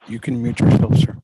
You can mute yourself, sir.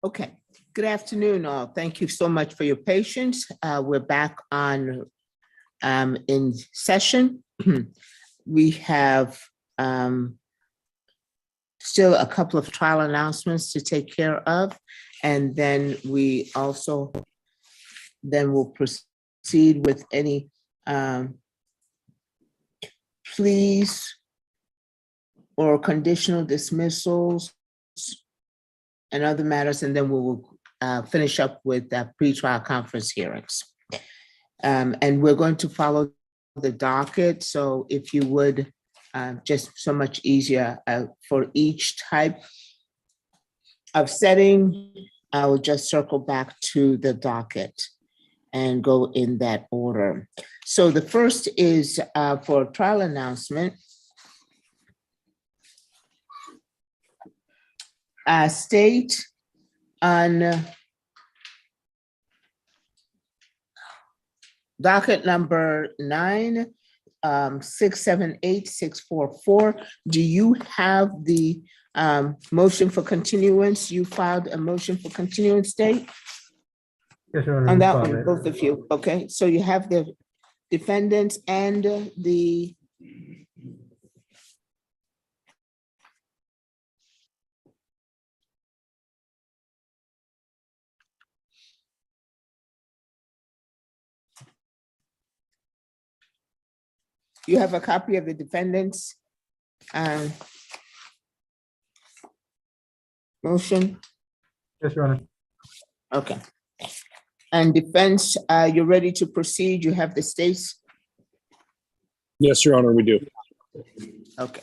Okay, good afternoon, all. Thank you so much for your patience. We're back on in session. We have still a couple of trial announcements to take care of, and then we also will proceed with any pleas or conditional dismissals and other matters, and then we will finish up with pretrial conference hearings. And we're going to follow the docket. So if you would, just so much easier for each type of setting, I will just circle back to the docket and go in that order. So the first is for trial announcement. State on docket number 9-678-644. Do you have the motion for continuance? You filed a motion for continuance, State? Yes, Your Honor. On we that filed one, it. both of you, okay? So you have the defendants and the you have a copy of the defendants motion? Yes, Your Honor. Okay. And defense, you're ready to proceed? You have the states? Yes, Your Honor, we do. Okay.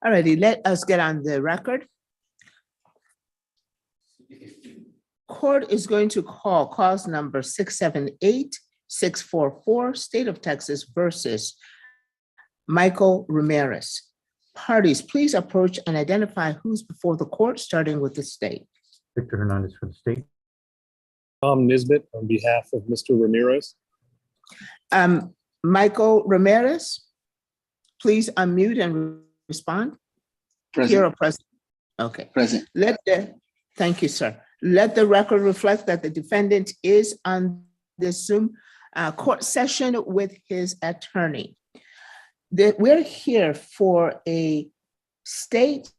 Alrighty, let us get on the record. Court is going to call cause number 678-644, State of Texas versus Michael Ramirez. Parties, please approach and identify who's before the court, starting with the state. Victor Hernandez for the state. Tom Nisbet on behalf of Mr. Ramirez. Michael Ramirez, please unmute and respond. Here or present? Okay. Present. Thank you, sir. Let the record reflect that the defendant is on this Zoom court session with his attorney. That we're here for a state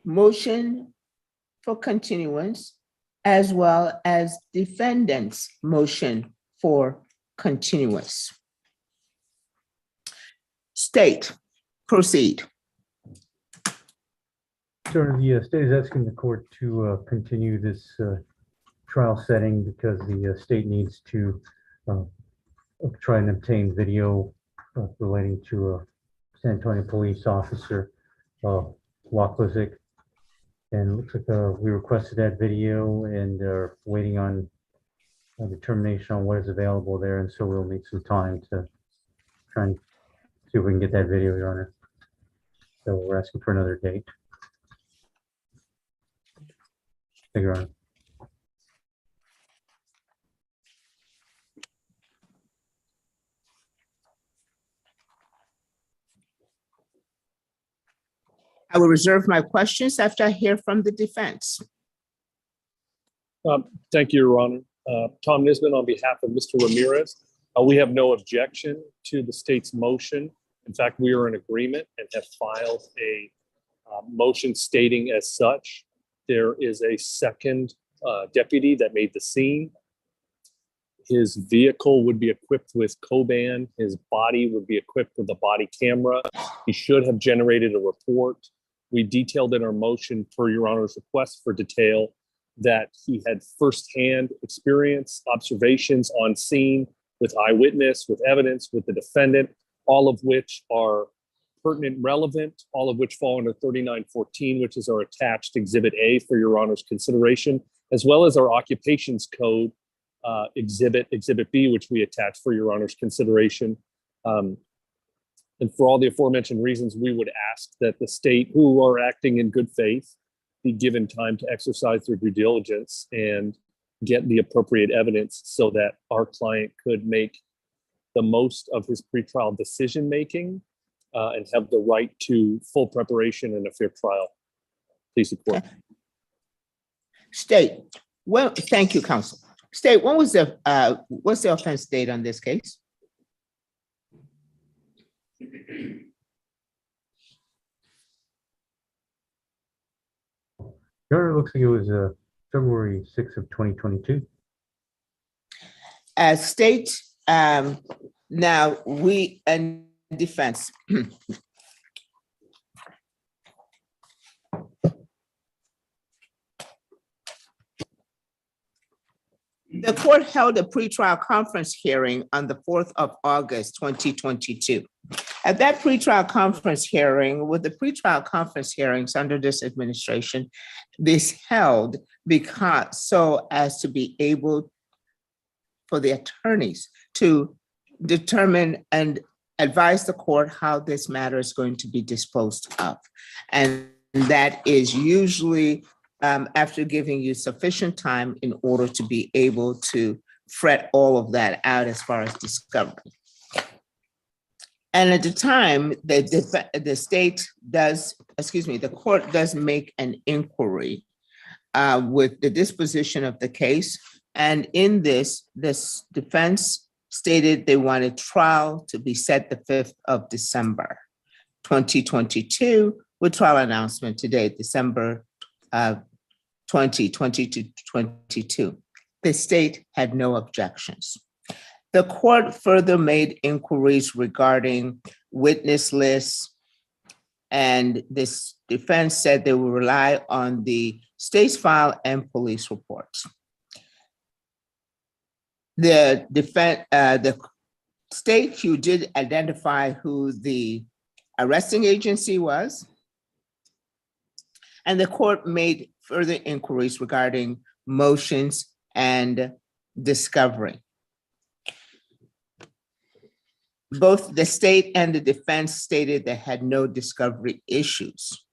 motion for continuance as well as defendant's motion for continuance. State, proceed. Sir, the state is asking the court to continue this trial setting because the state needs to try and obtain video relating to a San Antonio police officer, Wachlizik. And it looks like we requested that video and are waiting on a determination on what is available there. And so we'll need some time to try and see if we can get that video, Your Honor. So we're asking for another date. Thank you, Your Honor. I will reserve my questions after I hear from the defense. Thank you, Your Honor. Tom Nisbet on behalf of Mr. Ramirez. We have no objection to the state's motion. In fact, we are in agreement and have filed a motion stating as such. There is a second deputy that made the scene. His vehicle would be equipped with Coban. His body would be equipped with a body camera. He should have generated a report. We detailed in our motion, per Your Honor's request for detail, that he had firsthand experience, observations on scene with eyewitness, with evidence, with the defendant, all of which are pertinent, relevant, all of which fall under 3914, which is our attached Exhibit A for Your Honor's consideration, as well as our occupations code Exhibit B, which we attach for Your Honor's consideration. And for all the aforementioned reasons, we would ask that the state, who are acting in good faith, be given time to exercise their due diligence and get the appropriate evidence so that our client could make the most of his pretrial decision-making and have the right to full preparation and a fair trial. Please support. State, well, thank you, counsel. State, when was what's the offense date on this case? Your Honor, it looks like it was February 6th of 2022. State, now we and defense. The court held a pretrial conference hearing on the 4th of August, 2022. At that pretrial conference hearing, with the pretrial conference hearings under this administration, this held because so as to be able for the attorneys to determine and advise the court how this matter is going to be disposed of. And that is usually after giving you sufficient time in order to be able to fret all of that out as far as discovery. And at the time, the state does, the court does make an inquiry with the disposition of the case. And in this defense stated they wanted trial to be set the 5th of December, 2022, with trial announcement today, December 2022. The state had no objections. The court further made inquiries regarding witness lists, and this defense said they will rely on the state's file and police reports. The state, you did identify who the arresting agency was. And the court made further inquiries regarding motions and discovery. Both the state and the defense stated they had no discovery issues.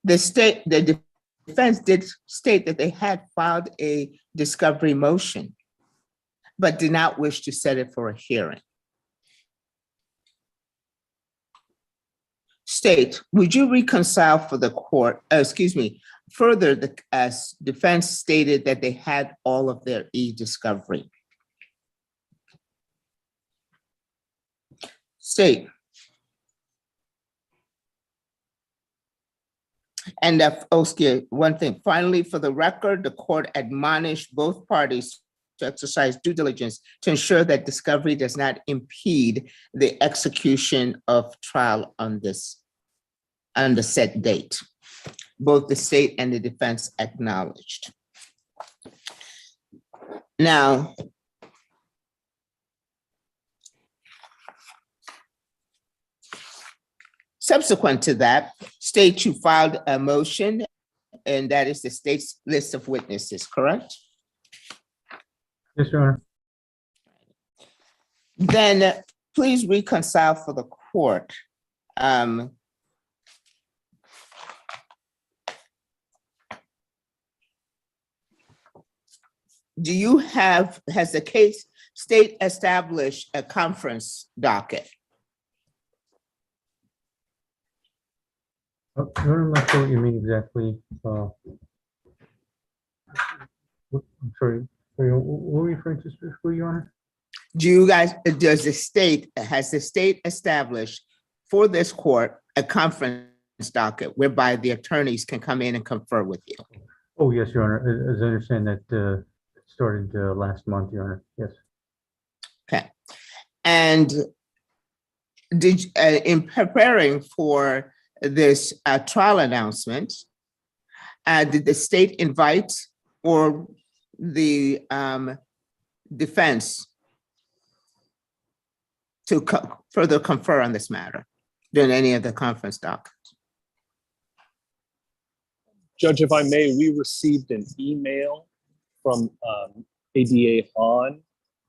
The defense did state that they had filed a discovery motion, but did not wish to set it for a hearing. State, would you reconcile for the court, further, the defense stated that they had all of their e-discovery. State. And one thing, finally, for the record, the court admonished both parties to exercise due diligence to ensure that discovery does not impede the execution of trial on the set date. Both the state and the defense acknowledged. Now, subsequent to that, state, you filed a motion, and that is the state's list of witnesses, correct? Yes, Your Honor. Then please reconcile for the court. Has the case state established a conference docket? Your Honor, I'm not sure what you mean exactly. I'm sorry, what were you referring to specifically, Your Honor? Has the state established for this court a conference docket whereby the attorneys can come in and confer with you? Oh, yes, Your Honor. As I understand that started last month, Your Honor. Yes. Okay. And in preparing for this trial announcement, did the state invite or the defense to further confer on this matter during any of the conference dockets? Judge, if I may, we received an email from ADA Hahn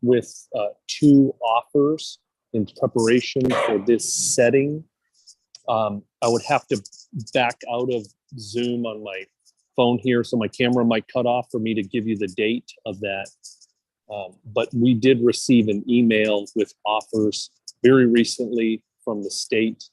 with 2 offers in preparation for this setting. I would have to back out of Zoom on my phone here, so my camera might cut off for me to give you the date of that. But we did receive an email with offers very recently from the state.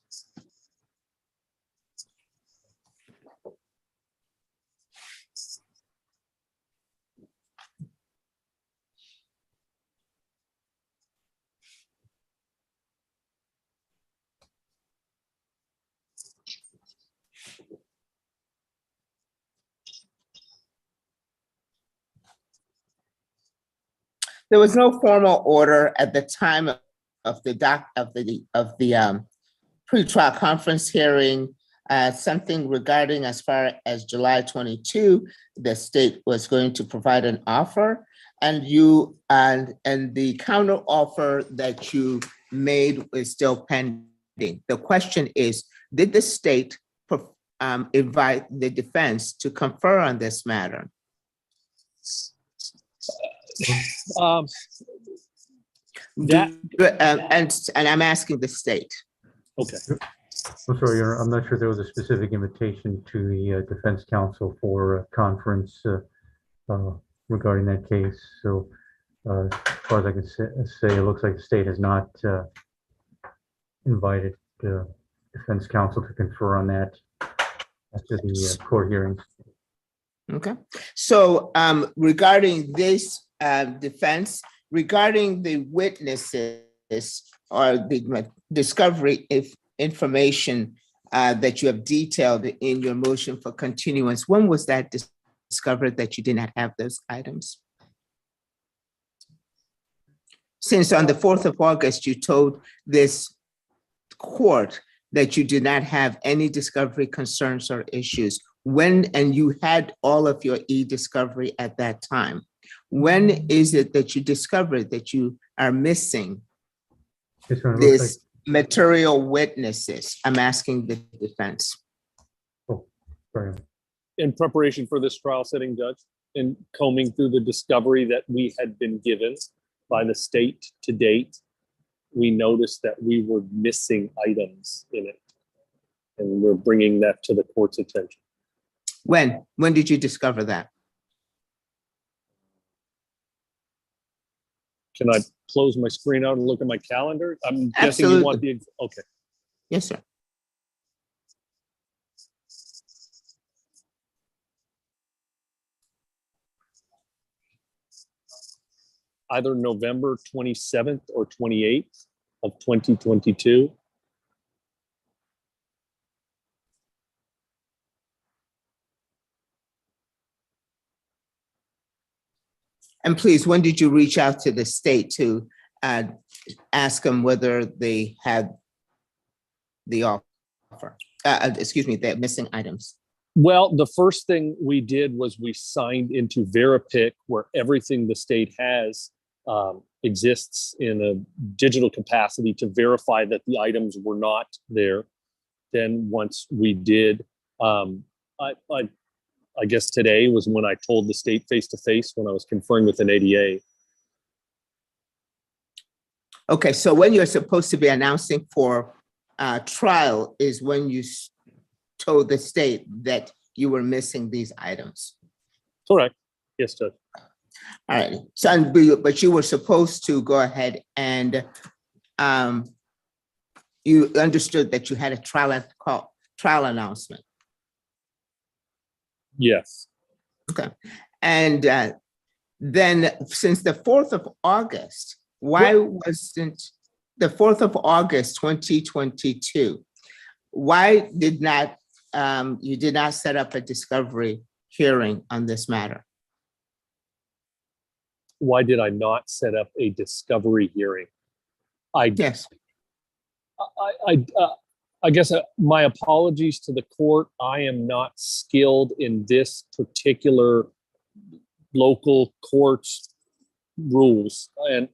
There was no formal order at the time of the pre-trial conference hearing. Something regarding as far as July 22, the state was going to provide an offer, and the counter offer that you made is still pending. The question is, did the state invite the defense to confer on this matter? And I'm asking the state. Okay. I'm sorry, Your Honor. I'm not sure there was a specific invitation to the defense counsel for a conference regarding that case. So as far as I can say, it looks like the state has not invited defense counsel to confer on that after the court hearings. Okay. So regarding this defense, regarding the witnesses or the discovery information that you have detailed in your motion for continuance, when was that discovered that you did not have those items? Since on the 4th of August, you told this court that you did not have any discovery concerns or issues. And you had all of your e-discovery at that time. When is it that you discovered that you are missing Yes, Your Honor, this material witnesses. I'm asking the defense. Sorry. In preparation for this trial setting, Judge, and combing through the discovery that we had been given by the state to date, we noticed that we were missing items in it. And we're bringing that to the court's attention. When did you discover that? Can I close my screen out and look at my calendar? I'm guessing you want the, okay. Yes, sir. Either November 27th or 28th of 2022. And please, when did you reach out to the state to ask them whether they had the offer? Excuse me, the missing items. Well, the first thing we did was we signed into Veripic, where everything the state has exists in a digital capacity, to verify that the items were not there. Then once we did, I guess today was when I told the state face-to-face when I was conferring with an ADA. Okay, so when you're supposed to be announcing for trial is when you told the state that you were missing these items. Correct. Yes, Judge. All right, so, but you were supposed to go ahead and you understood that you had a trial announcement. Yes. Okay, and then since the 4th of August, why wasn't the 4th of August, 2022, why did not you did not set up a discovery hearing on this matter? Why did I not set up a discovery hearing? Yes. I guess my apologies to the court. I am not skilled in this particular local court's rules. And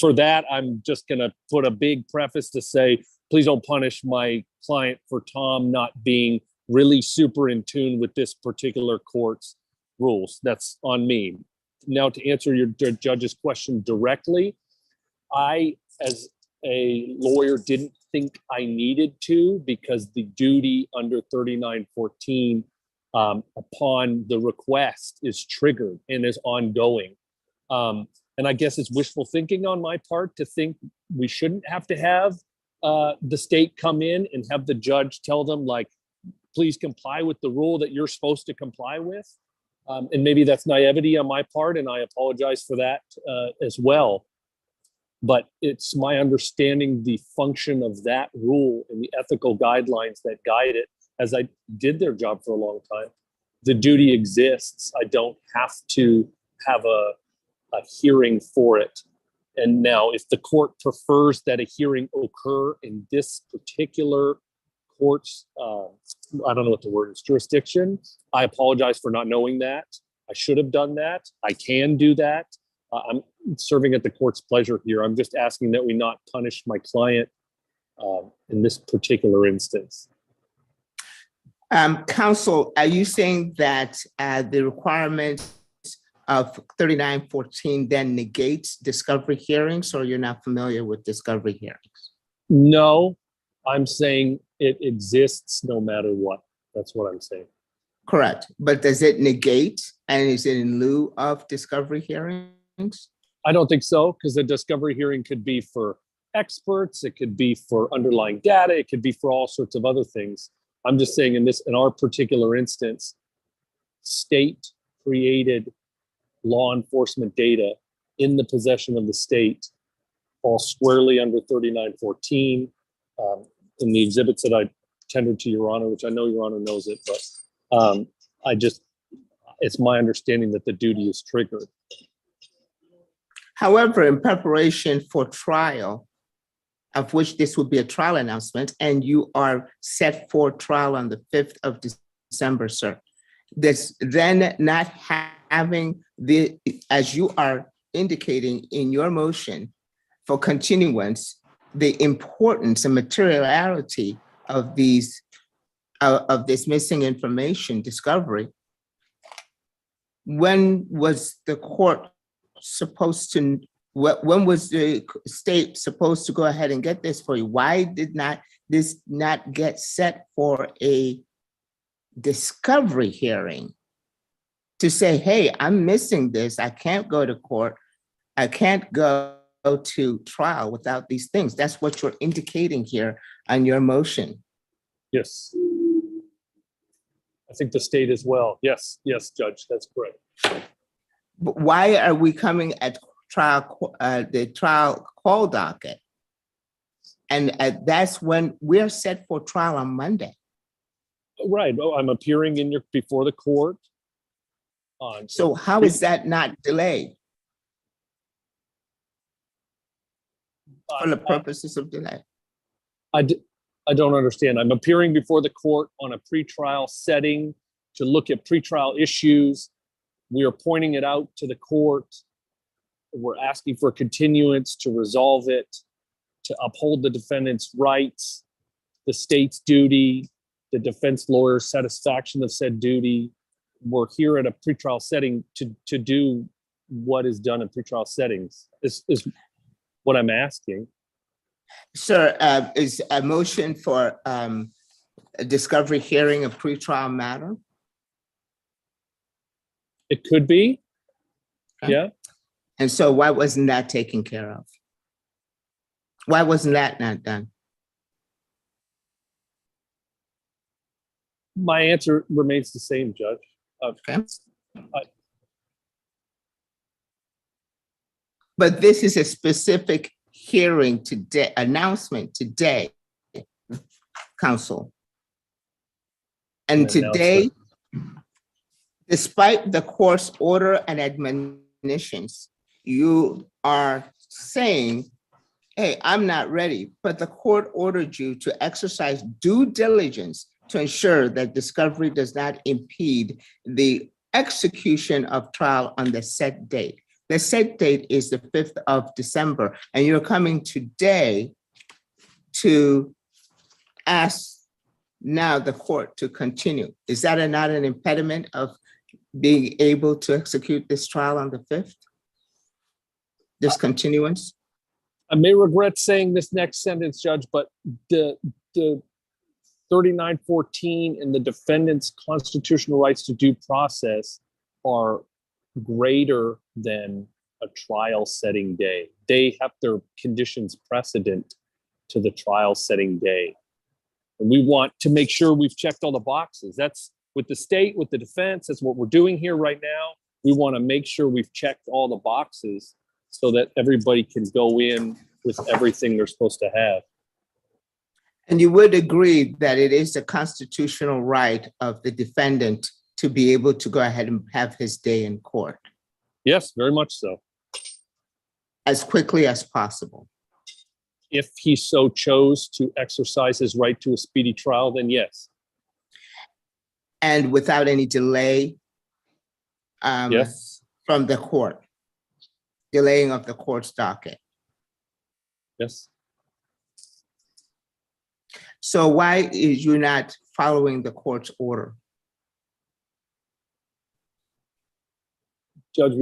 for that, I'm just going to put a big preface to say, please don't punish my client for Tom not being really super in tune with this particular court's rules. That's on me. Now, to answer your judge's question directly, I, as a lawyer, didn't think I needed to, because the duty under 3914 upon the request is triggered and is ongoing. And I guess it's wishful thinking on my part to think we shouldn't have to have the state come in and have the judge tell them, like, please comply with the rule that you're supposed to comply with. And maybe that's naivety on my part, and I apologize for that as well. But it's my understanding the function of that rule and the ethical guidelines that guide it, as I did their job for a long time. The duty exists. I don't have to have a hearing for it. And now, if the court prefers that a hearing occur in this particular court's, I don't know what the word is, jurisdiction, I apologize for not knowing that. I should have done that. I can do that. I'm serving at the court's pleasure here. I'm just asking that we not punish my client in this particular instance. Counsel, are you saying that the requirements of 3914 then negates discovery hearings, or you're not familiar with discovery hearings? No, I'm saying it exists no matter what. That's what I'm saying. Correct. But does it negate, and is it in lieu of discovery hearings? I don't think so, because a discovery hearing could be for experts, it could be for underlying data, it could be for all sorts of other things. I'm just saying in our particular instance, state created law enforcement data in the possession of the state falls squarely under 3914. In the exhibits that I tendered to Your Honor, which I know Your Honor knows it, but it's my understanding that the duty is triggered. However, in preparation for trial, of which this would be a trial announcement, and you are set for trial on the 5th of December, sir, this then not having as you are indicating in your motion for continuance, the importance and materiality of these, of this missing information discovery, when was the court supposed to, when was the state supposed to go ahead and get this for you? Why did not this not get set for a discovery hearing to say, hey, I'm missing this, I can't go to court, I can't go to trial without these things? That's what you're indicating here on your motion. Yes. I think the state as well. Yes, yes, Judge, that's correct. But why are we coming at trial, the trial call docket? And that's when we're set for trial on Monday. Right. Oh, I'm appearing in your, before the court. On So how is that not delayed for the purposes of delay? I don't understand. I'm appearing before the court on a pretrial setting to look at pretrial issues. We are pointing it out to the court. We're asking for continuance to resolve it, to uphold the defendant's rights, the state's duty, the defense lawyer's satisfaction of said duty. We're here at a pretrial setting to do what is done in pretrial settings, is what I'm asking. Sir, is a motion for a discovery hearing a pretrial matter? It could be. Okay. Yeah. And so why wasn't that taken care of? Why wasn't that not done? My answer remains the same, Judge. Okay. But this is a specific hearing today, announcement today, counsel. And An today, despite the court's order and admonitions, you are saying, hey, I'm not ready, but the court ordered you to exercise due diligence to ensure that discovery does not impede the execution of trial on the set date. The set date is the 5th of December, and you're coming today to ask now the court to continue. Is that not an impediment of being able to execute this trial on the 5th? This continuance? I may regret saying this next sentence, Judge, but the 3914 and the defendant's constitutional rights to due process are greater than a trial setting day. They have their conditions precedent to the trial setting day. And we want to make sure we've checked all the boxes. That's with the state, with the defense, that's what we're doing here right now. We want to make sure we've checked all the boxes so that everybody can go in with everything they're supposed to have. And you would agree that it is a constitutional right of the defendant to be able to go ahead and have his day in court Yes, very much so. as quickly as possible. If he so chose to exercise his right to a speedy trial, then yes. And without any delay Yes. from the court, delaying of the court's docket. Yes. So why is you not following the court's order? Judge,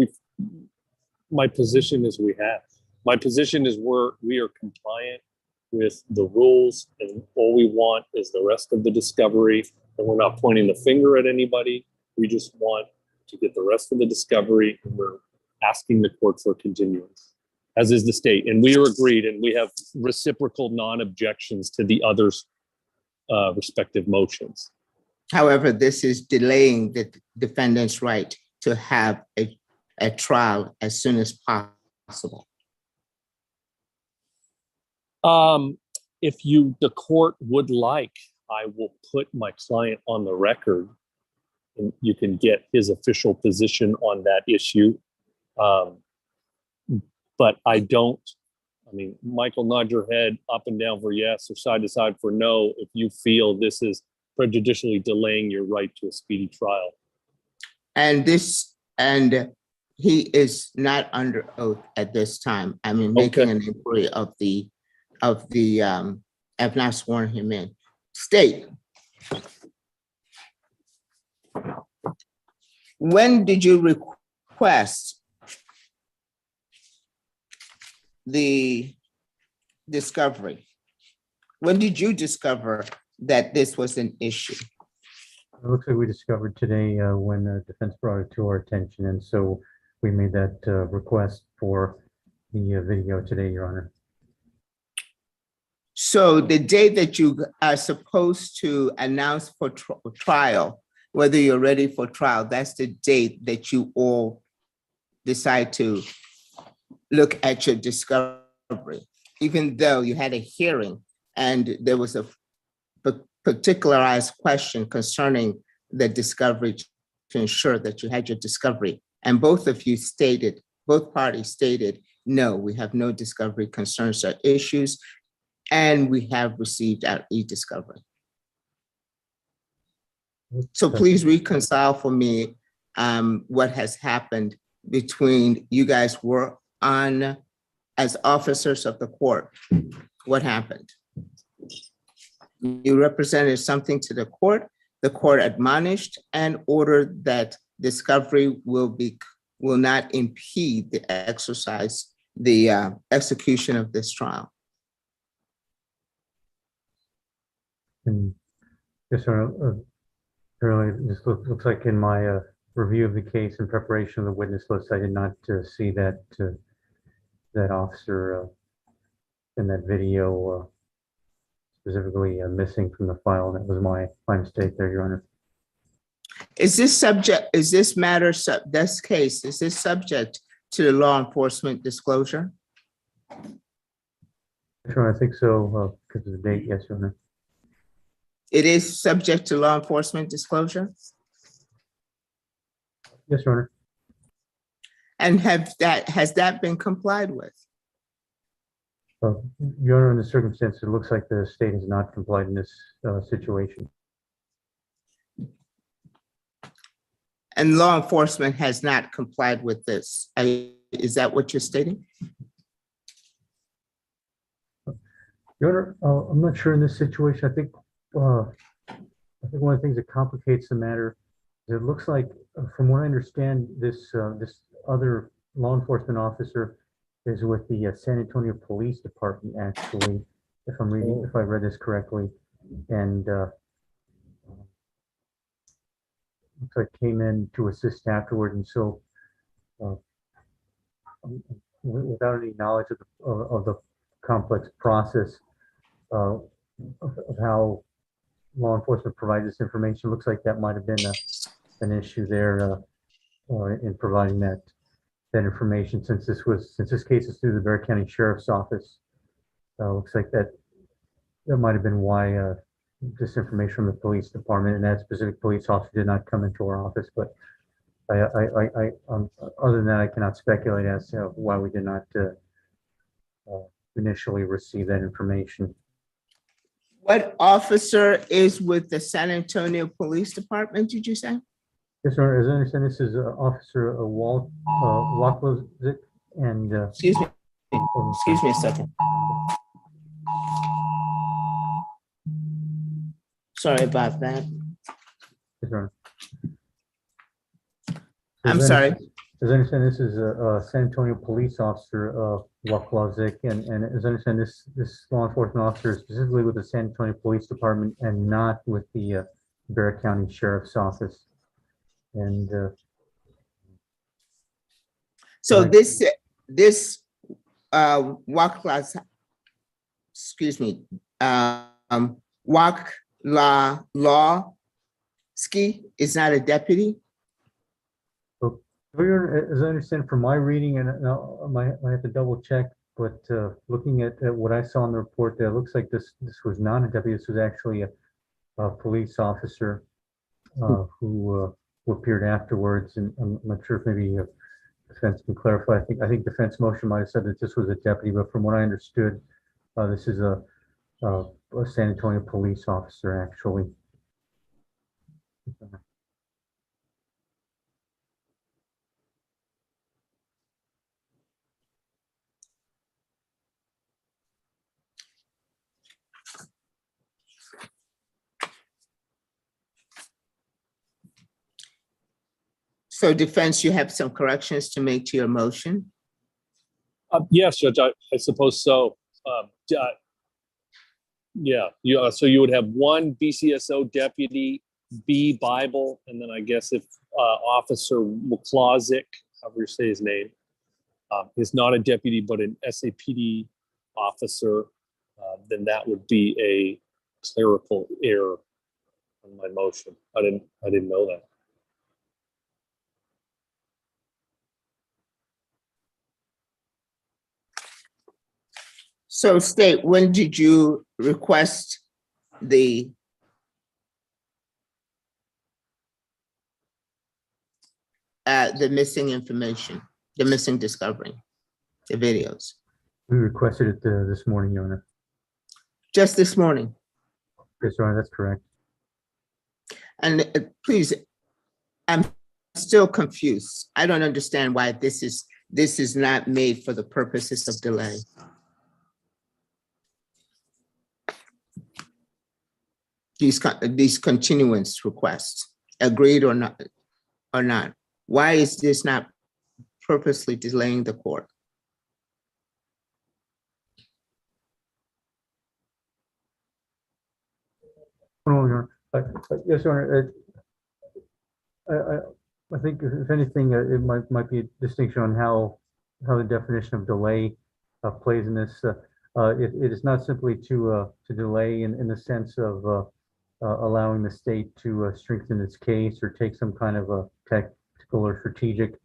my position is we have. My position is we are compliant with the rules, and all we want is the rest of the discovery. And we're not pointing the finger at anybody. We just want to get the rest of the discovery, and we're asking the court for continuance, as is the state. And we are agreed, and we have reciprocal non-objections to the others' respective motions. However, this is delaying the defendant's right to have a trial as soon as possible. If the court would like, I will put my client on the record and you can get his official position on that issue. But Michael, nod your head up and down for yes or side to side for no if you feel this is prejudicially delaying your right to a speedy trial. And he is not under oath at this time. I mean, making an inquiry of the of the, I've not sworn him in. State. When did you request the discovery? When did you discover that this was an issue? It looks like we discovered today when the defense brought it to our attention, and so we made that request for the video today, Your Honor. So the day that you are supposed to announce for trial, whether you're ready for trial, that's the date that you all decide to look at your discovery, even though you had a hearing and there was a particularized question concerning the discovery to ensure that you had your discovery. And both of you stated, both parties stated, no, we have no discovery concerns or issues, and we have received our e-discovery. So please reconcile for me what has happened between you guys were on as officers of the court. What happened? You represented something to the court admonished and ordered that discovery will not impede the execution of this trial. And yes, sir. Apparently, this looks like in my review of the case and preparation of the witness list, I did not see that that officer in that video specifically missing from the file. That was my mistake there, Your Honor. Is this case subject to the law enforcement disclosure? Sure, I think so, because of the date, yes, Your Honor. It is subject to law enforcement disclosure? Yes, Your Honor. And has that been complied with? Your Honor, in the circumstance, it looks like the state has not complied in this situation. And law enforcement has not complied with this. Is that what you're stating? Your Honor, I'm not sure in this situation. I think one of the things that complicates the matter is it looks like, from what I understand, this other law enforcement officer is with the San Antonio Police Department, actually, if I read this correctly, and looks like came in to assist afterward, and so without any knowledge of the complex process of how law enforcement provides this information, looks like that might have been an issue there in providing that information, since this case is through the Bexar County Sheriff's Office. Looks like that might have been why this information from the police department and that specific police officer did not come into our office. But other than that, I cannot speculate as to why we did not initially receive that information. What officer is with the San Antonio Police Department, did you say? Yes, sir. As I understand, this is Officer Waklowzik and. Excuse me a second. Sorry about that. Yes, sir. I'm sorry. As I understand, this is a San Antonio police officer, Waklowzik, and as I understand, this law enforcement officer is specifically with the San Antonio Police Department and not with the Bexar County Sheriff's Office. And so this Waklowski, excuse me, Waklowski is not a deputy? As I understand from my reading, and I have to double check, but looking at what I saw in the report, there looks like this was not a deputy. This was actually a police officer who appeared afterwards. And I'm not sure if maybe defense can clarify. I think defense motion might have said that this was a deputy, but from what I understood, this is a San Antonio police officer, actually. So defense, you have some corrections to make to your motion? Yes, Judge, I suppose so. Yeah, so you would have one BCSO deputy, B Bible, and then I guess if Officer McClosic, however you say his name, is not a deputy but an SAPD officer, then that would be a clerical error on my motion. I didn't know that. So state, when did you request the missing information, the missing discovery, the videos? We requested it this morning, Your Honor. Just this morning? Yes, Your Honor, that's correct. And please, I'm still confused. I don't understand why this is not made for the purposes of delay. These continuance requests, agreed or not, Why is this not purposely delaying the court? Oh, Your Honor. Yes, Your Honor. I think if anything, it might be a distinction on how the definition of delay plays in this. It is not simply to delay in the sense of allowing the state to strengthen its case or take some kind of a tactical or strategic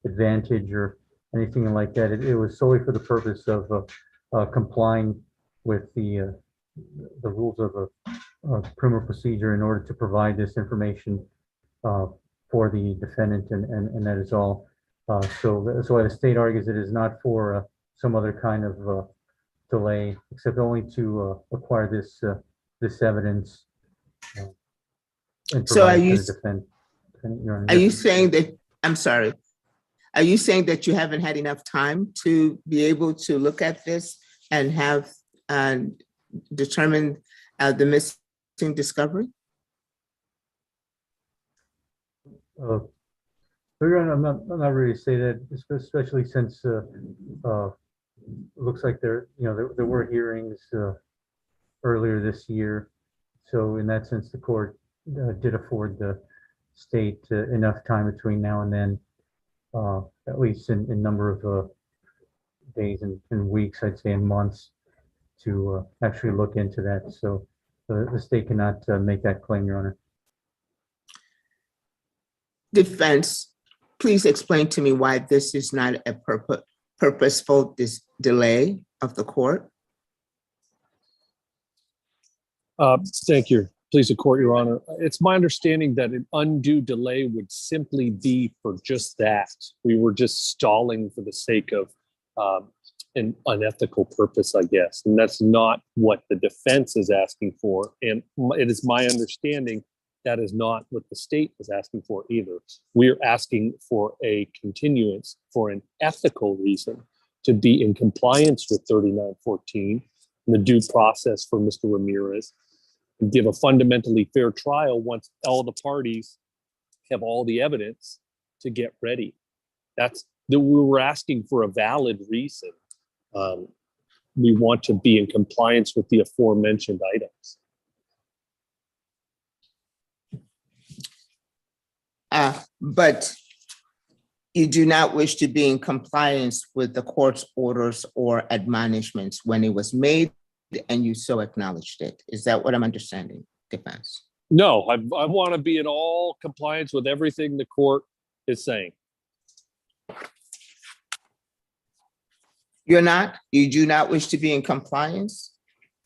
advantage or anything like that. It was solely for the purpose of complying with the rules of criminal procedure in order to provide this information for the defendant, and that is all. So that's why the state argues it is not for some other kind of delay, except only to acquire this evidence. And So are provide you, to the defendant. Your Honor. are you saying that, I'm sorry, are you saying that you haven't had enough time to be able to look at this and have determined the missing discovery? Your Honor, I'm not ready to say that, especially since it looks like there were hearings earlier this year. So in that sense, the court did afford the state enough time between now and then, at least in number of days and weeks, I'd say, and months, to actually look into that. So the state cannot make that claim, Your Honor. Defense, please explain to me why this is not a purposeful delay of the court. Thank you. Please, the court, Your Honor. It's my understanding that an undue delay would simply be for just that. We were just stalling for the sake of an unethical purpose, I guess. And that's not what the defense is asking for. And it is my understanding that is not what the state is asking for either. We're asking for a continuance for an ethical reason, to be in compliance with 3914 and the due process for Mr. Ramirez, and give a fundamentally fair trial once all the parties have all the evidence to get ready. We were asking for a valid reason. We want to be in compliance with the aforementioned items. But you do not wish to be in compliance with the court's orders or admonishments when it was made, and you so acknowledged it. Is that what I'm understanding, defense? No, I want to be in all compliance with everything the court is saying. You're not? You do not wish to be in compliance?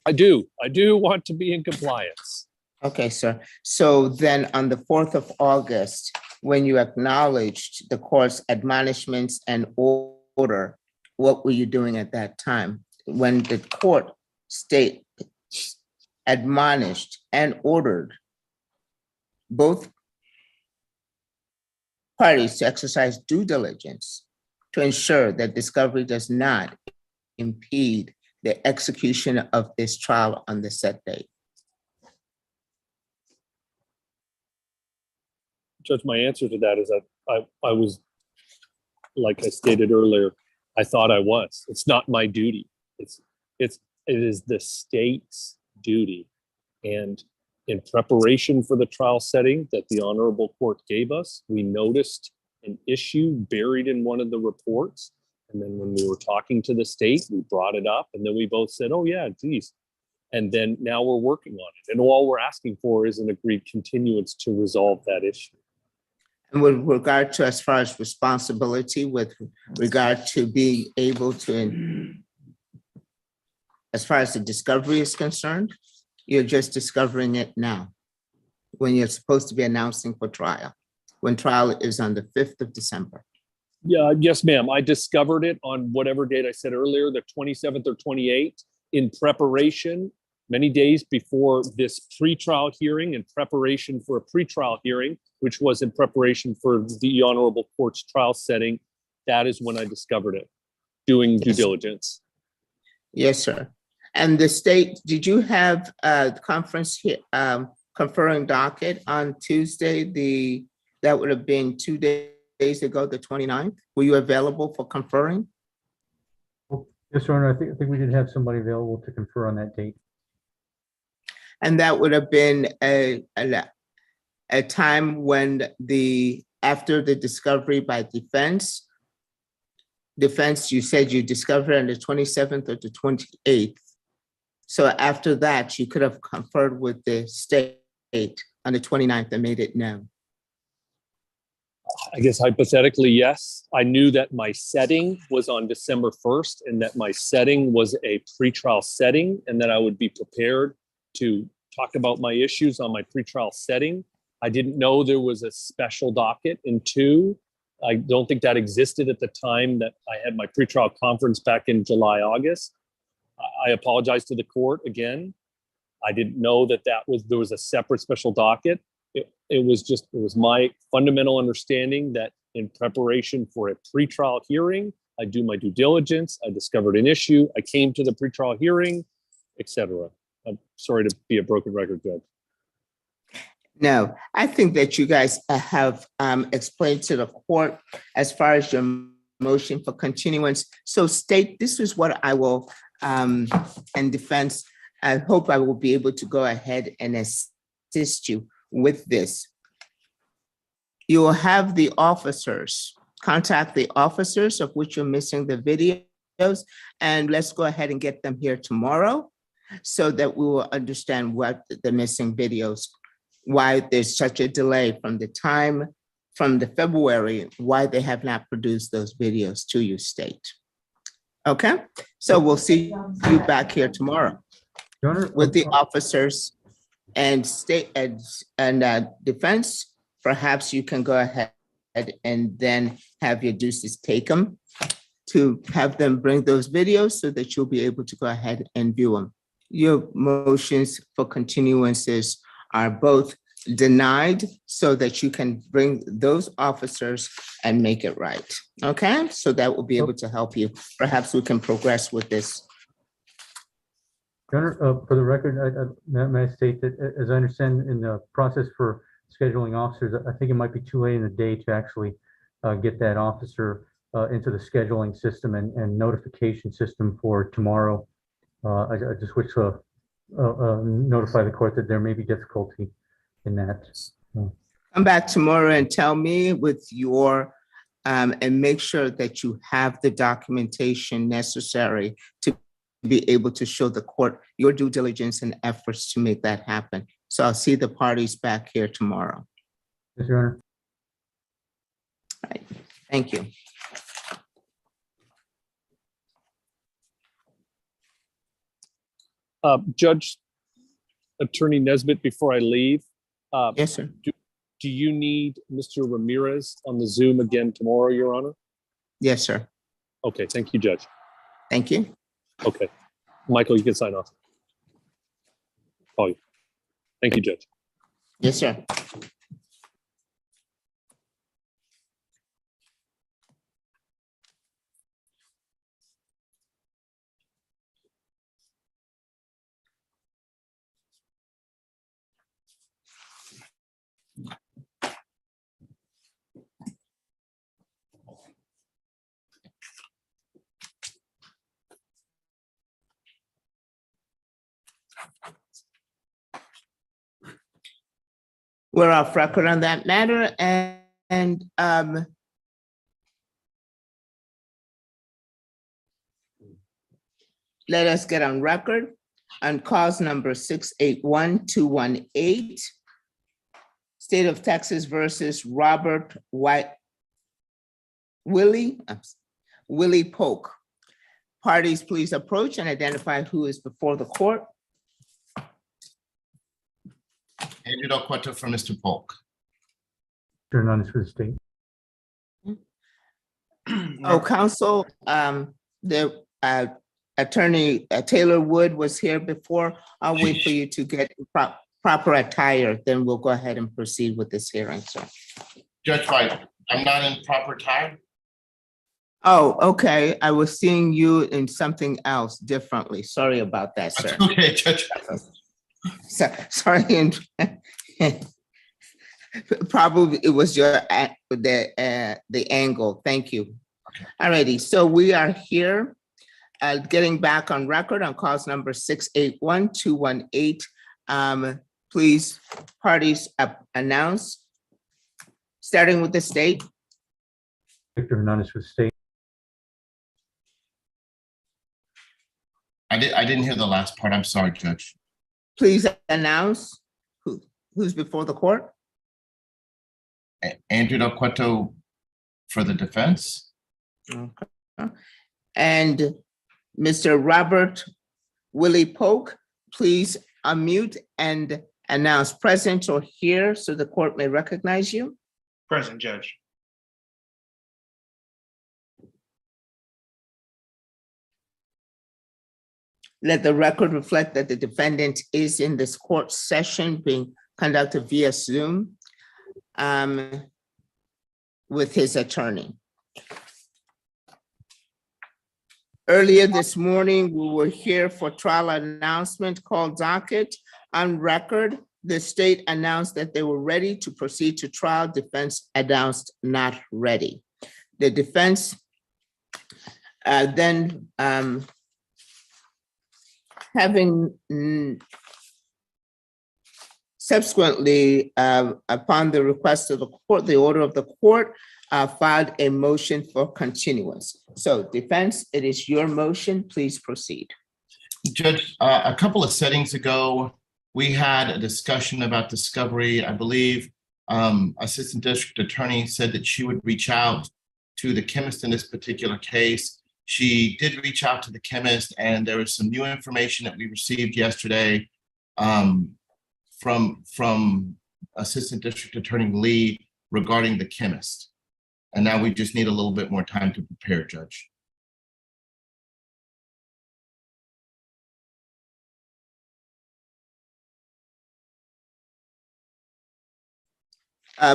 I do want to be in compliance. Okay, sir. So then on the 4th of August, when you acknowledged the court's admonishments and order, what were you doing at that time? When the court state admonished and ordered both parties to exercise due diligence to ensure that discovery does not impede the execution of this trial on the set date. Judge, my answer to that is that I was, like I stated earlier, I thought I was. It's not my duty. It is the state's duty. And in preparation for the trial setting that the honorable court gave us, we noticed an issue buried in one of the reports. And then when we were talking to the state, we brought it up, and then we both said, oh yeah, geez. And then now we're working on it. And all we're asking for is an agreed continuance to resolve that issue. And with regard to, as far as responsibility, with regard to being able to, as far as the discovery is concerned, you're just discovering it now, when you're supposed to be announcing for trial, when trial is on the 5th of December. Yeah, yes, ma'am. I discovered it on whatever date I said earlier, the 27th or 28th, in preparation, many days before this pretrial hearing, in preparation for a pretrial hearing, which was in preparation for the honorable court's trial setting. That is when I discovered it, doing due diligence. Yes, sir. And the state, did you have a conference here, conferring docket on Tuesday? That would have been 2 days ago, the 29th. Were you available for conferring? Yes, Your Honor, I think we did have somebody available to confer on that date. And that would have been a time when after the discovery by defense, you said you discovered on the 27th or the 28th. So after that, you could have conferred with the state on the 29th and made it known. I guess hypothetically, yes. I knew that my setting was on December 1st and that my setting was a pretrial setting, and that I would be prepared to talk about my issues on my pretrial setting. I didn't know there was a special docket in 2. I don't think that existed at the time that I had my pretrial conference back in July, August. I apologize to the court again. I didn't know that there was a separate special docket. It was my fundamental understanding that in preparation for a pretrial hearing, I do my due diligence. I discovered an issue. I came to the pretrial hearing, etc. I'm sorry to be a broken record, Judge. No, I think that you guys have explained to the court as far as your motion for continuance. So state, this is what I will, and defense, I hope I will be able to go ahead and assist you with this. You will have the officers, contact the officers of which you're missing the videos, and let's go ahead and get them here tomorrow so that we will understand what the missing videos, why there's such a delay from the February, why they have not produced those videos to you, state. Okay, so we'll see you back here tomorrow Your Honor, with the officers and state and defense. Perhaps you can go ahead and then have your deuces take them to have them bring those videos so that you'll be able to go ahead and view them. Your motions for continuances are both denied so that you can bring those officers and make it right. Okay, so that will be able to help you. Perhaps we can progress with this. Your Honor, for the record, may I state that, as I understand, in the process for scheduling officers, I think it might be too late in the day to actually get that officer into the scheduling system and notification system for tomorrow. I just wish to notify the court that there may be difficulty in that. Come back tomorrow and tell me with your, and make sure that you have the documentation necessary to be able to show the court your due diligence and efforts to make that happen. So I'll see the parties back here tomorrow. Yes, Your Honor. All right. Thank you. Judge Attorney Nesbitt, before I leave, Yes, sir. do you need Mr. Ramirez on the Zoom again tomorrow, Your Honor? Yes, sir. Okay, thank you, Judge. Thank you. Okay. Michael, you can sign off. Call you. Thank you, Judge. Yes, sir. We're off record on that matter, and let us get on record on cause number 681-218, State of Texas versus Robert Willie Polk. Parties, please approach and identify who is before the court. Andrew Del Cueto for Mr. Polk. Mr. Hernandez for the state. Oh, counsel, the attorney Taylor Wood was here before. I'll wait for you to get proper attire, then we'll go ahead and proceed with this hearing, sir. Judge White, I'm not in proper time. Oh, okay. I was seeing you in something else differently. Sorry about that, sir. That's okay, Judge. Sorry. Probably it was the angle. Thank you. Okay. All righty. So we are here getting back on record on cause number 681-218. Please, parties announce, starting with the state. Victor Hernandez for the state. I didn't hear the last part. I'm sorry, Judge. Please announce who's before the court. Andrew Del Cueto for the defense. Okay. And Mr. Robert Willie Polk, please unmute and announce present or here so the court may recognize you. Present, Judge. Let the record reflect that the defendant is in this court session being conducted via Zoom with his attorney. Earlier this morning, we were here for trial announcement called docket. On record, the state announced that they were ready to proceed to trial. Defense announced not ready. The defense then having subsequently, upon the request of the court, the order of the court, filed a motion for continuance. So defense, it is your motion. Please proceed. Judge, a couple of settings ago, we had a discussion about discovery. I believe Assistant District Attorney said that she would reach out to the chemist in this particular case. She did reach out to the chemist, and there was some new information that we received yesterday from Assistant District Attorney Lee regarding the chemist. And now we just need a little bit more time to prepare, Judge.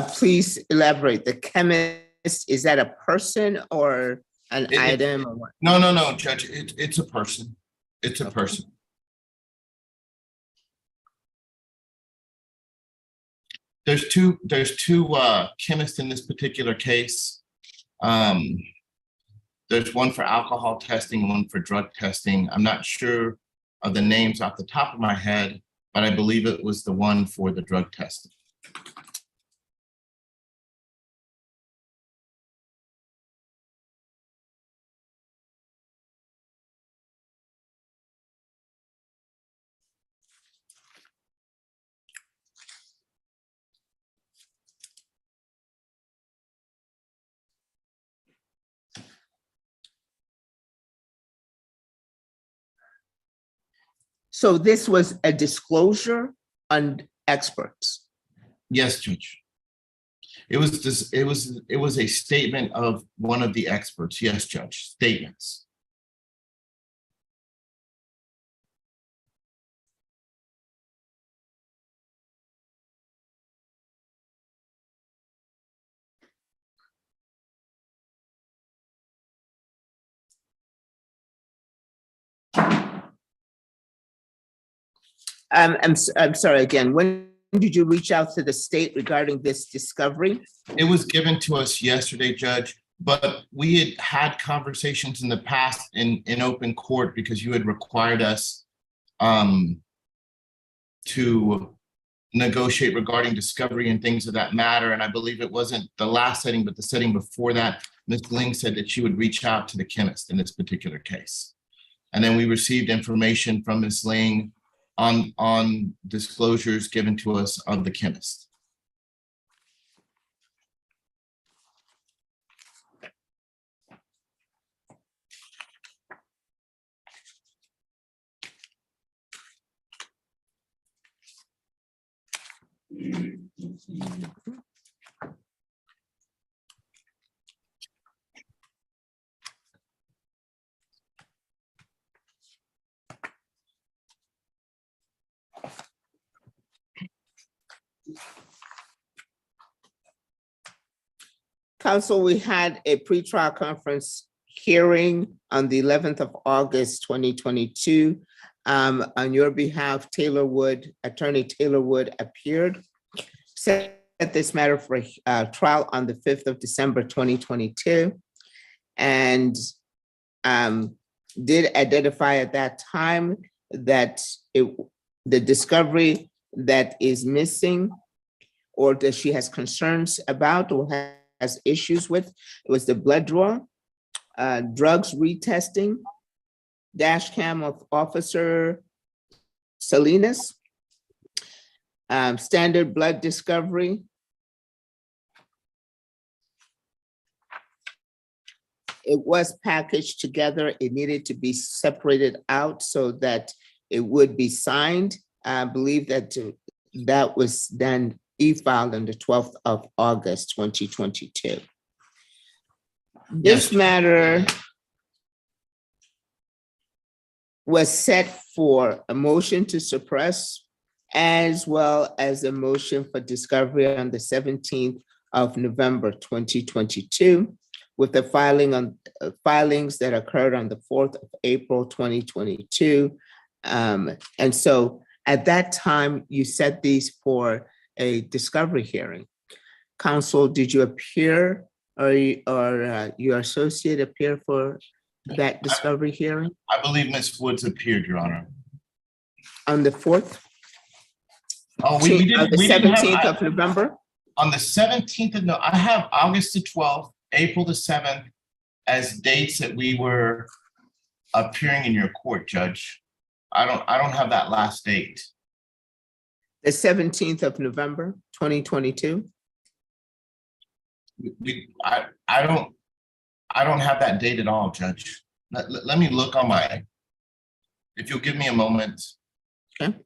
Please elaborate. The chemist, is that a person or an item or what? No, Judge, it's a person. It's a person. There's two chemists in this particular case. There's one for alcohol testing, one for drug testing. I'm not sure of the names off the top of my head, but I believe it was the one for the drug testing. So this was a disclosure on experts. Yes, Judge. It was a statement of one of the experts. Yes, Judge. Statements. I'm sorry again. When did you reach out to the state regarding this discovery? It was given to us yesterday, Judge, but we had conversations in the past in open court because you had required us to negotiate regarding discovery and things of that matter. And I believe it wasn't the last setting, but the setting before that, Ms. Ling said that she would reach out to the chemist in this particular case. And then we received information from Ms. Ling on disclosures given to us of the chemist. Council, we had a pretrial conference hearing on the 11th of August, 2022. On your behalf, Attorney Taylor Wood appeared, set this matter for a trial on the 5th of December, 2022, and did identify at that time that the discovery that is missing or that she has concerns about or has issues with, it was the blood draw, drugs retesting, dash cam of Officer Salinas, standard blood discovery. It was packaged together. It needed to be separated out so that it would be signed. I believe that that was then e-filed on the 12th of August, 2022. This Yes. matter was set for a motion to suppress as well as a motion for discovery on the 17th of November, 2022, with the filings that occurred on the 4th of April, 2022. And so at that time, you set these for a discovery hearing. Counsel, did you appear or your associate appear for that discovery hearing? I believe Ms. Woods appeared, Your Honor. On the 4th? Oh, we didn't. The We didn't 17th have, of November? on the 17th of no, I have August the 12th, April the 7th as dates that we were appearing in your court, Judge. I don't have that last date. The 17th of November, 2022? I don't have that date at all, Judge. Let me look on my, if you'll give me a moment. Okay.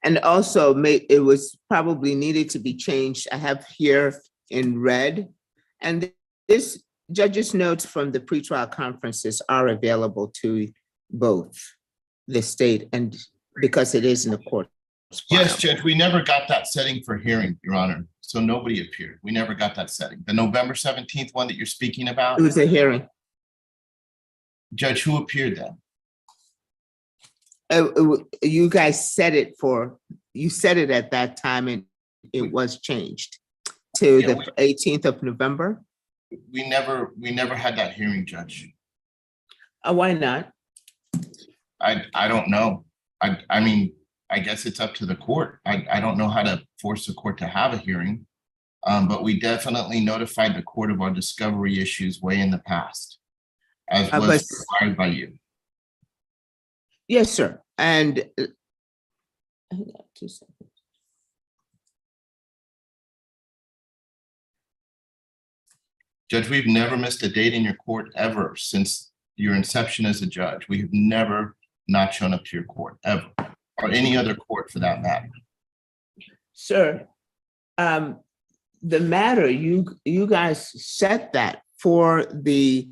And also it was probably needed to be changed. I have here in red. And this judge's notes from the pretrial conferences are available to both the state and because it is in the court. Yes, Judge, we never got that setting for hearing, Your Honor. So nobody appeared. We never got that setting. The November 17th one that you're speaking about, It was a hearing. Judge, who appeared then? You guys set it at that time and it was changed to Yeah, the 18th of November. We never had that hearing, Judge. Why not? I don't know. I mean, I guess it's up to the court. I don't know how to force the court to have a hearing. But we definitely notified the court of our discovery issues way in the past, as was required by you. Yes, sir. And hang on 2 seconds. Judge, we've never missed a date in your court ever since your inception as a judge. We have never not shown up to your court ever, or any other court for that matter. Sir, the matter, you guys set that for the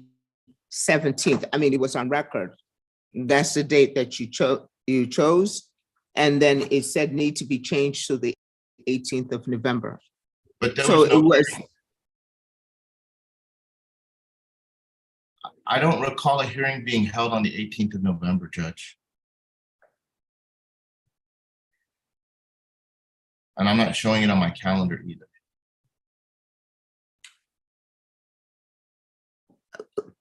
17th. I mean, it was on record. That's the date that you chose. And then it said need to be changed to the 18th of November. But there So was no it was, hearing. I don't recall a hearing being held on the 18th of November, Judge. And I'm not showing it on my calendar either.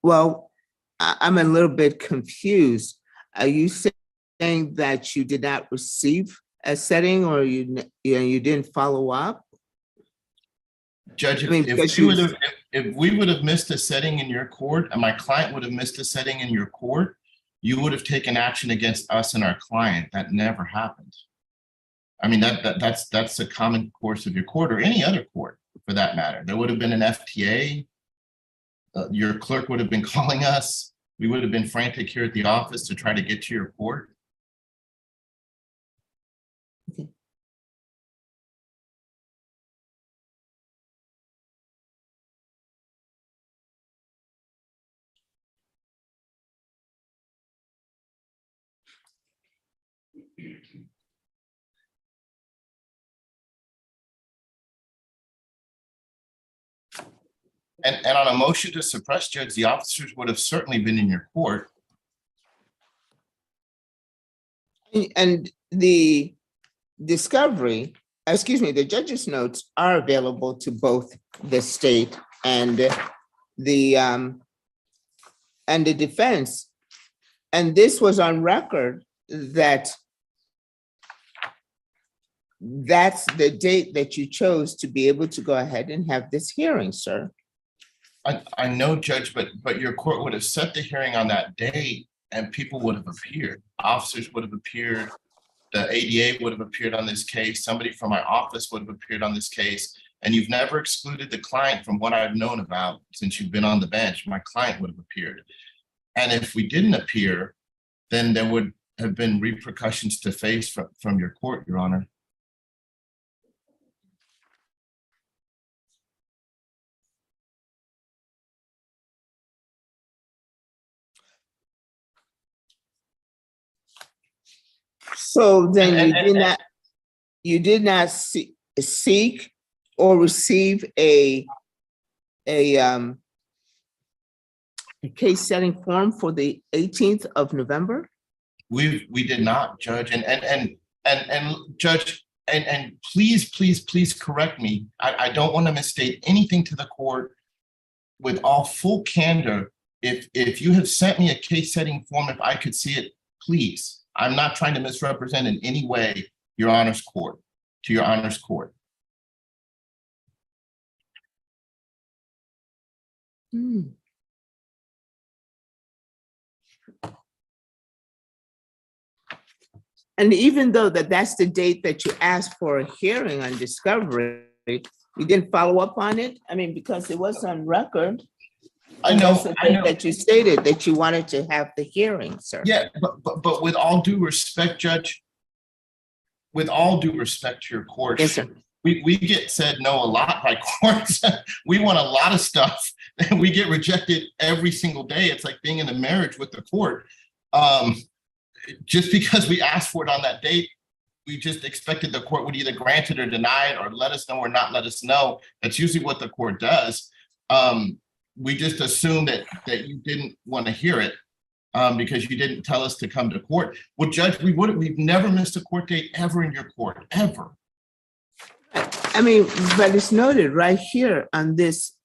Well, I'm a little bit confused. Are you saying that you did not receive a setting, or you didn't follow up? Judge, I mean, because you- if we would have missed a setting in your court and my client would have missed a setting in your court, you would have taken action against us and our client. That never happened. I mean, that's a common course of your court, or any other court for that matter. There would have been an FTA. Your clerk would have been calling us. We would have been frantic here at the office to try to get to your court. And on a motion to suppress, Judge, the officers would have certainly been in your court. And the discovery, the judge's notes are available to both the state and the defense. And this was on record that that's the date that you chose to be able to go ahead and have this hearing, sir. I know, Judge, but your court would have set the hearing on that date and people would have appeared. Officers would have appeared. The ADA would have appeared on this case. Somebody from my office would have appeared on this case. And you've never excluded the client from what I've known about since you've been on the bench. My client would have appeared. And if we didn't appear, then there would have been repercussions to face from your court, Your Honor. So then you did not seek or receive a case setting form for the 18th of November? We did not, Judge, and Judge, and please correct me. I don't want to misstate anything to the court. With all full candor, if you have sent me a case setting form, if I could see it, please. I'm not trying to misrepresent in any way Your Honor's court, to Your Honor's court. Hmm. And even though that's the date that you asked for a hearing on discovery, you didn't follow up on it? I mean, because it was on record. I know. That you stated that you wanted to have the hearing, sir. Yeah, but with all due respect, Judge, with all due respect to your court, Yes, sir. we get said no a lot by courts. We want a lot of stuff and we get rejected every single day. It's like being in a marriage with the court. Just because we asked for it on that date, we just expected the court would either grant it or deny it or let us know or not let us know. That's usually what the court does. We just assumed that you didn't want to hear it because you didn't tell us to come to court. Well, Judge, we've never missed a court date ever in your court, ever. I mean, but it's noted right here on this.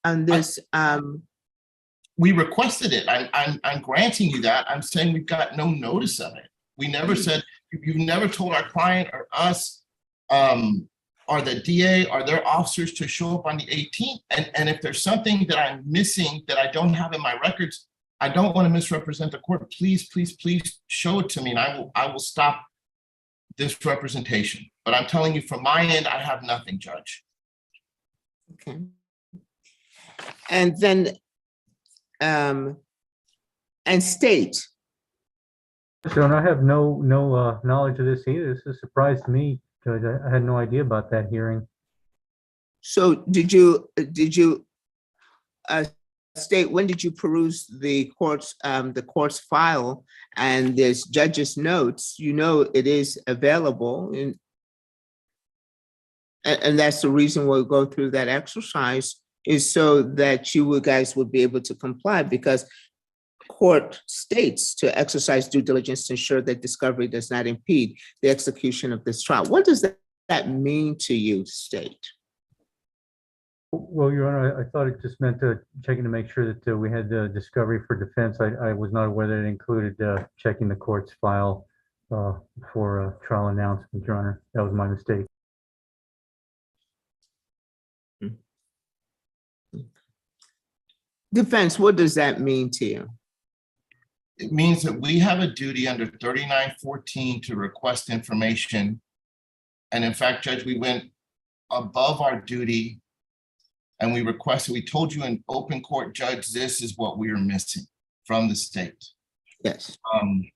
We requested it. I'm granting you that. I'm saying we've got no notice of it. We never said, you've never told our client or us or the DA or their officers to show up on the 18th. And if there's something that I'm missing that I don't have in my records, I don't want to misrepresent the court. Please show it to me and I will stop this representation. But I'm telling you from my end, I have nothing, Judge. Okay. And then, and state. So, and I have no knowledge of this either. This is a surprise to me, Judge. I had no idea about that hearing. So did you state, when did you peruse the court's file and this judge's notes? You know it is available, and that's the reason we'll go through that exercise, is so that you guys would be able to comply, because court states to exercise due diligence to ensure that discovery does not impede the execution of this trial. What does that that mean to you, state? Well, Your Honor, I thought it just meant checking to make sure that we had the discovery for defense. I was not aware that it included checking the court's file for a trial announcement, Your Honor. That was my mistake. Defense, what does that mean to you? It means that we have a duty under 3914 to request information. And in fact, Judge, we went above our duty and we requested, we told you in open court, Judge, this is what we are missing from the state. Yes.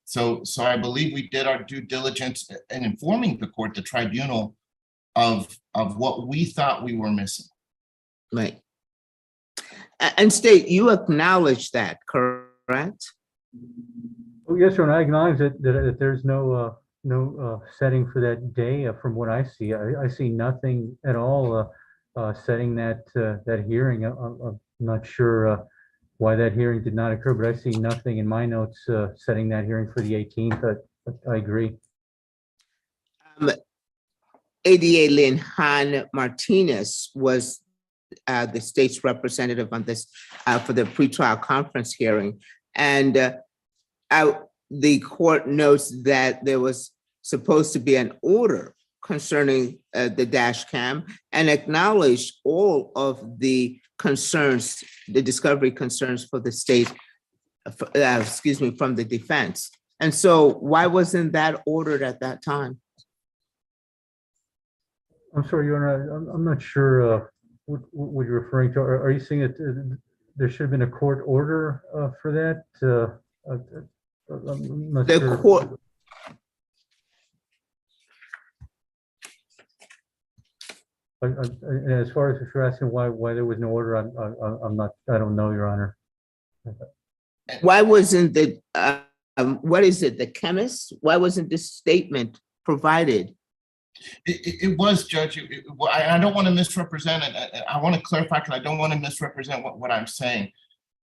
So I believe we did our due diligence in informing the court, the tribunal, of what we thought we were missing. Right. And state, you acknowledge that, correct? Oh, yes, Your Honor, I acknowledge that there's no setting for that day from what I see. I see nothing at all setting that hearing. I'm not sure why that hearing did not occur, but I see nothing in my notes setting that hearing for the 18th. I agree. ADA Lynn Han Martinez was the state's representative on this for the pretrial conference hearing. And the court notes that there was supposed to be an order concerning the dash cam and acknowledged all of the concerns, the discovery concerns for the state, from the defense. And so why wasn't that ordered at that time? I'm sorry, Your Honor, I'm not sure what you're referring to. Are you saying that there should have been a court order for that? I'm not The sure. court, As far as if you're asking why there was no order, I don't know, Your Honor. why wasn't the, what is it, the chemist? Why wasn't this statement provided? It was, Judge. I don't want to misrepresent it. I want to clarify because I don't want to misrepresent what I'm saying.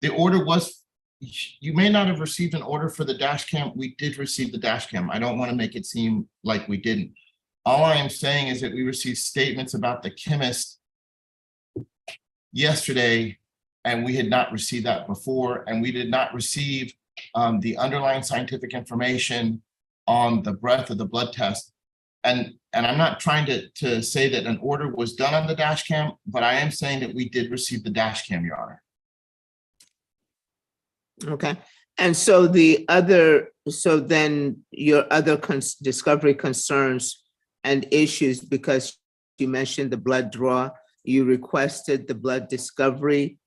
The order was, you may not have received an order for the dash cam. We did receive the dash cam. I don't want to make it seem like we didn't. All I am saying is that we received statements about the chemist yesterday, and we had not received that before, and we did not receive the underlying scientific information on the breadth of the blood test. And I'm not trying to say that an order was done on the dash cam, but I am saying that we did receive the dash cam, Your Honor. Okay. And so then your other discovery concerns and issues, because you mentioned the blood draw, you requested the blood discovery,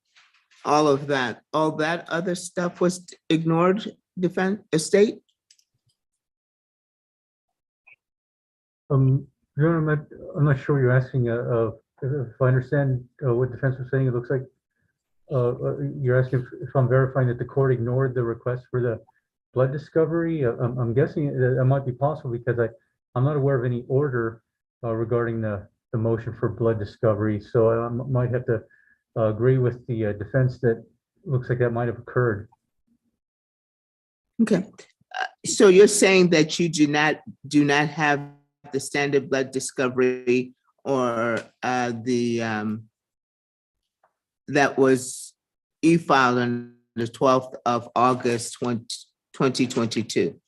all that other stuff was ignored, estate? Your Honor, I'm not sure what you're asking. If I understand what defense was saying, it looks like you're asking if I'm verifying that the court ignored the request for the blood discovery. I'm guessing that might be possible because I'm not aware of any order regarding the motion for blood discovery. So I might have to agree with the defense that looks like that might have occurred. Okay. So you're saying that you do not have the standard blood discovery or that was e-filed on the 12th of August, 2022.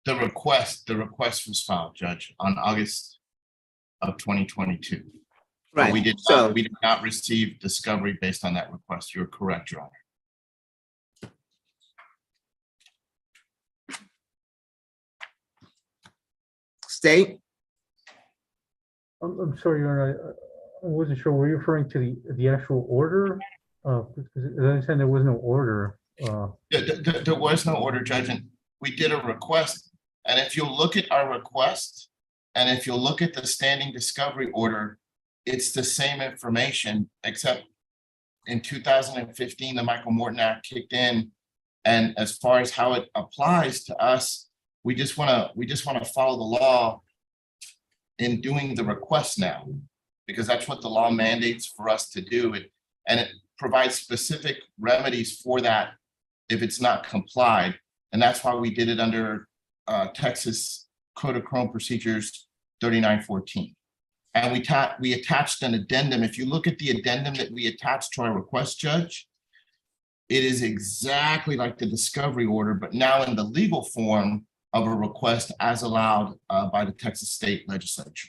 The request was filed, Judge, on August of 2022. But Right. we did not receive discovery based on that request. You're correct, Your Honor. State? I'm sorry, Your Honor, I wasn't sure. Were you referring to the actual order? Because as I understand, there was no order. There was no order, Judge, and we did a request. And if you look at our request, and if you look at the standing discovery order, it's the same information, except in 2015, the Michael Morton Act kicked in. And as far as how it applies to us, we just want to follow the law in doing the request now, because that's what the law mandates for us to do. And it provides specific remedies for that if it's not complied. And that's why we did it under Texas Code of Criminal Procedures 3914. And we attached an addendum. If you look at the addendum that we attached to our request, Judge, it is exactly like the discovery order, but now in the legal form of a request as allowed by the Texas State Legislature.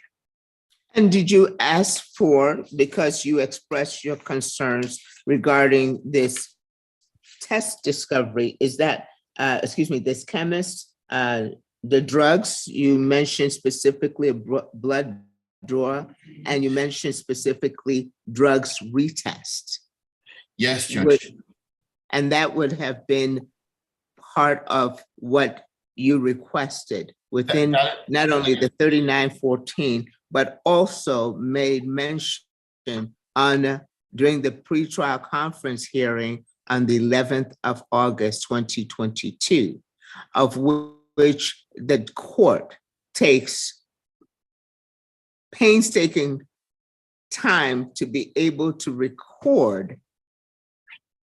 And did you ask for, because you expressed your concerns regarding this test discovery, is that, this chemist, the drugs, you mentioned specifically a blood draw, and you mentioned specifically drugs retest. Yes, Judge. And that would have been part of what you requested within not only the 3914, but also made mention during the pretrial conference hearing on the 11th of August, 2022, of which the court takes painstaking time to be able to record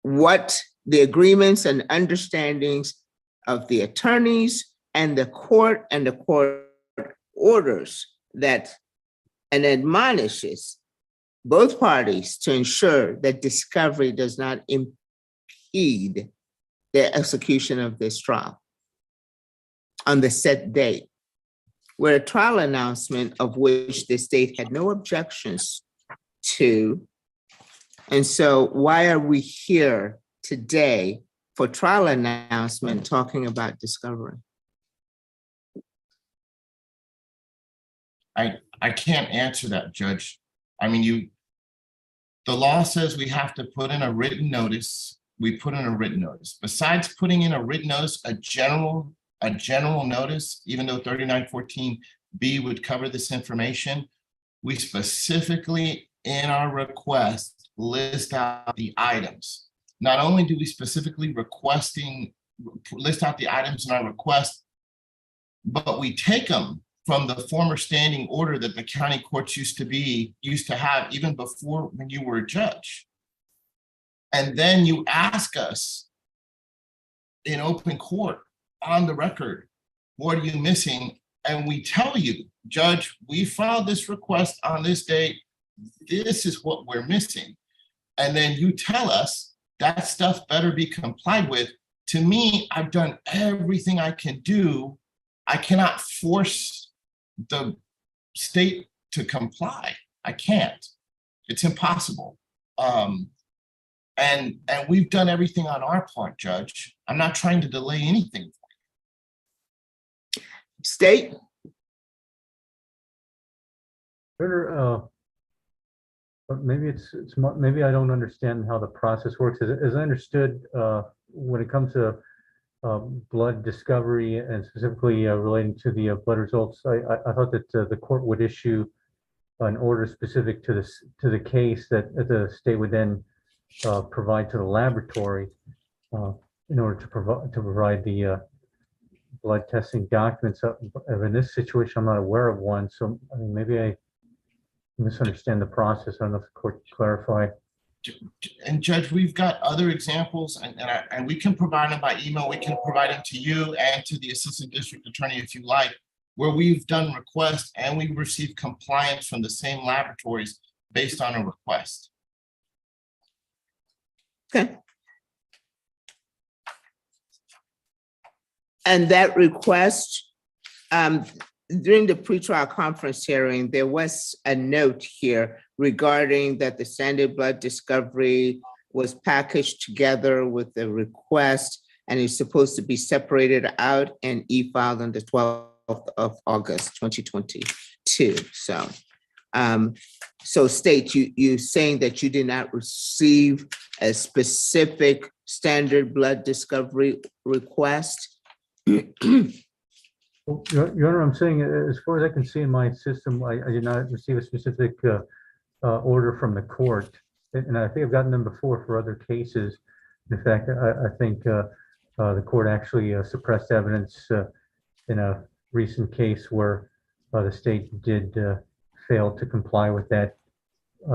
what the agreements and understandings of the attorneys and the court orders that, and admonishes both parties to ensure that discovery does not impede the execution of this trial on the set date, where a trial announcement of which the state had no objections to. And so why are we here today for trial announcement talking about discovery? I can't answer that, Judge. I mean, the law says we have to put in a written notice. We put in a written notice. Besides putting in a written notice, a general notice, even though 3914B would cover this information, we specifically in our request list out the items. Not only do we specifically list out the items in our request, but we take them from the former standing order that the county courts used to have even before when you were a judge. And then you ask us in open court on the record, what are you missing? And we tell you, Judge, we filed this request on this date. This is what we're missing. And then you tell us that stuff better be complied with. To me, I've done everything I can do. I cannot force the state to comply. I can't. It's impossible. And we've done everything on our part, Judge. I'm not trying to delay anything. State? But maybe maybe I don't understand how the process works. As I understood, when it comes to blood discovery and specifically relating to the blood results, I thought that the court would issue an order specific to the case that the state would then provide to the laboratory in order to provide the blood testing documents. In this situation, I'm not aware of one, so I mean, maybe I misunderstand the process. I don't know if the court could clarify. And Judge, we've got other examples, and we can provide them by email. We can provide them to you and to the assistant district attorney if you like, where we've done requests and we received compliance from the same laboratories based on a request. Okay. And that request, during the pretrial conference hearing, there was a note here regarding that the standard blood discovery was packaged together with the request and is supposed to be separated out and e-filed on the 12th of August, 2022. So state, you saying that you did not receive a specific standard blood discovery request? Well, Your Honor, I'm saying, as far as I can see in my system, I did not receive a specific order from the court. And I think I've gotten them before for other cases. In fact, I think the court actually suppressed evidence in a recent case where the state did fail to comply with that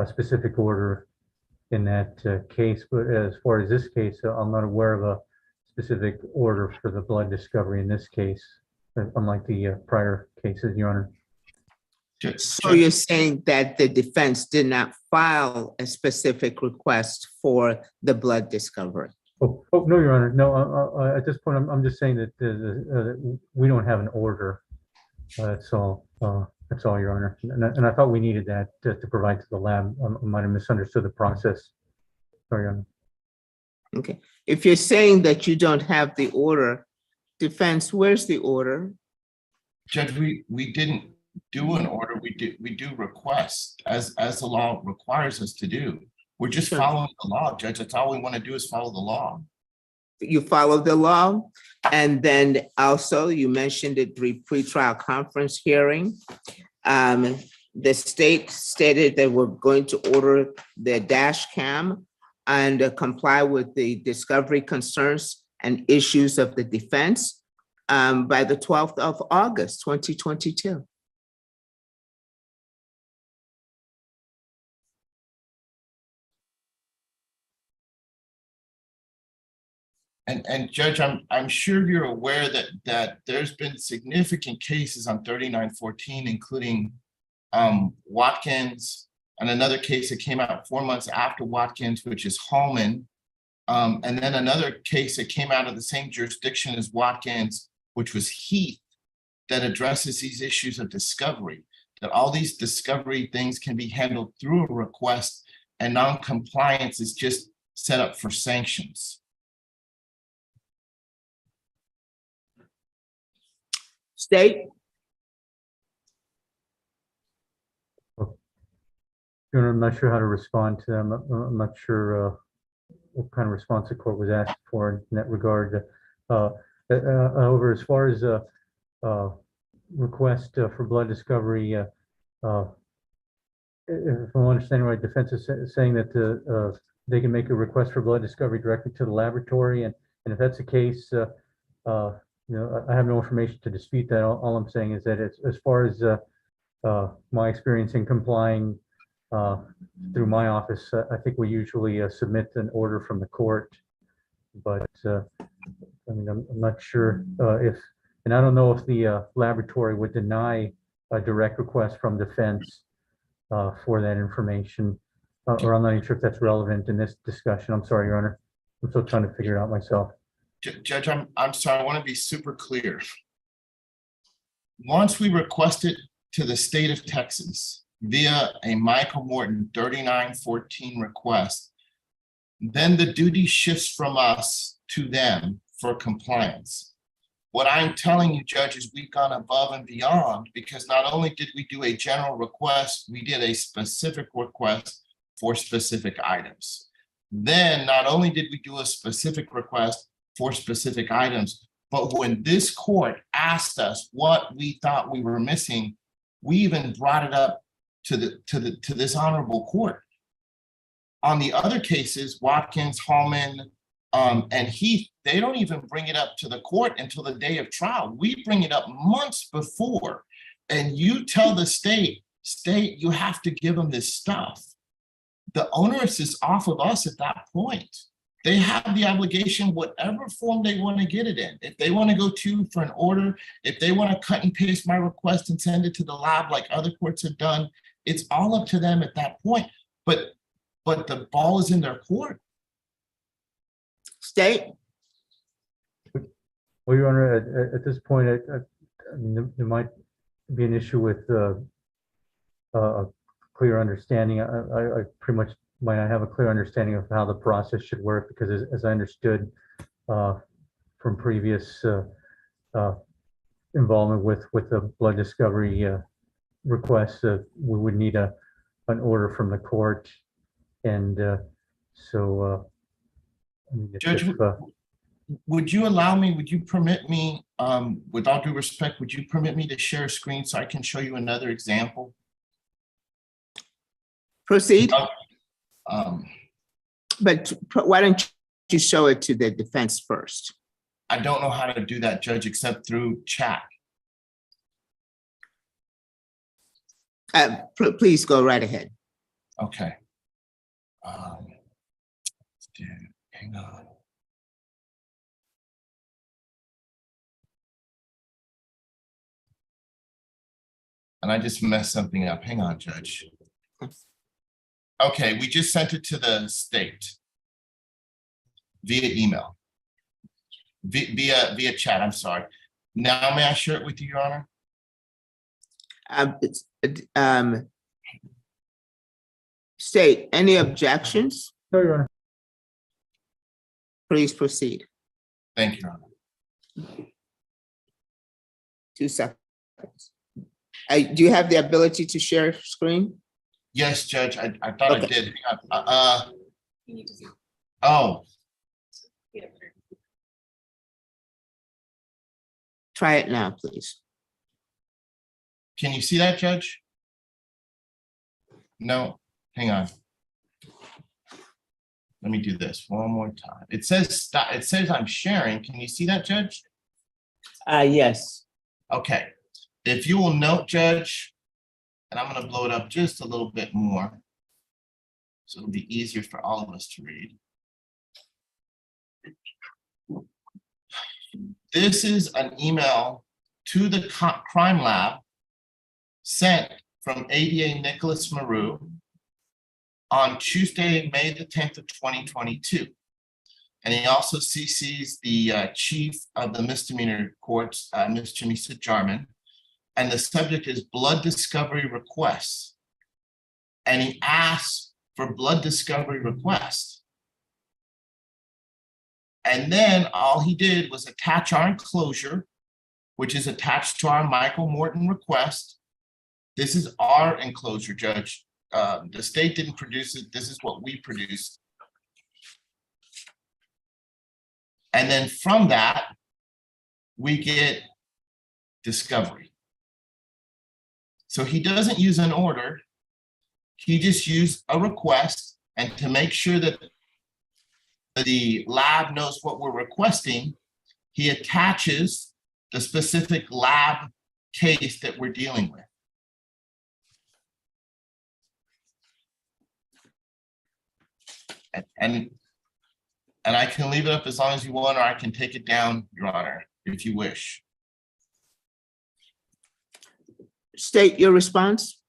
specific order in that case. But as far as this case, I'm not aware of a specific order for the blood discovery in this case. unlike the prior cases, Your Honor. So you're saying that the defense did not file a specific request for the blood discovery? Oh, no, Your Honor. No, at this point, I'm just saying that we don't have an order. That's all. That's all, Your Honor. And I thought we needed that to provide to the lab. I might have misunderstood the process. Sorry, Your Honor. Okay, if you're saying that you don't have the order, defense, where's the order? Judge, we didn't do an order. We do requests as the law requires us to do. We're just Sure. following the law, Judge. That's all we want to do is follow the law. You follow the law? And then also you mentioned the pre-trial conference hearing. The state stated they were going to order the dash cam and comply with the discovery concerns and issues of the defense by the 12th of August, 2022. And Judge, I'm sure you're aware that there's been significant cases on 3914, including Watkins, and another case that came out 4 months after Watkins, which is Hallman. And then another case that came out of the same jurisdiction as Watkins, which was Heath, that addresses these issues of discovery, that all these discovery things can be handled through a request, and non-compliance is just set up for sanctions. State? Your Honor, I'm not sure how to respond to them. I'm not sure what kind of response the court was asked for in that regard. However, as far as request for blood discovery, if I'm understanding right, defense is saying that they can make a request for blood discovery directly to the laboratory, and if that's the case, I have no information to dispute that. All I'm saying is that as far as my experience in complying through my office, I think we usually submit an order from the court, but I mean, I'm not sure if, and I don't know if the laboratory would deny a direct request from defense for that information, or I'm not even sure if that's relevant in this discussion. I'm sorry, Your Honor. I'm still trying to figure it out myself. Judge, I'm sorry, I want to be super clear. Once we request it to the state of Texas via a Michael Morton 3914 request, then the duty shifts from us to them for compliance. What I'm telling you, Judge, is we've gone above and beyond, because not only did we do a general request, we did a specific request for specific items. Then not only did we do a specific request for specific items, but when this court asked us what we thought we were missing, we even brought it up to this honorable court. On the other cases, Watkins, Hallman, and Heath, they don't even bring it up to the court until the day of trial. We bring it up months before, and you tell the state, you have to give them this stuff. The onus is off of us at that point. They have the obligation, whatever form they want to get it in. If they want to go to for an order, if they want to cut and paste my request and send it to the lab like other courts have done, it's all up to them at that point. But the ball is in their court. State? Well, Your Honor, at this point, I mean, there might be an issue with a clear understanding. I pretty much might not have a clear understanding of how the process should work, because as I understood from previous involvement with the blood discovery requests, we would need an order from the court. And so, I mean, Judge, would you allow me, would you permit me, with all due respect, would you permit me to share a screen so I can show you another example? Proceed. But why don't you show it to the defense first? I don't know how to do that, Judge, except through chat. Please go right ahead. Okay. Hang on. And I just messed something up. Hang on, Judge. Okay, we just sent it to the state via email. Via chat, I'm sorry. Now, may I share it with you, Your Honor? State, any objections? No, Your Honor. Please proceed. Thank you, Your Honor. 2 seconds. Do you have the ability to share screen? Yes, Judge, I thought I Okay. did. Hang on. Oh, Try it now, please. can you see that, Judge? No, hang on. Let me do this one more time. It says stop. It says I'm sharing. Can you see that, Judge? Yes. Okay. If you will note, Judge, and I'm gonna blow it up just a little bit more, so it'll be easier for all of us to read. This is an email to the crime lab sent from ADA Nicholas Maru on Tuesday, May the 10th of 2022. And he also CCs the chief of the misdemeanor courts, Ms. Jamisa Jarman. And the subject is blood discovery requests. And he asks for blood discovery requests. And then all he did was attach our enclosure, which is attached to our Michael Morton request. This is our enclosure, Judge. The state didn't produce it. This is what we produced. And then from that, we get discovery. So he doesn't use an order. He just used a request, and to make sure that the lab knows what we're requesting, he attaches the specific lab case that we're dealing with. And I can leave it up as long as you want, or I can take it down, Your Honor, if you wish. State your response.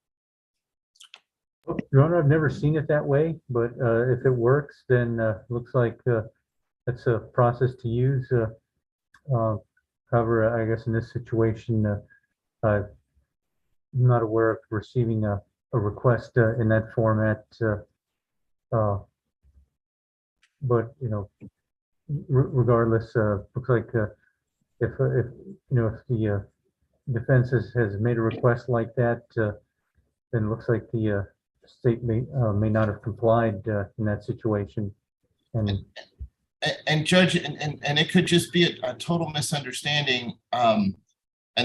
Your Honor, I've never seen it that way, but if it works, then looks like that's a process to use. However, I guess in this situation, I'm not aware of receiving a request in that format. But you know, regardless, looks like if you know, if the defense has made a request like that, then it looks like the state may not have complied in that situation. And Judge, and it could just be a total misunderstanding. And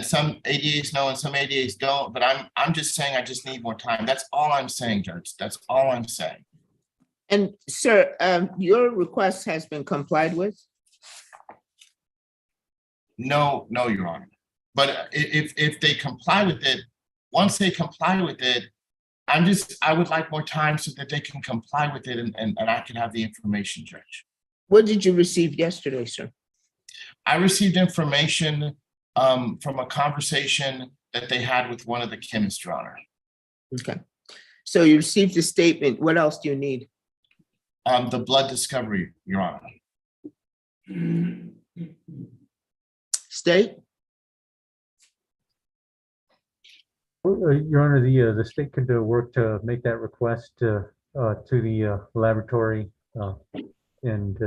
some ADAs know and some ADAs don't, but I'm just saying I just need more time. That's all I'm saying, Judge. That's all I'm saying. And sir, your request has been complied with? No, Your Honor. But if they comply with it, once they comply with it, I would like more time so that they can comply with it and I can have the information, Judge. What did you receive yesterday, sir? I received information from a conversation that they had with one of the chemists, Your Honor. Okay. So you received the statement. What else do you need? The blood discovery, Your Honor. State? Your Honor, the state could work to make that request to the laboratory, and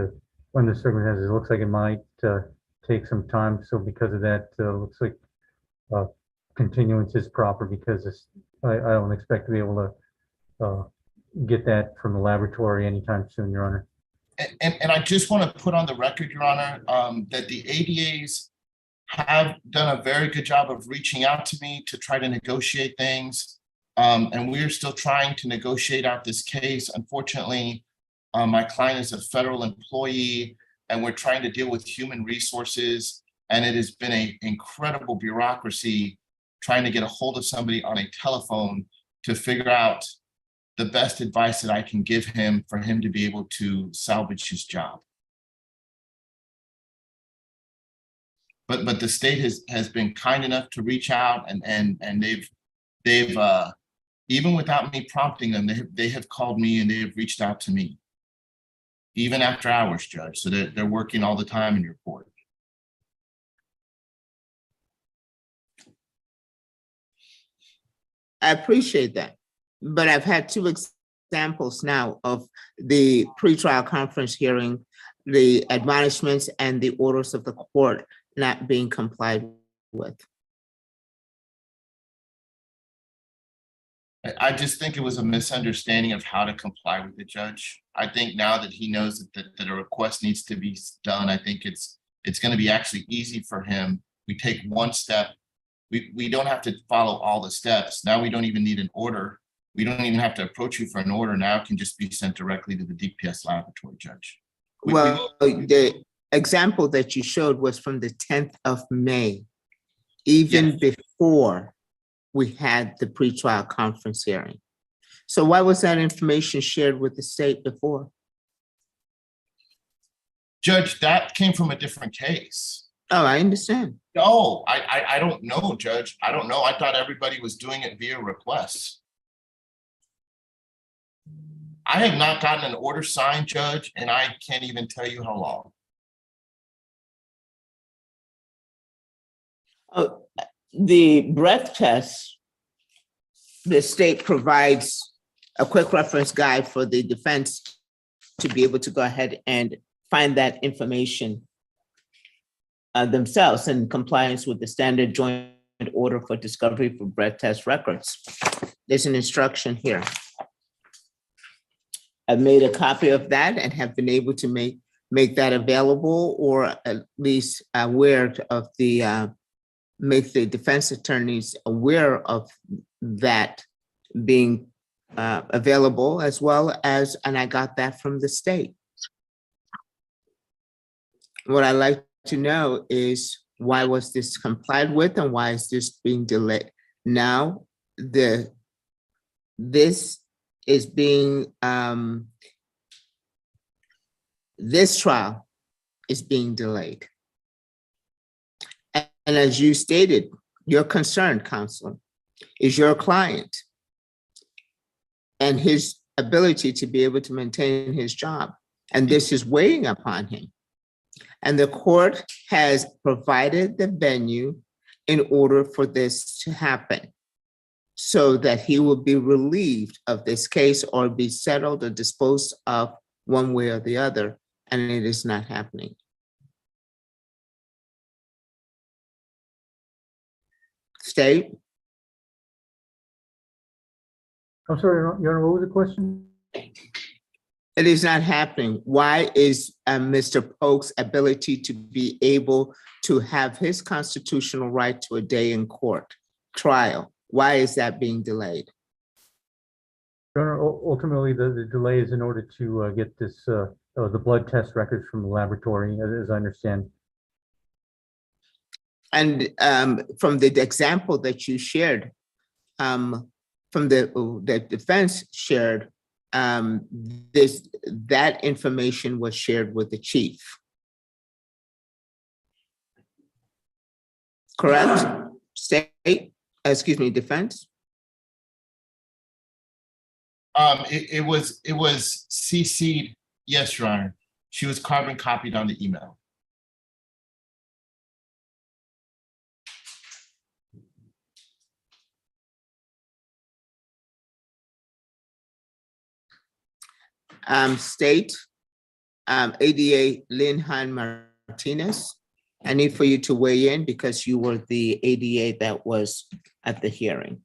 under circumstances, it looks like it might take some time. So because of that, looks like continuance is proper because I don't expect to be able to get that from the laboratory anytime soon, Your Honor. And I just want to put on the record, Your Honor, that the ADAs have done a very good job of reaching out to me to try to negotiate things. And we are still trying to negotiate out this case. Unfortunately, my client is a federal employee and we're trying to deal with human resources. And it has been an incredible bureaucracy trying to get a hold of somebody on a telephone to figure out the best advice that I can give him for him to be able to salvage his job. But the state has been kind enough to reach out and they've they've, even without me prompting them, they have called me and they have reached out to me. Even after hours, Judge, so they're working all the time in your court. I appreciate that, but I've had two examples now of the pretrial conference hearing, the admonishments and the orders of the court not being complied with. I just think it was a misunderstanding of how to comply with the judge. I think now that he knows that a request needs to be done, I think it's going to be actually easy for him. We take one step. We don't have to follow all the steps. Now we don't even need an order. We don't even have to approach you for an order. Now it can just be sent directly to the DPS laboratory, Judge. Well, the example that you showed was from the 10th of May, even before we had the pretrial conference hearing. So why was that information shared with the state before? Judge, that came from a different case. Oh, I understand. No, I don't know, Judge. I don't know. I thought everybody was doing it via requests. I have not gotten an order signed, Judge, and I can't even tell you how long. Oh, the breath test, the state provides a quick reference guide for the defense to be able to go ahead and find that information themselves in compliance with the standard joint order for discovery for breath test records. There's an instruction here. I've made a copy of that and have been able to make that available, or at least aware of the, make the defense attorneys aware of that being available, as well as, and I got that from the state. What I'd like to know is, why was this complied with and why is this being delayed? Now, this is being, this trial is being delayed. And as you stated, your concern, Counselor, is your client and his ability to be able to maintain his job. And this is weighing upon him. And the court has provided the venue in order for this to happen, so that he will be relieved of this case or be settled or disposed of one way or the other, and it is not happening. State? I'm sorry, Your Honor, what was the question? It is not happening. Why is Mr. Polk's ability to be able to have his constitutional right to a day in court trial, why is that being delayed? Your Honor, ultimately, the delay is in order to get this, the blood test records from the laboratory, as I understand. And from the example that you shared, from the defense shared, that information was shared with the chief. Correct? State, excuse me, defense? It was CC'd, yes, Your Honor. She was carbon copied on the email. State, ADA Linhan Martinez, I need for you to weigh in because you were the ADA that was at the hearing,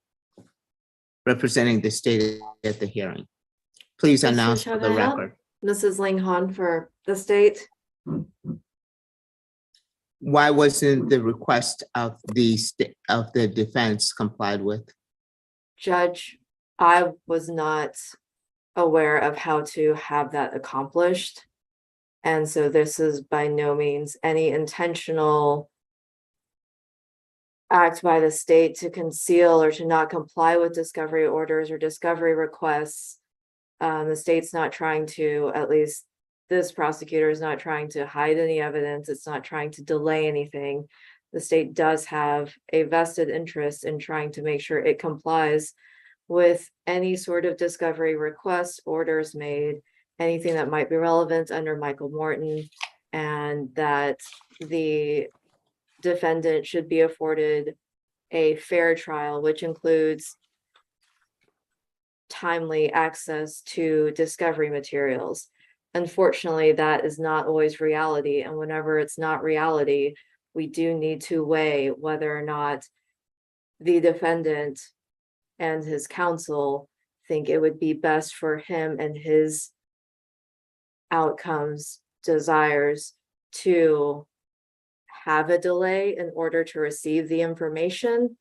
representing the state at the hearing. Please Mr. announce for the Chagall, record. Mrs. Ling Han for the state. Why wasn't the request of the defense complied with? Judge, I was not aware of how to have that accomplished. And so this is by no means any intentional act by the state to conceal or to not comply with discovery orders or discovery requests. The state's not trying to, at least this prosecutor is not trying to hide any evidence. It's not trying to delay anything. the state does have a vested interest in trying to make sure it complies with any sort of discovery requests, orders made, anything that might be relevant under Michael Morton, and that the defendant should be afforded a fair trial, which includes timely access to discovery materials. Unfortunately, that is not always reality, and whenever it's not reality, we do need to weigh whether or not the defendant and his counsel think it would be best for him and his outcomes, desires to have a delay in order to receive the information,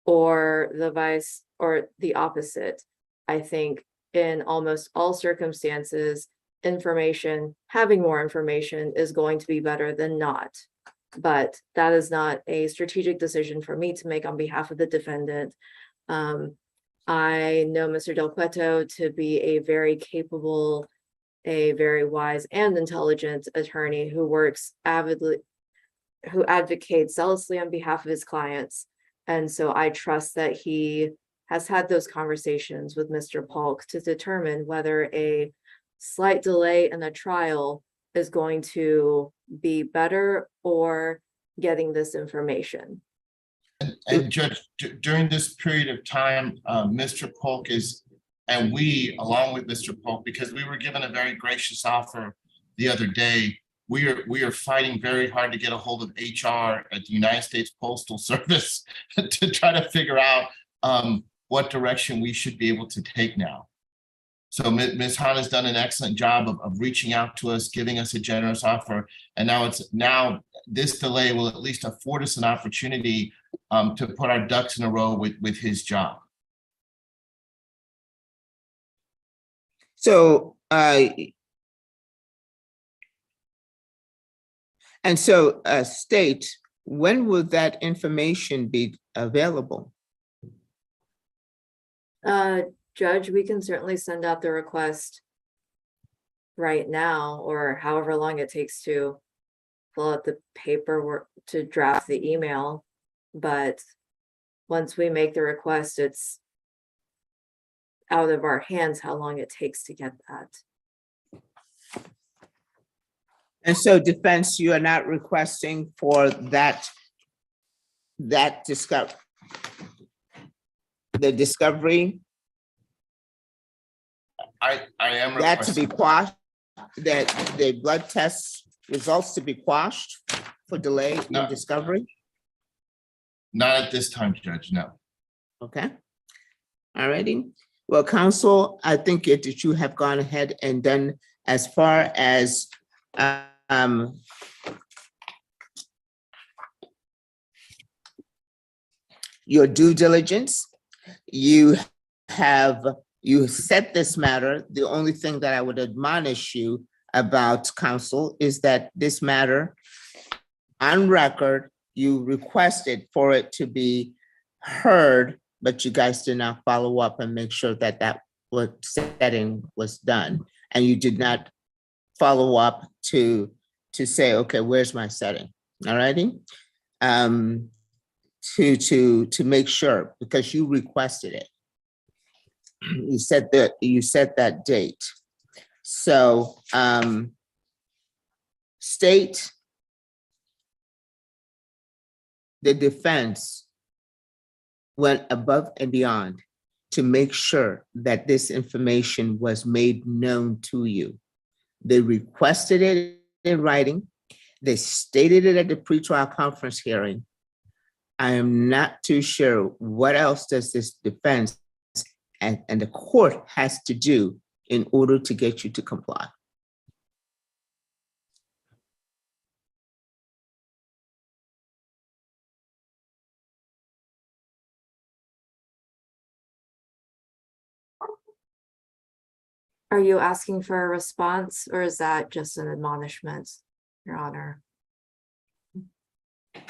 or the opposite. I think in almost all circumstances, having more information is going to be better than not. But that is not a strategic decision for me to make on behalf of the defendant. I know Mr. Del Cueto to be a very capable, a very wise and intelligent attorney who works avidly, who advocates zealously on behalf of his clients. And so I trust that he has had those conversations with Mr. Polk to determine whether a slight delay in the trial is going to be better or getting this information. And Judge, during this period of time, Mr. Polk and we, along with Mr. Polk, because we were given a very gracious offer the other day, we are fighting very hard to get a hold of HR at the United States Postal Service to try to figure out what direction we should be able to take now. So Ms. Hahn has done an excellent job of reaching out to us, giving us a generous offer. And now this delay will at least afford us an opportunity to put our ducks in a row with his job. So, State, when will that information be available? Judge, we can certainly send out the request right now, or however long it takes to fill out the paperwork to draft the email. But once we make the request, it's out of our hands how long it takes to get that. And so defense, you are not requesting for the discovery I am that to be requesting, quashed, that the blood test results to be quashed for delay in No. discovery? not at this time, Judge, no. Okay. All righty. Well, counsel, I think that you have gone ahead and done as far as your due diligence. You set this matter. The only thing that I would admonish you about, counsel, is that this matter on record, you requested for it to be heard, but you guys did not follow up and make sure that setting was done. And you did not follow up to say, okay, where's my setting? All righty. To make sure, because you requested it. You said that date. So State, the defense went above and beyond to make sure that this information was made known to you. They requested it in writing. They stated it at the pretrial conference hearing. I am not too sure what else does this defense and the court has to do in order to get you to comply. Are you asking for a response, or is that just an admonishment, Your Honor? If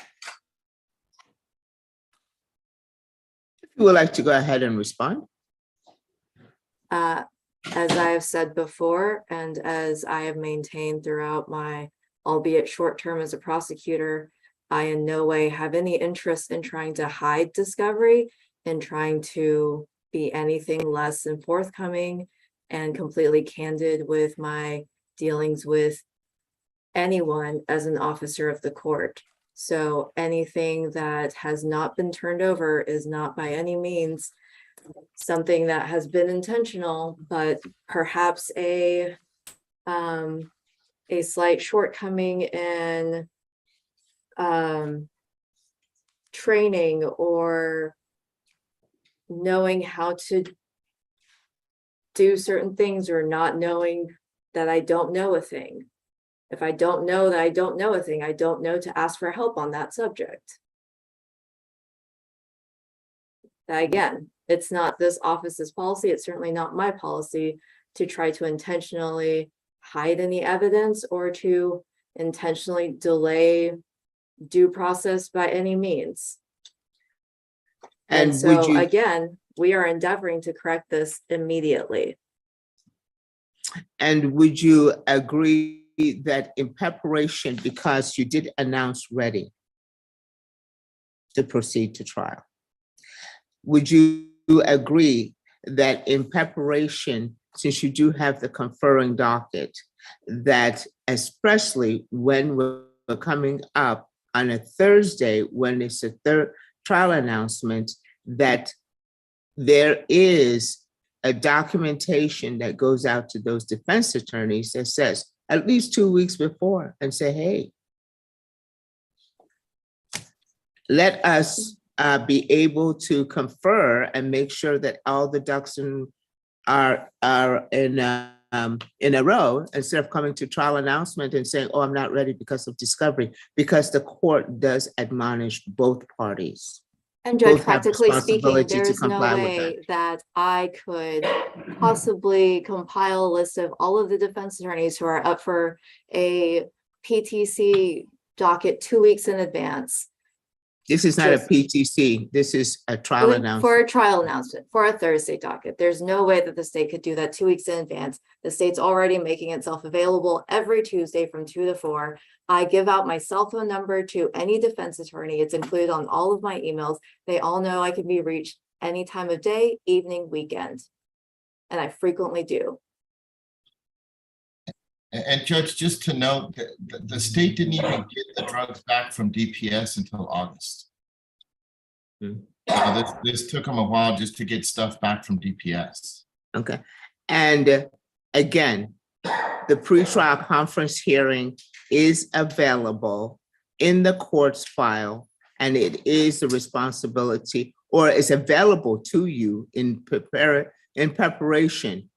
you would like to go ahead and respond. As I have said before, and as I have maintained throughout my, albeit short term as a prosecutor, I in no way have any interest in trying to hide discovery and trying to be anything less than forthcoming and completely candid with my dealings with anyone as an officer of the court. So anything that has not been turned over is not by any means something that has been intentional, but perhaps a slight shortcoming in training or knowing how to do certain things or not knowing that I don't know a thing. If I don't know that I don't know a thing, I don't know to ask for help on that subject. Again, it's not this office's policy. It's certainly not my policy to try to intentionally hide any evidence or to intentionally delay due process by any means. And And would so you, again, we are endeavoring to correct this immediately. and would you agree that in preparation, because you did announce ready to proceed to trial, would you agree that in preparation, since you do have the conferring docket, that especially when we're coming up on a Thursday, when it's a third trial announcement, that there is a documentation that goes out to those defense attorneys that says at least 2 weeks before and say, hey, let us be able to confer and make sure that all the ducks are in a row, instead of coming to trial announcement and saying, oh, I'm not ready because of discovery, because the court does admonish both parties. And Judge, Both have practically speaking, responsibility to there's no comply with way that I could possibly compile a list of all of the defense attorneys who are up for a PTC docket 2 weeks in advance. This is not a Just- PTC, this is a trial For announcement. a trial announcement, for a Thursday docket. There's no way that the state could do that 2 weeks in advance. The state's already making itself available every Tuesday from 2 to 4. I give out my cell phone number to any defense attorney. It's included on all of my emails. They all know I can be reached any time of day, evening, weekend. And I frequently do. And Judge, just to note, the state didn't even get the drugs back from DPS until August. Hmm. So this took them a while just to get stuff back from DPS. Okay, and again, the pretrial conference hearing is available in the court's file, and it is the responsibility, or is available to you in preparation,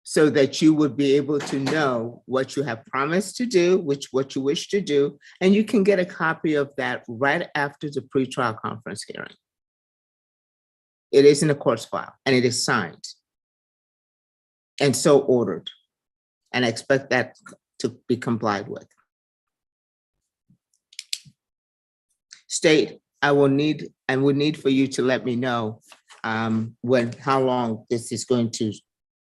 so that you would be able to know what you have promised to do, what you wish to do, and you can get a copy of that right after the pretrial conference hearing. It is in the court's file, and it is signed and so ordered. And I expect that to be complied with. State, I would need for you to let me know how long this is going to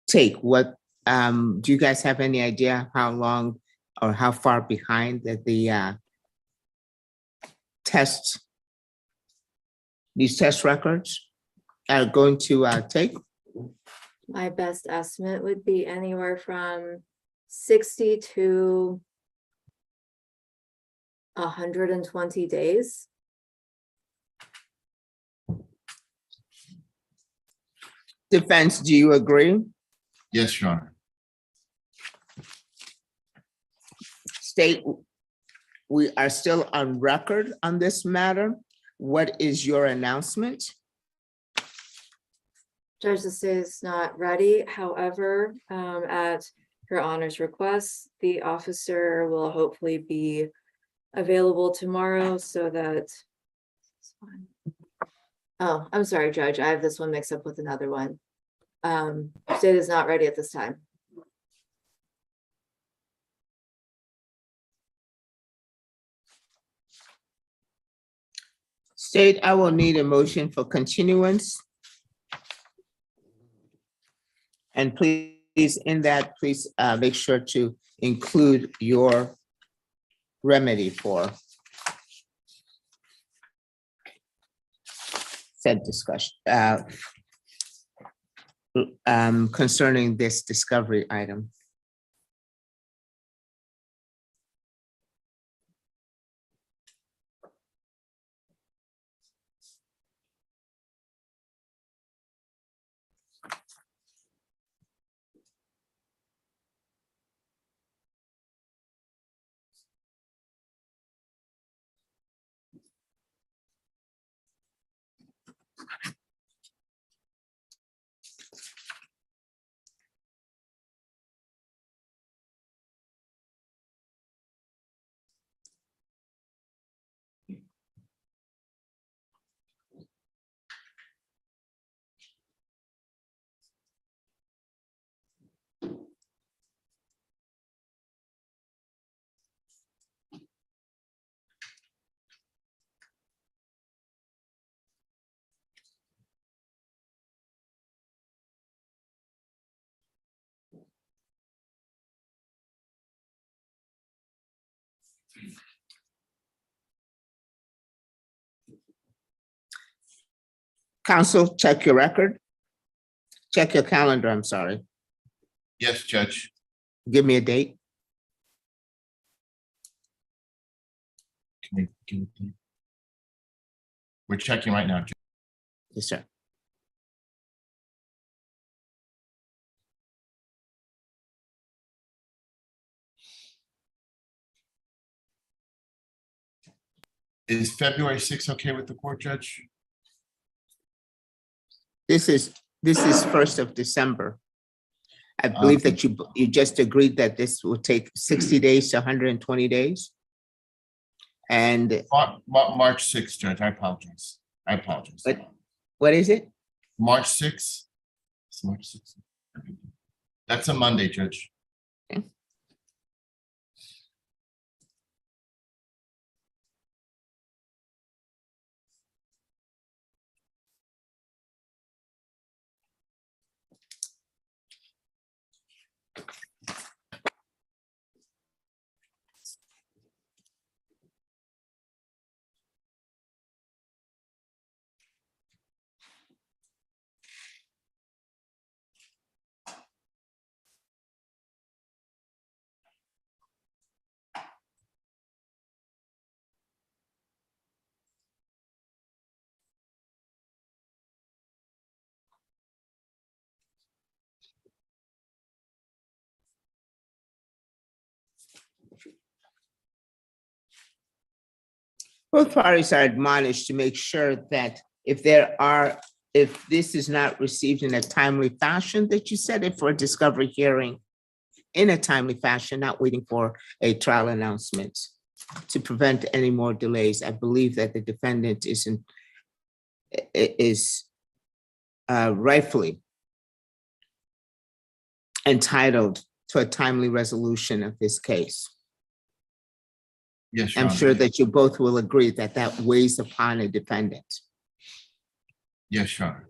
take. What do you guys have any idea how long or how far behind that the these test records are going to take? My best estimate would be anywhere from 60 to 120 days. Defense, do you agree? Yes, Your Honor. State, we are still on record on this matter. What is your announcement? Judge, the state is not ready. However, at Her Honor's request, the officer will hopefully be available tomorrow so that. Oh, I'm sorry, Judge. I have this one mixed up with another one. State is not ready at this time. State, I will need a motion for continuance. And please, in that, please make sure to include your remedy for said discussion, concerning this discovery item. Council, check your record. Check your calendar, I'm sorry. Yes, Judge. Give me a date. Can we give it to- We're checking right now, Judge. Yes, sir. Is February 6th okay with the court, Judge? This is 1st of December. I believe that you just agreed that this will take 60 days to 120 days. And March 6th, Judge. I apologize. what is it? March 6th? It's March 6th. That's a Monday, Judge. Both parties are admonished to make sure that if this is not received in a timely fashion, that you set it for a discovery hearing in a timely fashion, not waiting for a trial announcement to prevent any more delays. I believe that the defendant is rightfully entitled to a timely resolution of this case. Yes, Your I'm Honor. sure that you both will agree that that weighs upon a defendant. Yes, Your Honor.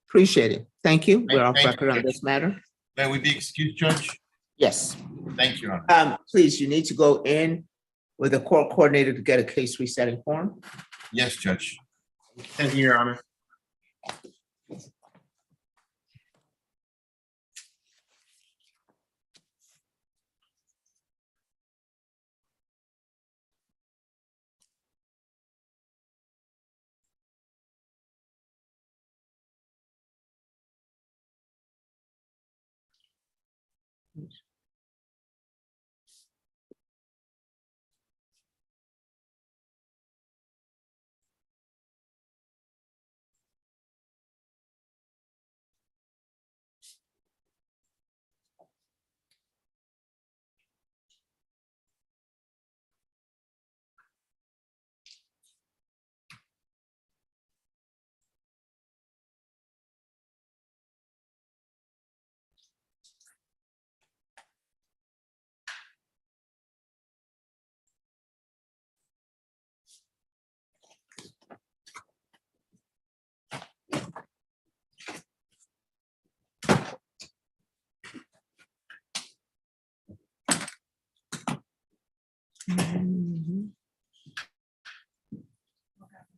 Appreciate it. Thank you. We're off Thank you, record on Judge. this matter. May we be excused, Judge? Yes. Thank you, Your Honor. Please, you need to go in with a court coordinator to get a case resetting form. Yes, Judge. Thank you, Your Honor.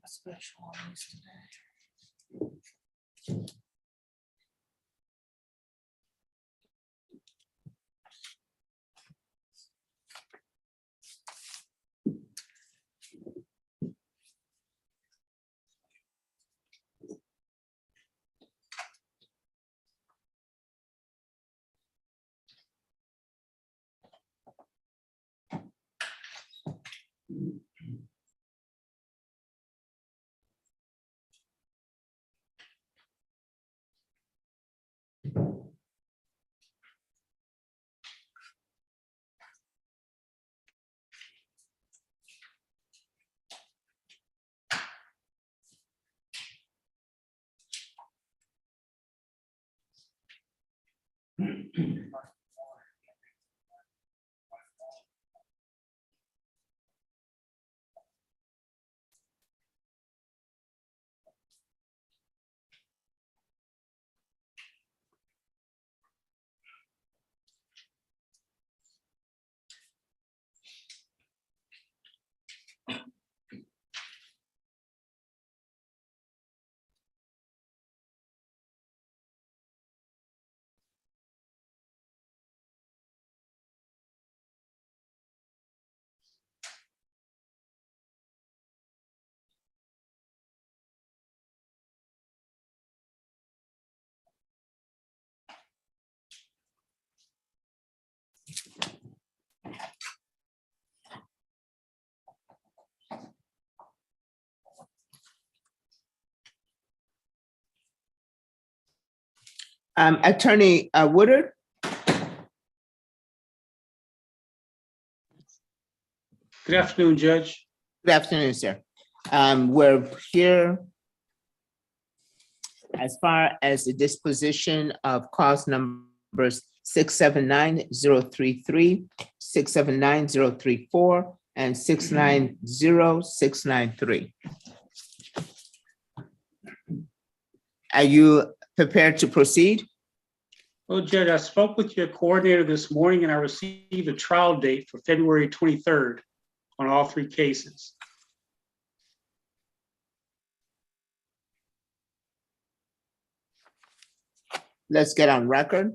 Special on this today. Attorney Woodard, Good afternoon, Judge. good afternoon, sir. We're here as far as the disposition of cause numbers 679-033, 679-034, and 690-693. Are you prepared to proceed? Well, Judge, I spoke with your coordinator this morning and I received a trial date for February 23rd on all three cases. Let's get on record.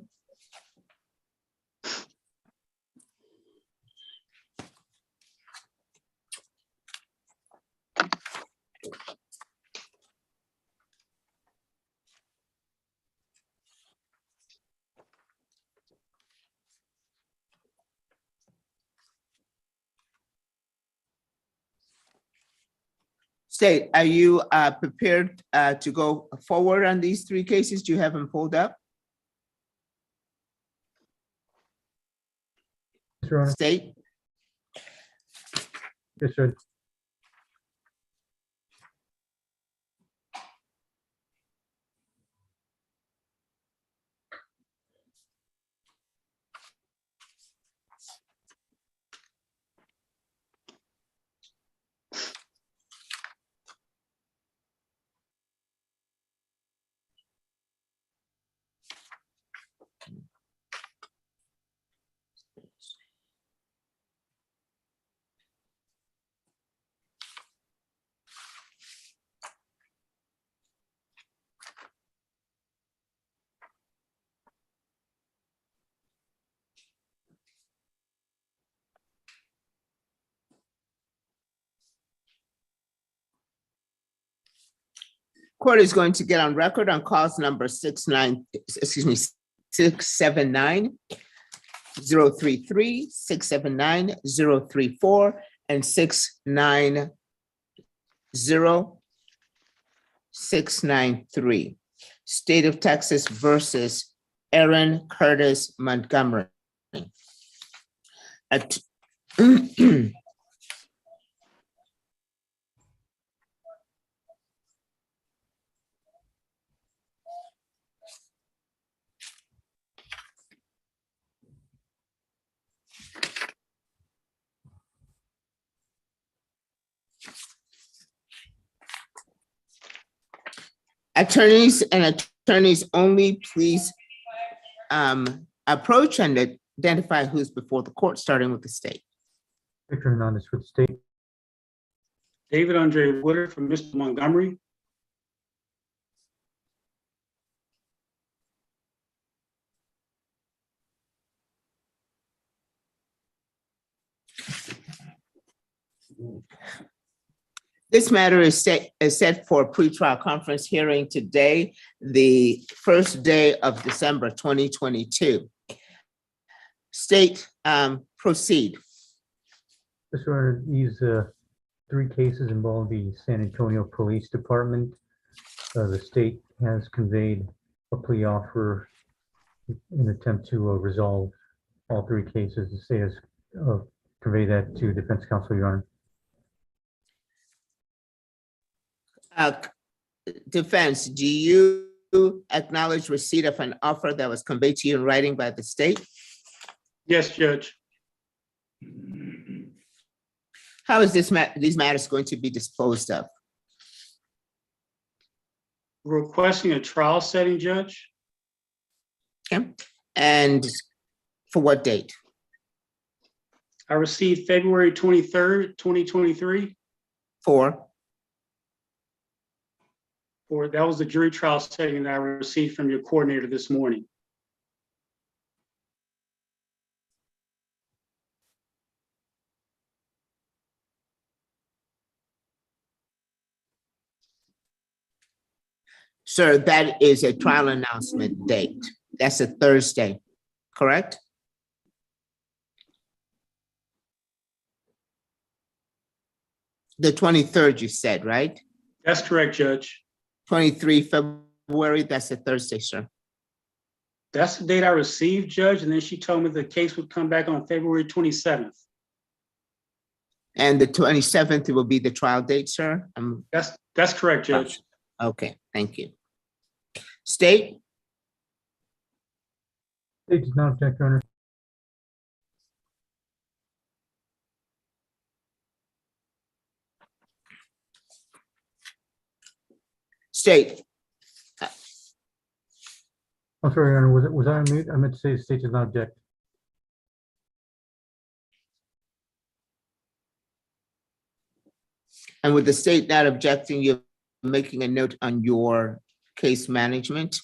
State, are you prepared to go forward on these three cases? Do you have them pulled up? Yes, Your Honor. State, Yes, sir. court is going to get on record on cause number 679-033, 679-034, and 690-693. State of Texas versus Aaron Curtis Montgomery. Attorneys and attorneys only, please approach and identify who's before the court, starting with the state. Victor Hernandez for the state. David Andre Woodard from Mr. Montgomery. This matter is set for a pretrial conference hearing today, the first day of December 2022. State, proceed. Yes, Your Honor. These three cases involve the San Antonio Police Department. The state has conveyed a plea offer an attempt to resolve all three cases. The state has conveyed that to defense counsel, Your Honor. Defense, do you acknowledge receipt of an offer that was conveyed to you in writing by the state? Yes, Judge. How is these matters going to be disposed of? Requesting a trial setting, Judge. Okay, and for what date? I received February 23rd, 2023. For, That was the jury trial setting that I received from your coordinator this morning. sir, that is a trial announcement date. That's a Thursday, correct? The 23rd, you said, right? That's correct, Judge. 23 February, that's a Thursday, sir. That's the date I received, Judge, and then she told me the case would come back on February 27th. And the 27th will be the trial date, sir? That's correct, Judge. Okay, thank you. State, State does not object, Your Honor. state, I'm sorry, Your Honor, was I on mute? I meant to say the state does not object. and with the state not objecting, you're making a note on your case management.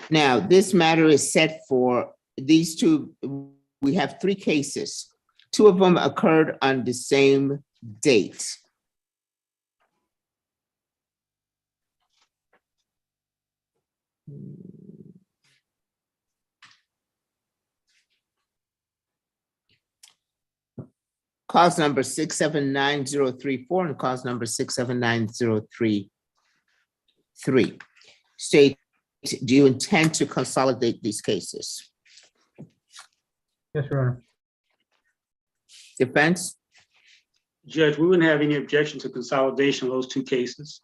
Now, this matter is set for these two, we have three cases. Two of them occurred on the same date. Cause number 679-034 and cause number 679-033. State, do you intend to consolidate these cases? Yes, Your Honor. Defense? Judge, we wouldn't have any objection to consolidation of those two cases.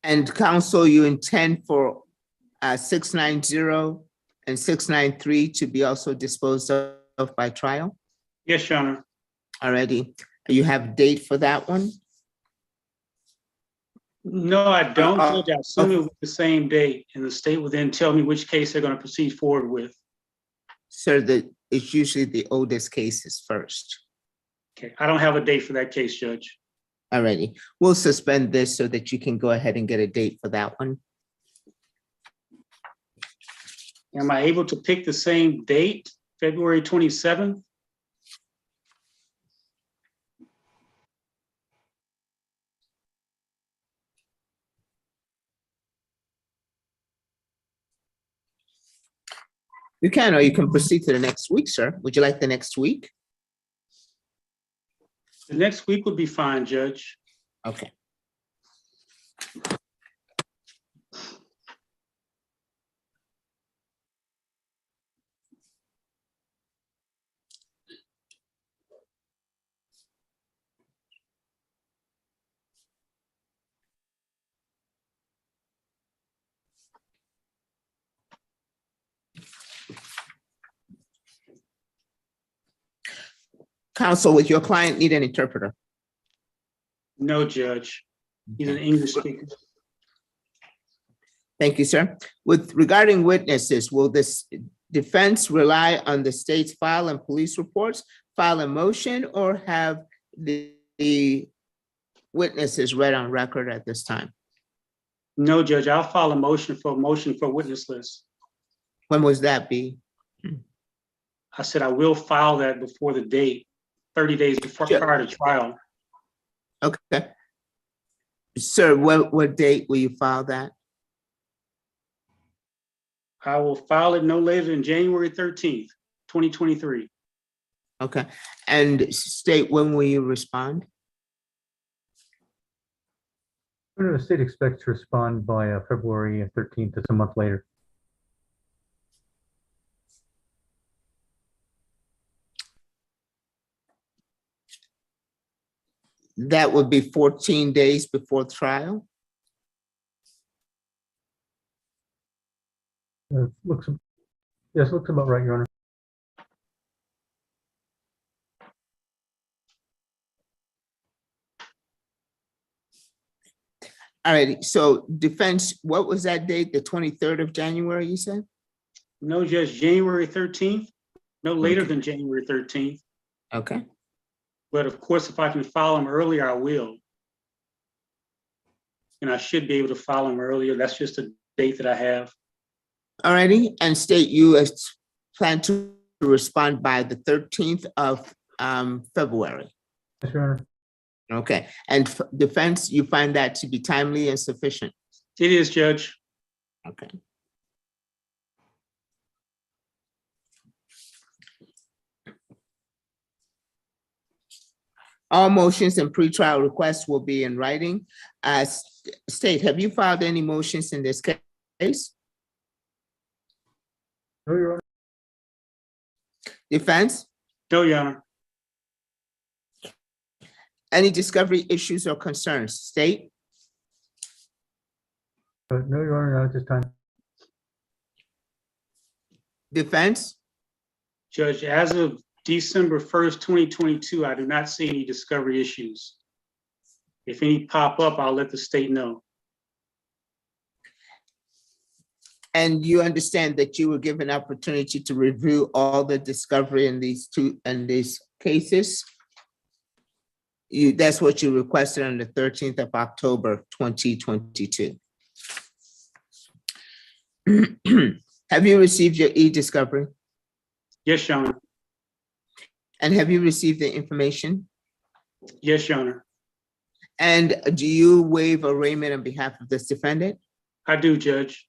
And counsel, you intend for 690 and 693 to be also disposed of by trial Yes, Your Honor. already? You have date for that one? No, I don't, Judge. I assume it was the same date, and the state will then tell me which case they're going to proceed forward with. Sir, it's usually the oldest cases first. Okay, I don't have a date for that case, Judge. Alrighty, we'll suspend this so that you can go ahead and get a date for that one. Am I able to pick the same date, February 27th? You can, or you can proceed to the next week, sir. Would you like the next week? The next week would be fine, Judge. Okay. Counsel, would your client need an interpreter? No, Judge. He's an English speaker. Thank you, sir. With regarding witnesses, will this defense rely on the state's file and police reports, file a motion, or have the witnesses read on record at this time? No, Judge, I'll file a motion for witness list. When was that be? I said I will file that before the date, 30 days before Sure. prior to trial. Okay. Sir, what date will you file that? I will file it no later than January 13th, 2023. Okay, and state, when will you respond? The state expects to respond by February 13th, that's a month later. That would be 14 days before trial? Looks, yes, looks about right, Your Honor. All righty, so defense, what was that date? The 23rd of January, you said? No, Judge, January 13th, no later than January 13th. Okay, But of course, if I can file them earlier, I will. And I should be able to file them earlier. That's just a date that I have. all righty, and state you plan to respond by the 13th of February. Yes, Your Honor. Okay, and defense, you find that to be timely and sufficient? It is, Judge. Okay. All motions and pretrial requests will be in writing. State, have you filed any motions in this case? No, Your Honor. Defense, No, Your Honor. any discovery issues or concerns? State, No, Your Honor, not at this time. defense, Judge, as of December 1st, 2022, I do not see any discovery issues. If any pop up, I'll let the state know. and you understand that you were given opportunity to review all the discovery in these cases? That's what you requested on the 13th of October, 2022. Have you received your e-discovery? Yes, Your Honor. And have you received the information? Yes, Your Honor. And do you waive arraignment on behalf of this defendant? I do, Judge.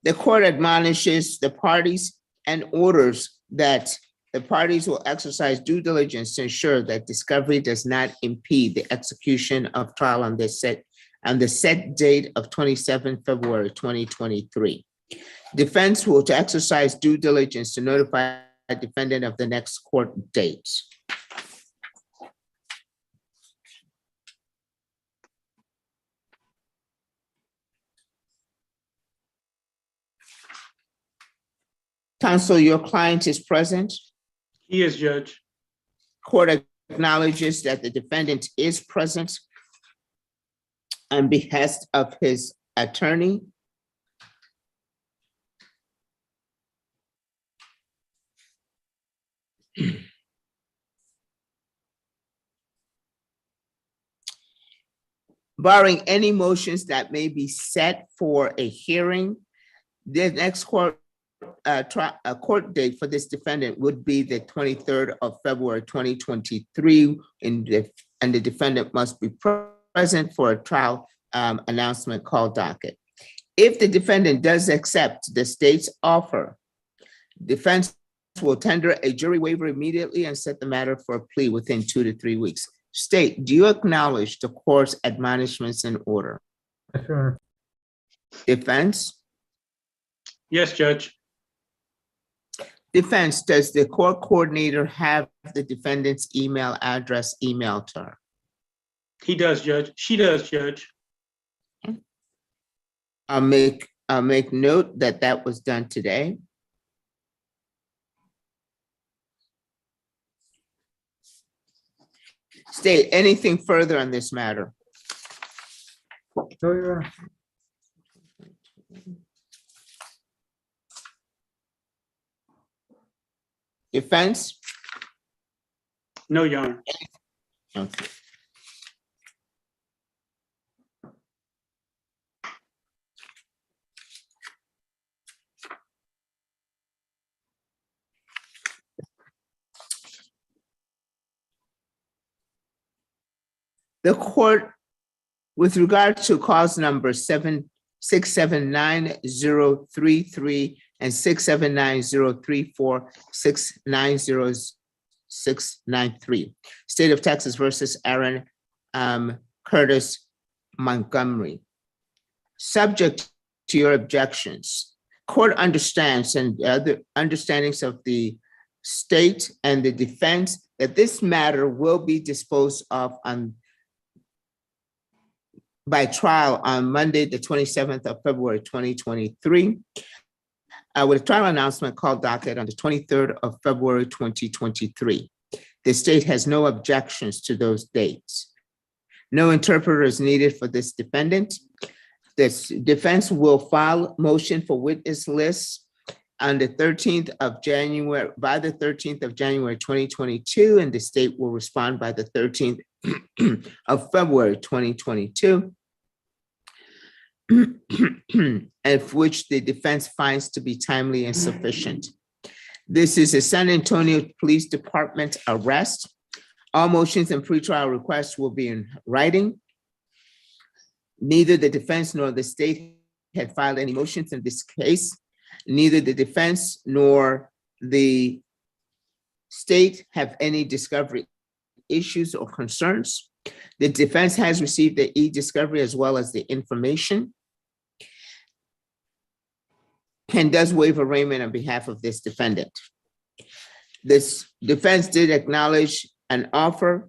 The court admonishes the parties and orders that the parties will exercise due diligence to ensure that discovery does not impede the execution of trial on the set date of 27 February 2023. Defense will to exercise due diligence to notify the defendant of the next court date. Counsel, your client is present. He is, Judge. Court acknowledges that the defendant is present on behest of his attorney. Barring any motions that may be set for a hearing, the next court date for this defendant would be the 23rd of February 2023, and the defendant must be present for a trial announcement called docket. If the defendant does accept the state's offer, defense will tender a jury waiver immediately and set the matter for a plea within 2 to 3 weeks. State, do you acknowledge the court's admonishments and order? Yes, Your Honor. Defense? Yes, Judge. Defense, does the court coordinator have the defendant's email address emailed to her? He does, Judge. She does, Judge. I'll make I'll make note that that was done today. State, anything further on this matter? No, Your Honor. Defense? No, Your Honor. Okay. The court, with regard to cause number 679-033 and 679-034, 690-693, State of Texas versus Aaron Curtis Montgomery. Subject to your objections, court understands and other understandings of the state and the defense that this matter will be disposed of by trial on Monday, the 27th of February, 2023, with a trial announcement called docket on the 23rd of February, 2023. The state has no objections to those dates. No interpreter is needed for this defendant. This defense will file motion for witness lists on the 13th of January, by the 13th of January, 2022, and the state will respond by the 13th of February, 2022. Of which the defense finds to be timely and sufficient. This is a San Antonio Police Department arrest. All motions and pretrial requests will be in writing. Neither the defense nor the state had filed any motions in this case. Neither the defense nor the state have any discovery issues or concerns. The defense has received the e-discovery as well as the information and does waive arraignment on behalf of this defendant. This defense did acknowledge an offer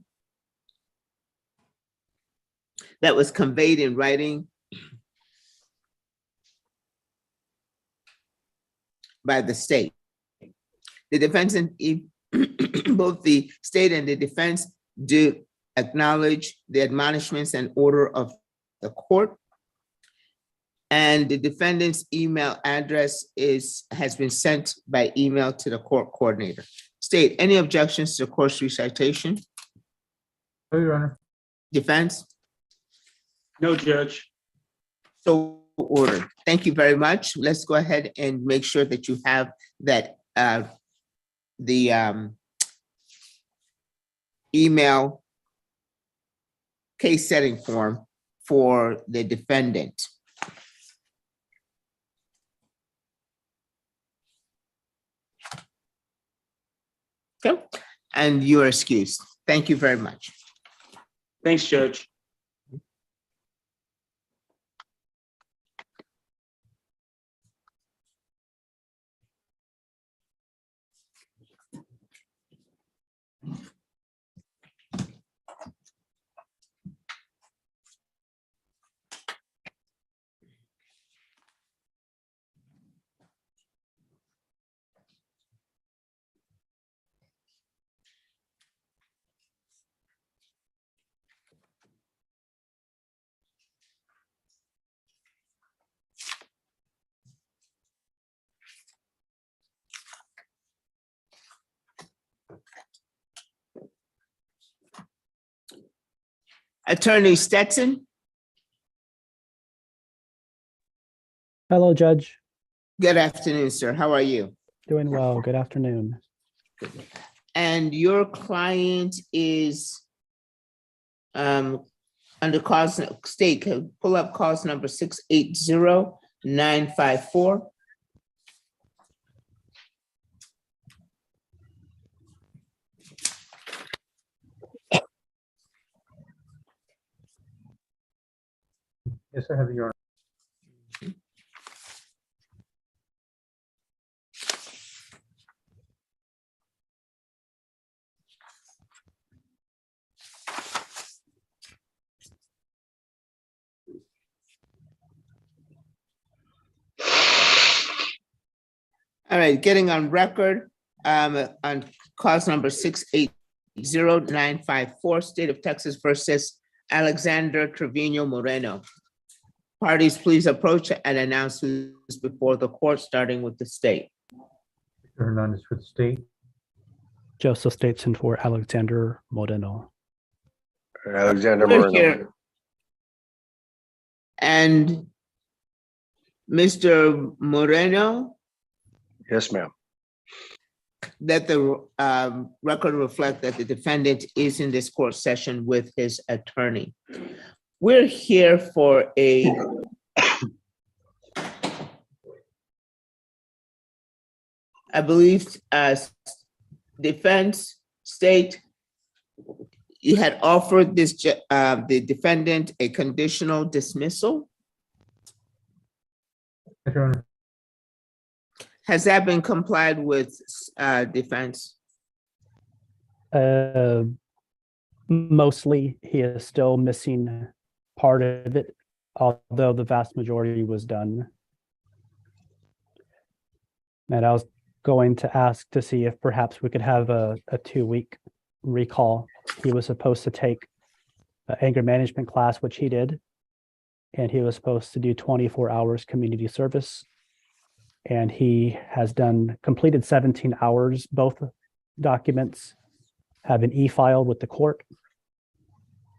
that was conveyed in writing by the state. The defense and both the state and the defense do acknowledge the admonishments and order of the court. And the defendant's email address has been sent by email to the court coordinator. State, any objections to the court's recitation? No, Your Honor. Defense? No, Judge. So ordered. Thank you very much. Let's go ahead and make sure that you have that the email case setting form for the defendant. Okay, and you are excused. Thank you very much. Thanks, Judge. Attorney Stetson, Hello, Judge. good afternoon, sir. How are you? Doing well. Good afternoon. And your client is under cause state, pull up cause number 680-954. Yes, I have Your Honor. right, getting on record, on cause number 680-954, State of Texas versus Alexander Trevino Moreno. Parties, please approach and announce who's before the court, starting with the state. Hernandez for the state. Joseph Stateson for Alexander Moreno. Alexander We're Moreno. here. And Mr. Moreno, Yes, ma'am. let the record reflect that the defendant is in this court session with his attorney. We're here for I believe, defense, state, you had offered the defendant a conditional dismissal. Yes, Your Honor. Has that been complied with, defense? Mostly, he is still missing part of it, although the vast majority was done. And I was going to ask to see if perhaps we could have a 2-week recall. He was supposed to take an anger management class, which he did, and he was supposed to do 24 hours community service. And he has completed 17 hours. Both documents have been e-filed with the court.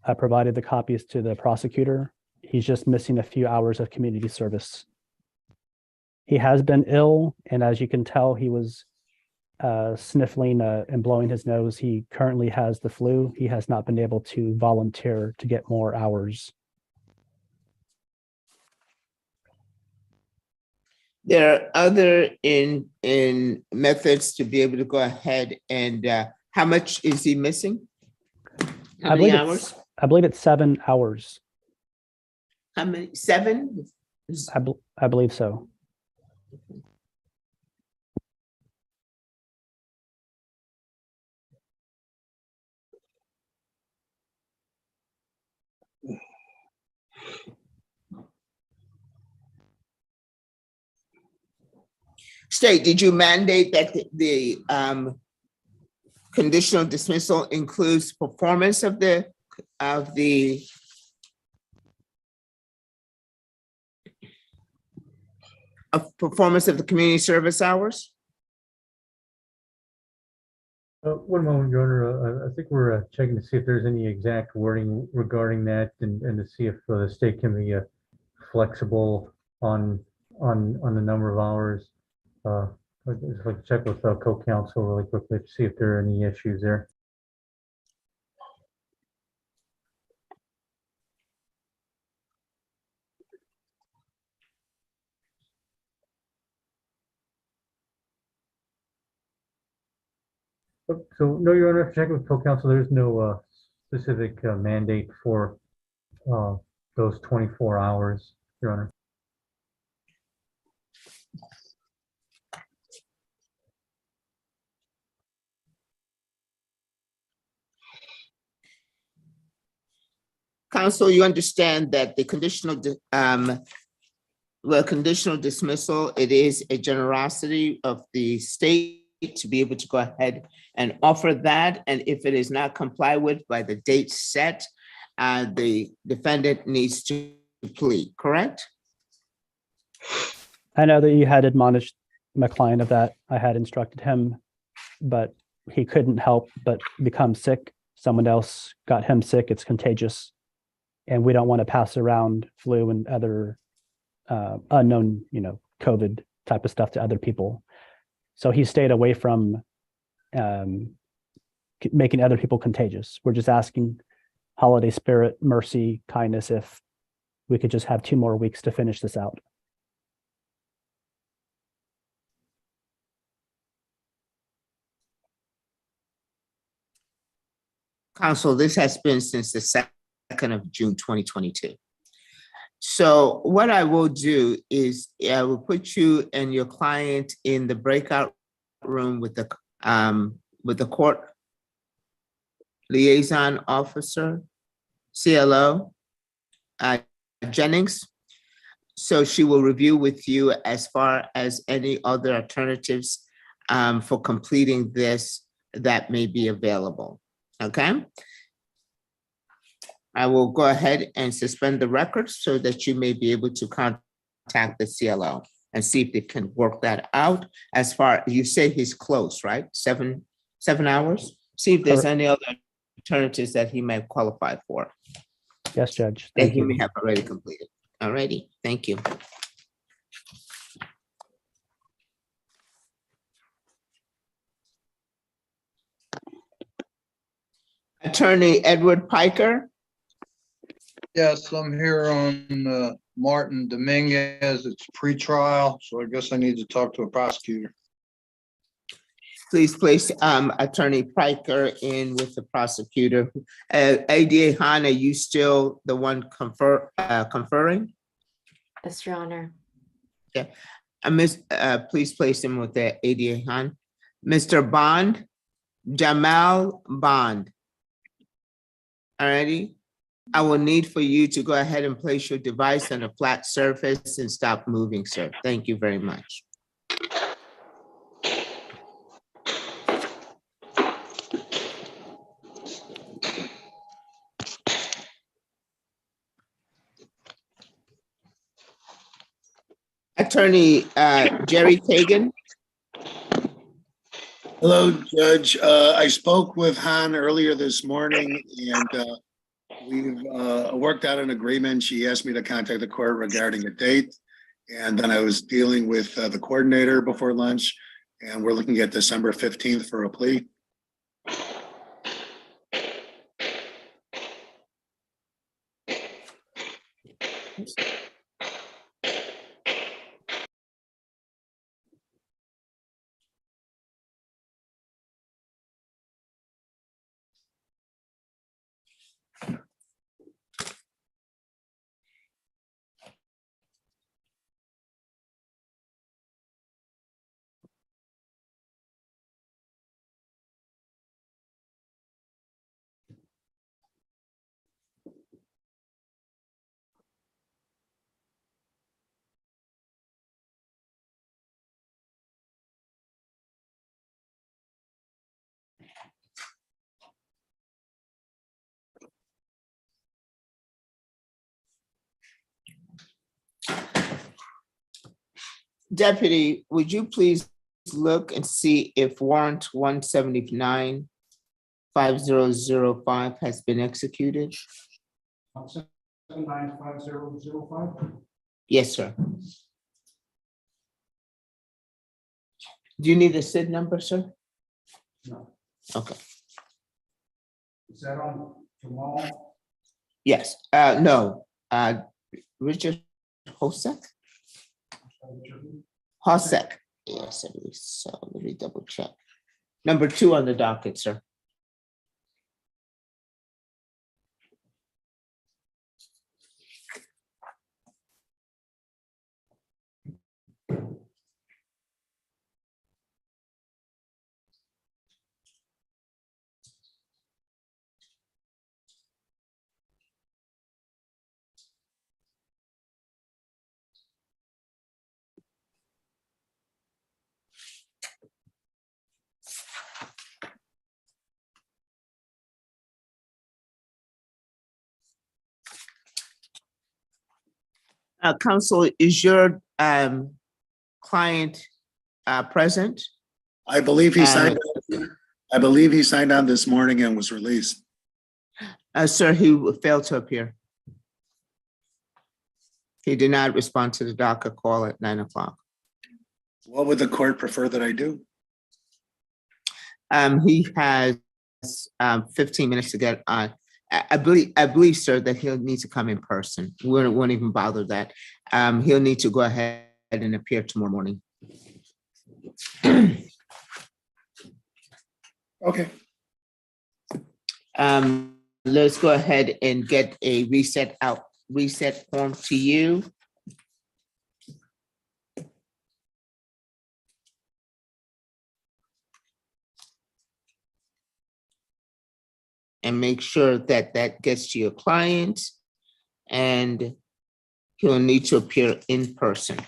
I provided the copies to the prosecutor. He's just missing a few hours of community service. He has been ill, and as you can tell, he was sniffling and blowing his nose. He currently has the flu. He has not been able to volunteer to get more hours. There are other in methods to be able to go ahead and, how much is he missing? How many hours? I believe it's 7 hours. How many, 7? I believe so. State, did you mandate that the conditional dismissal includes performance of the performance of the community service hours? One moment, Your Honor. I think we're checking to see if there's any exact wording regarding that and to see if the state can be flexible on the number of hours. If I check with co-counsel really quickly to see if there are any issues there. So, no, Your Honor, check with co-counsel. There's no specific mandate for those 24 hours, Your Honor. Counsel, you understand that the conditional dismissal, it is a generosity of the state to be able to go ahead and offer that. And if it is not complied with by the date set, the defendant needs to plead, correct? I know that you had admonished my client of that. I had instructed him, but he couldn't help but become sick. Someone else got him sick. It's contagious. And we don't want to pass around flu and other unknown, COVID type of stuff to other people. So he stayed away from making other people contagious. We're just asking holiday spirit, mercy, kindness, if we could just have 2 more weeks to finish this out. Counsel, this has been since the 2nd of June, 2022. So what I will do is I will put you and your client in the breakout room with the court liaison officer, CLO, Jennings. So she will review with you as far as any other alternatives for completing this that may be available. Okay? I will go ahead and suspend the record so that you may be able to contact the CLO and see if they can work that out. As far, you say he's close, right? 7 hours? See if there's Correct. any other alternatives that he may qualify for, Yes, Judge. that Thank he may you. have already completed. All righty, thank you. Attorney Edward Piker. Yes, I'm here on Martin Dominguez. It's pretrial, so I guess I need to talk to a prosecutor. Please place Attorney Piker in with the prosecutor. ADA Han, are you still the one conferring? Yes, Your Honor. Please place him with the ADA Han. Mr. Bond, Jamal Bond. Alrighty. I will need for you to go ahead and place your device on a flat surface and stop moving, sir. Thank you very much. Attorney Jerry Kagan. Hello, Judge. I spoke with Han earlier this morning and we've worked out an agreement. She asked me to contact the court regarding a date. And then I was dealing with the coordinator before lunch and we're looking at December 15th for a plea. Deputy, would you please look and see if warrant 179-5005 has been executed? 179-5005? Yes, sir. Do you need a SID number, sir? No. Okay. Is that on Jamal? Yes, no, Richard Hosek? Hosek, yes, at least, so let me double check. Number 2 on the docket, sir. Counsel, is your client present? I believe he signed on this morning and was released. Sir, he failed to appear. He did not respond to the DACA call at 9 o'clock. What would the court prefer that I do? He has 15 minutes to get on. I believe, sir, that he'll need to come in person. We won't even bother that. He'll need to go ahead and appear tomorrow morning. Okay. Let's go ahead and get a reset form to you. And make sure that that gets to your client. And he'll need to appear in person.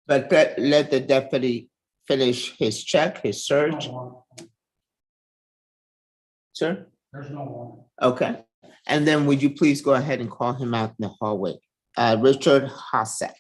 But let the deputy finish his check, his search. Sir? There's no one. Okay. And then would you please go ahead and call him out in the hallway? Richard Hasek.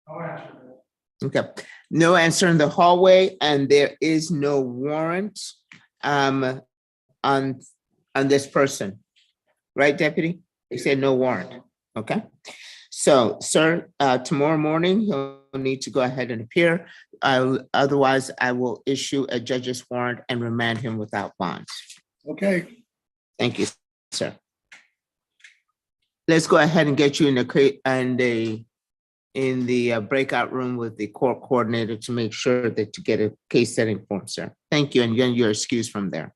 I'll answer that. Okay, no answer in the hallway, and there is no warrant on this person. Right, Deputy? You said no warrant. Okay. So, sir, tomorrow morning, he'll need to go ahead and appear. Otherwise, I will issue a judge's warrant and remand him without bond. Okay. Thank you, sir. Let's go ahead and get you in the breakout room with the court coordinator to make sure that you get a case setting form, sir. Thank you, and then you're excused from there.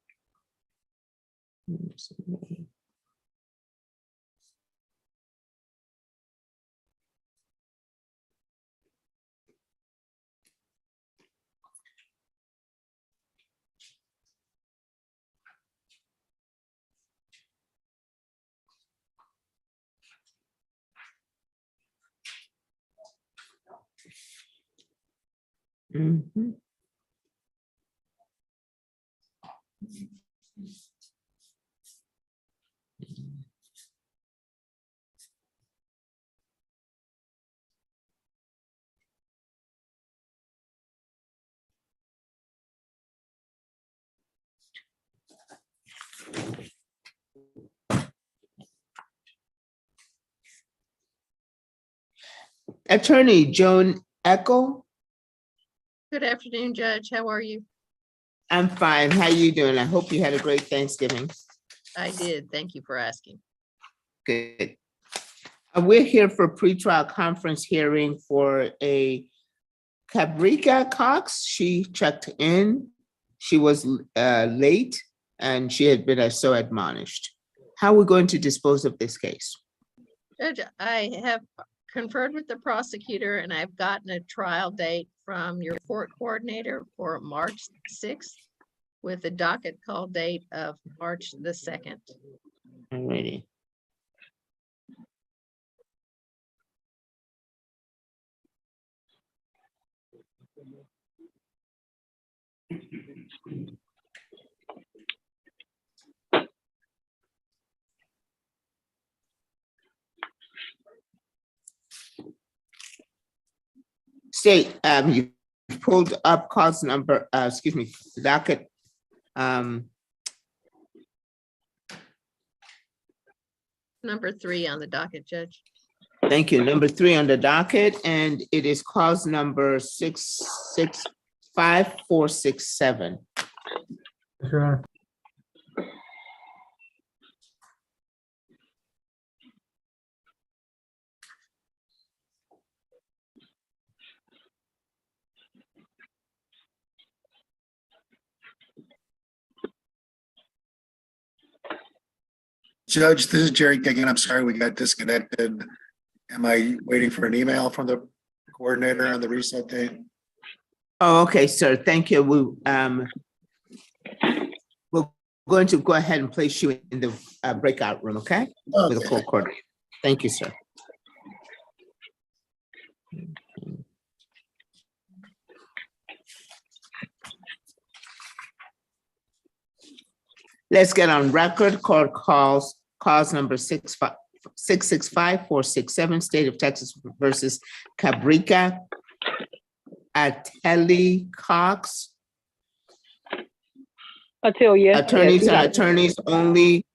Mhm. Attorney Joan Eckel, Good afternoon, Judge. How are you? I'm fine. How you doing? I hope you had a great Thanksgiving. I did. Thank you for asking. Good. We're here for a pretrial conference hearing for a Cabrica Cox. She checked in. She was late and she had been so admonished. How are we going to dispose of this case? Judge, I have conferred with the prosecutor and I've gotten a trial date from your court coordinator for March 6th with a docket call date of March the 2nd. Alrighty. State, you pulled up cause number, excuse me, docket. Number 3 on the docket, Judge. Thank you. Number 3 on the docket, and it is cause number 665467. Yes, Your Honor. Judge, this is Jerry Kagan. I'm sorry we got disconnected. Am I waiting for an email from the coordinator on the reset date? Oh, okay, sir. Thank you. We're going to go ahead and place you in the breakout room, okay? With the Okay. court coordinator. Thank you, sir. Let's get on record, court cause number 665-467, State of Texas versus Cabrica. Atelli Cox. Atelier. Attorneys are attorneys only.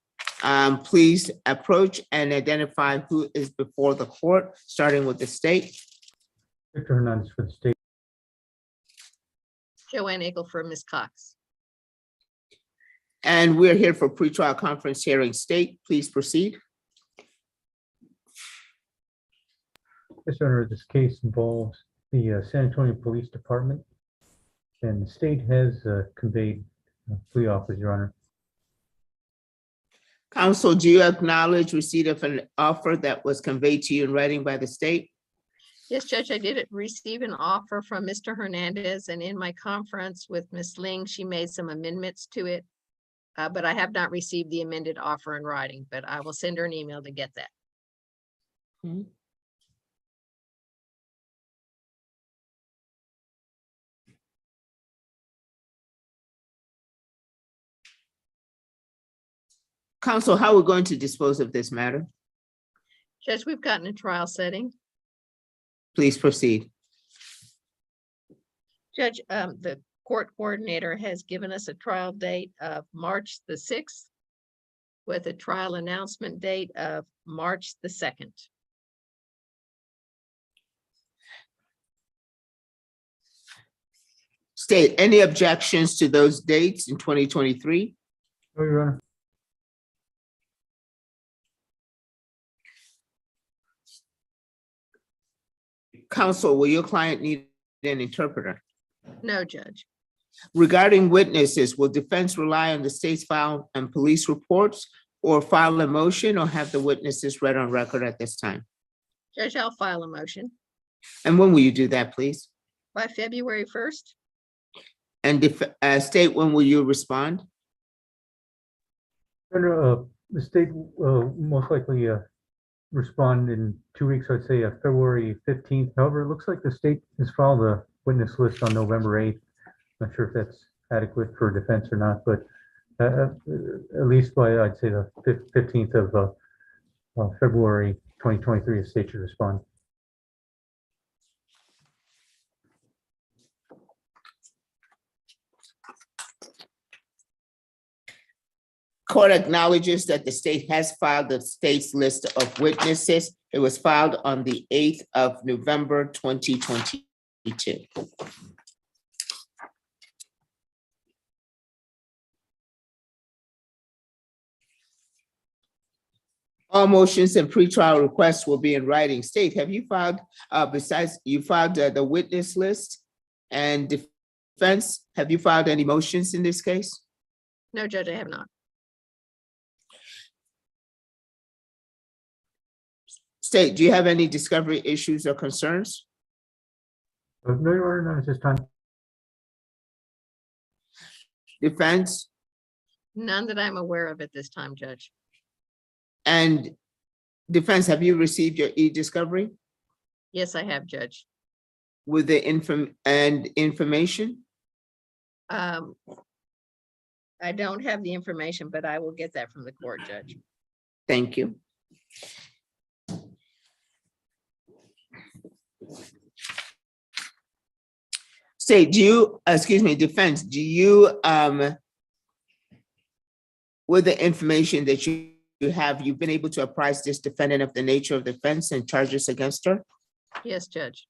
Please approach and identify who is before the court, starting with the state. Victor Hernandez for the state. Joanne Eagle for Ms. Cox. And we're here for pretrial conference hearing. State, please proceed. Yes, Your Honor, this case involves the San Antonio Police Department, and the state has conveyed plea offers, Your Honor. Counsel, do you acknowledge receipt of an offer that was conveyed to you in writing by the state? Yes, Judge, I did receive an offer from Mr. Hernandez, and in my conference with Ms. Ling, she made some amendments to it. But I have not received the amended offer in writing, but I will send her an email to get that. Counsel, how are we going to dispose of this matter? Judge, we've gotten a trial setting. Please proceed. Judge, the court coordinator has given us a trial date of March the 6th with a trial announcement date of March the 2nd. State, any objections to those dates in 2023? No, Your Honor. Counsel, will your client need an interpreter? No, Judge. Regarding witnesses, will defense rely on the state's file and police reports or file a motion or have the witnesses read on record at this time? Judge, I'll file a motion And when will you do that, please? by February 1st. And state, when will you respond? Your Honor, the state will most likely respond in 2 weeks, I'd say February 15th. However, it looks like the state has filed a witness list on November 8th. Not sure if that's adequate for defense or not, but at least by, I'd say, the 15th of February 2023, the state should respond. Court acknowledges that the state has filed the state's list of witnesses. It was filed on the 8th of November, 2022. All motions and pretrial requests will be in writing. State, have you filed, besides you filed the witness list and defense, have you filed any motions in this case? No, Judge, I have not. State, do you have any discovery issues or concerns? No, Your Honor, not at this time. Defense? None that I'm aware of at this time, Judge. And defense, have you received your e-discovery Yes, I have, Judge. with the information? I don't have the information, but I will get that from the court, Judge. Thank you. State, do you, excuse me, defense, do you, with the information that you have, you've been able to apprise this defendant of the nature of the offense and charges against her? Yes, Judge.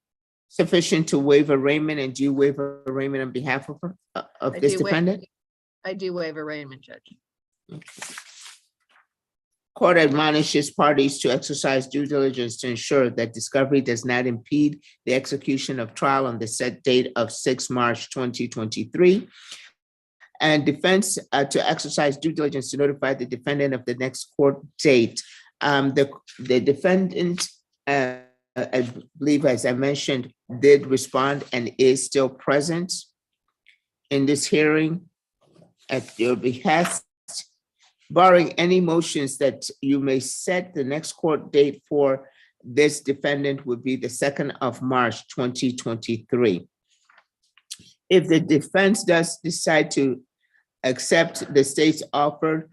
Sufficient to waive arraignment, and do you waive arraignment on behalf of her, of I this do waive- defendant? I do waive arraignment, Judge. Court admonishes parties to exercise due diligence to ensure that discovery does not impede the execution of trial on the set date of 6 March 2023. And defense to exercise due diligence to notify the defendant of the next court date. The defendant, I believe, as I mentioned, did respond and is still present in this hearing at your behest. Barring any motions that you may set, the next court date for this defendant would be the 2nd of March 2023. If the defense does decide to accept the state's offer,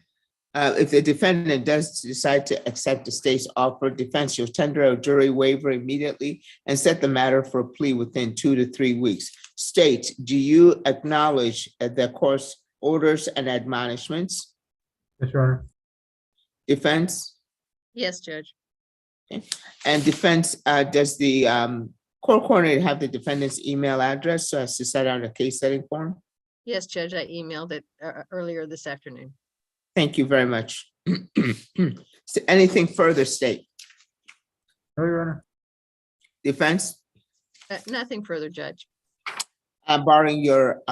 If the defendant does decide to accept the state's offer, defense shall tender a jury waiver immediately and set the matter for a plea within 2 to 3 weeks. State, do you acknowledge the court's orders and admonishments? Yes, Your Honor. Defense? Yes, Judge. And defense, does the court coordinator have the defendant's email address so as to set out a case setting form? Yes, Judge, I emailed it earlier this afternoon. Thank you very much. So anything further, state? No, Your Honor. Defense? Nothing further, Judge. Barring your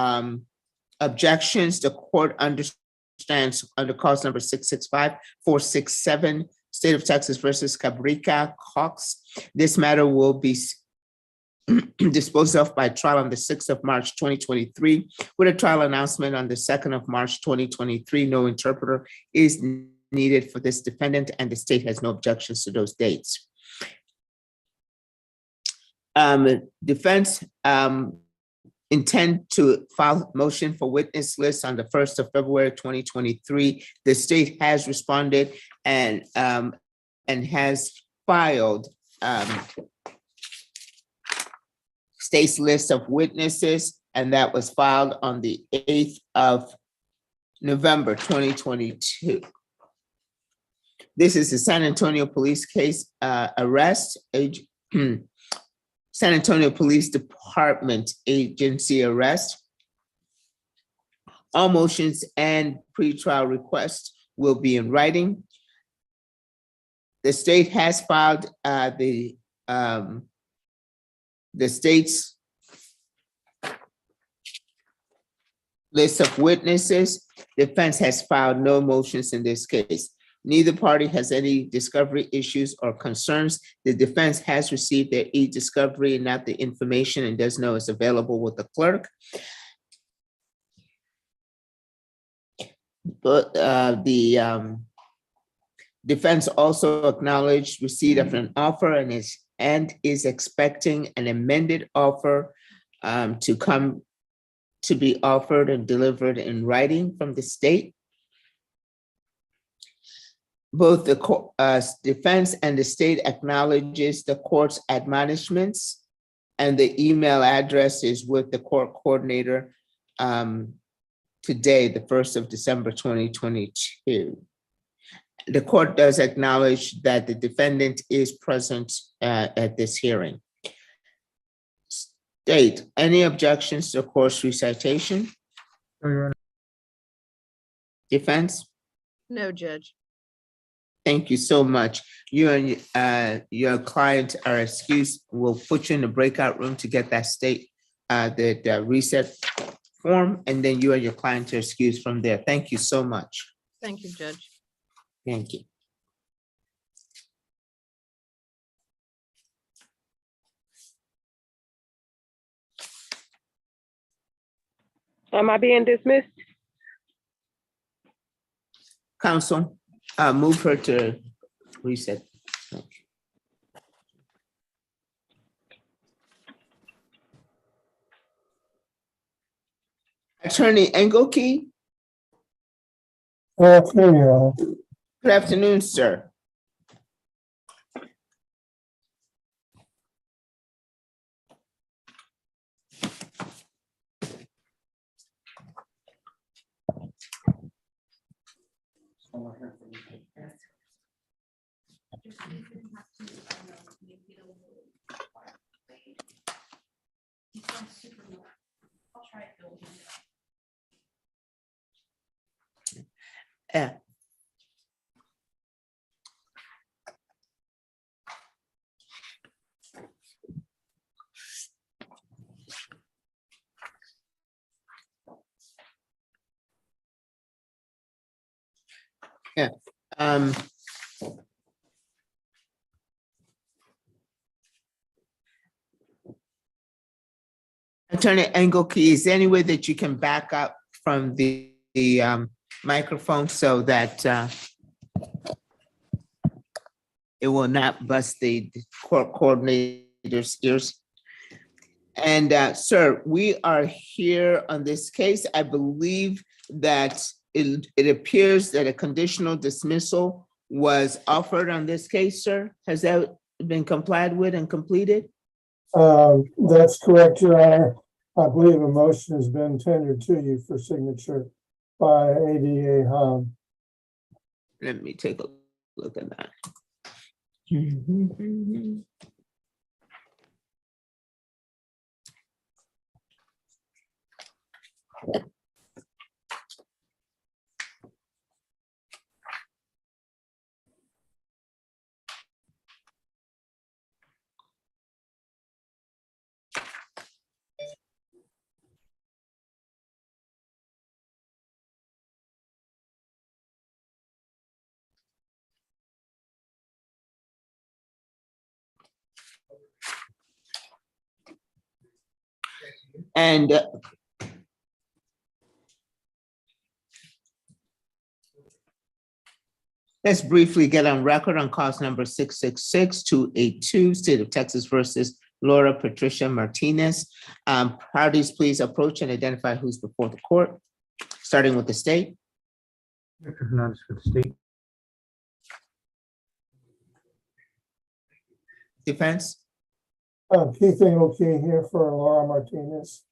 objections, the court understands under cause number 665-467, State of Texas versus Cabrica Cox. This matter will be disposed of by trial on the 6th of March 2023, with a trial announcement on the 2nd of March 2023. No interpreter is needed for this defendant, and the state has no objections to those dates. Defense intend to file motion for witness list on the 1st of February 2023. The state has responded and has filed state's list of witnesses, and that was filed on the 8th of November 2022. This is the San Antonio Police case arrest. San Antonio Police Department agency arrest. All motions and pretrial requests will be in writing. The state has filed the state's list of witnesses. Defense has filed no motions in this case. Neither party has any discovery issues or concerns. The defense has received their e-discovery and not the information and does know it's available with the clerk. But the defense also acknowledged receipt of an offer and is expecting an amended offer to be offered and delivered in writing from the state. Both the defense and the state acknowledges the court's admonishments, and the email address is with the court coordinator today, the 1st of December 2022. The court does acknowledge that the defendant is present at this hearing. State, any objections to court's recitation? No, Your Honor. Defense? No, Judge. Thank you so much. You and your client are excused. We'll put you in the breakout room to get that the reset form, and then you and your client are excused from there. Thank you so much. Thank you, Judge. Thank you. Am I being dismissed? Counsel, move her to reset. Attorney Engelke, Good afternoon, Your Honor. good afternoon, sir. Yeah. Yeah. Attorney Engelke, is there any way that you can back up from the microphone so that it will not bust the court coordinator's ears? And sir, we are here on this case. I believe that it appears that a conditional dismissal was offered on this case, sir. Has that been complied with and completed? That's correct, Your Honor. I believe a motion has been tendered to you for signature by ADA Hahn. Let me take a look at that. And let's briefly get on record on cause number 666-282, State of Texas versus Laura Patricia Martinez. Parties, please approach and identify who's before the court, starting with the state. Victor Hernandez for the state. Defense. Keith Engelke here for Laura Martinez.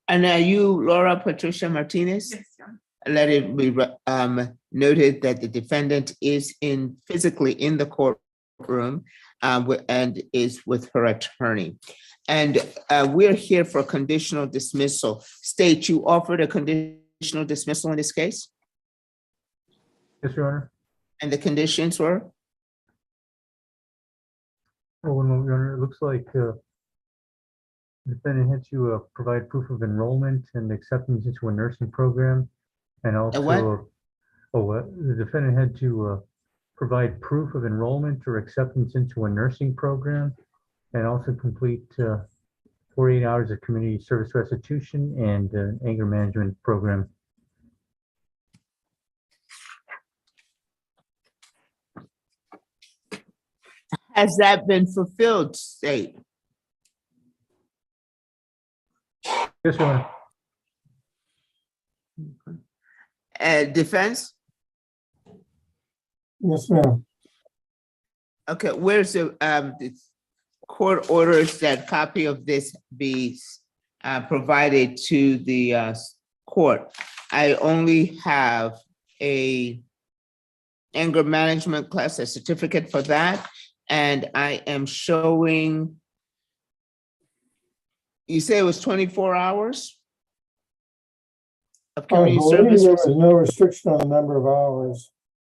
And are you Laura Patricia Martinez? Yes, sir. Let it be noted that the defendant is physically in the courtroom and is with her attorney. And we're here for conditional dismissal. State, you offered a conditional dismissal in this case? Yes, Your Honor. And the conditions were? Oh, one moment, Your Honor. It looks like the defendant had to provide proof of enrollment and acceptance into a nursing program. And also, the defendant had to provide proof of enrollment or acceptance into a nursing program and also complete 48 hours of community service restitution and an anger management program. Has that been fulfilled, State? Yes, Your Honor. Defense? Yes, ma'am. Okay, where's the court orders that copy of this be provided to the court? I only have a anger management class, a certificate for that, and I am showing, you say it was 24 hours of I community believe service? there was no restriction on the number of hours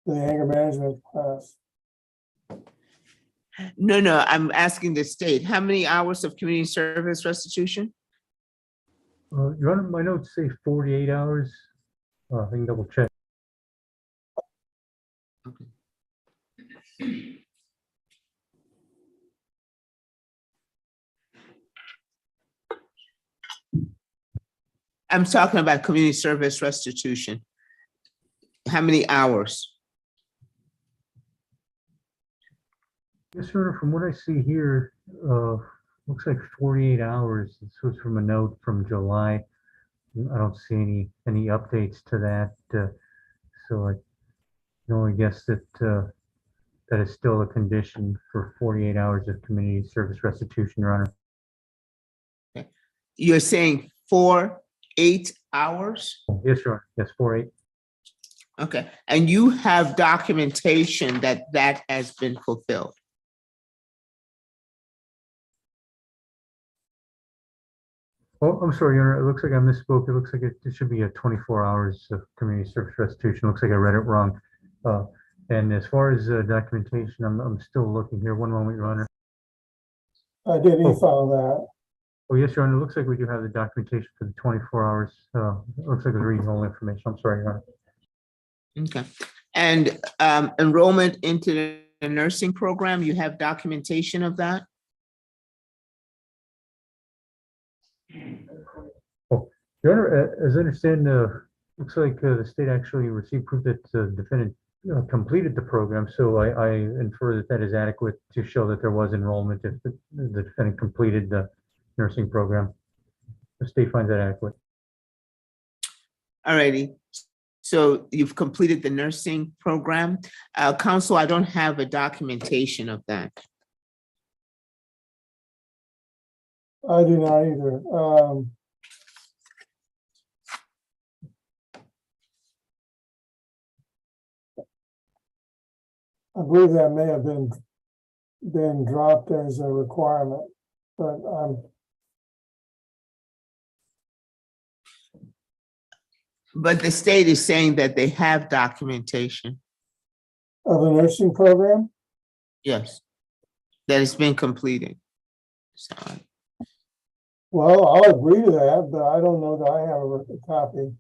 for the anger management class. No, I'm asking the state, how many hours of community service restitution? Your Honor, my notes say 48 hours. I can double check. I'm talking about community service restitution. How many hours? Yes, sir. From what I see here, looks like 48 hours. This was from a note from July. I don't see any updates to that. So I can only guess that that is still a condition for 48 hours of community service restitution, Your Honor. Okay. You're saying 8 hours? Yes, Your Honor. Yes, 48. Okay, and you have documentation that that has been fulfilled? Oh, I'm sorry, Your Honor. It looks like I misspoke. It looks like it should be a 24 hours of community service restitution. Looks like I read it wrong. And as far as documentation, I'm still looking here. One moment, Your Honor. I did e-file that. Oh, yes, Your Honor. It looks like we do have the documentation for the 24 hours. It looks like it's reading all information. I'm sorry, Your Honor. Okay, and enrollment into the nursing program, you have documentation of that? Oh, Your Honor, as I understand, looks like the state actually received proof that the defendant completed the program. So I infer that that is adequate to show that there was enrollment if the defendant completed the nursing program. The state finds that adequate. All righty. So you've completed the nursing program. Counsel, I don't have a documentation of that. I do not either. I believe that may have been dropped as a requirement, but But the state is saying that they have documentation. of a nursing program. Yes. That has been completed. So, Well, I'll agree to that, but I don't know that I have a copy.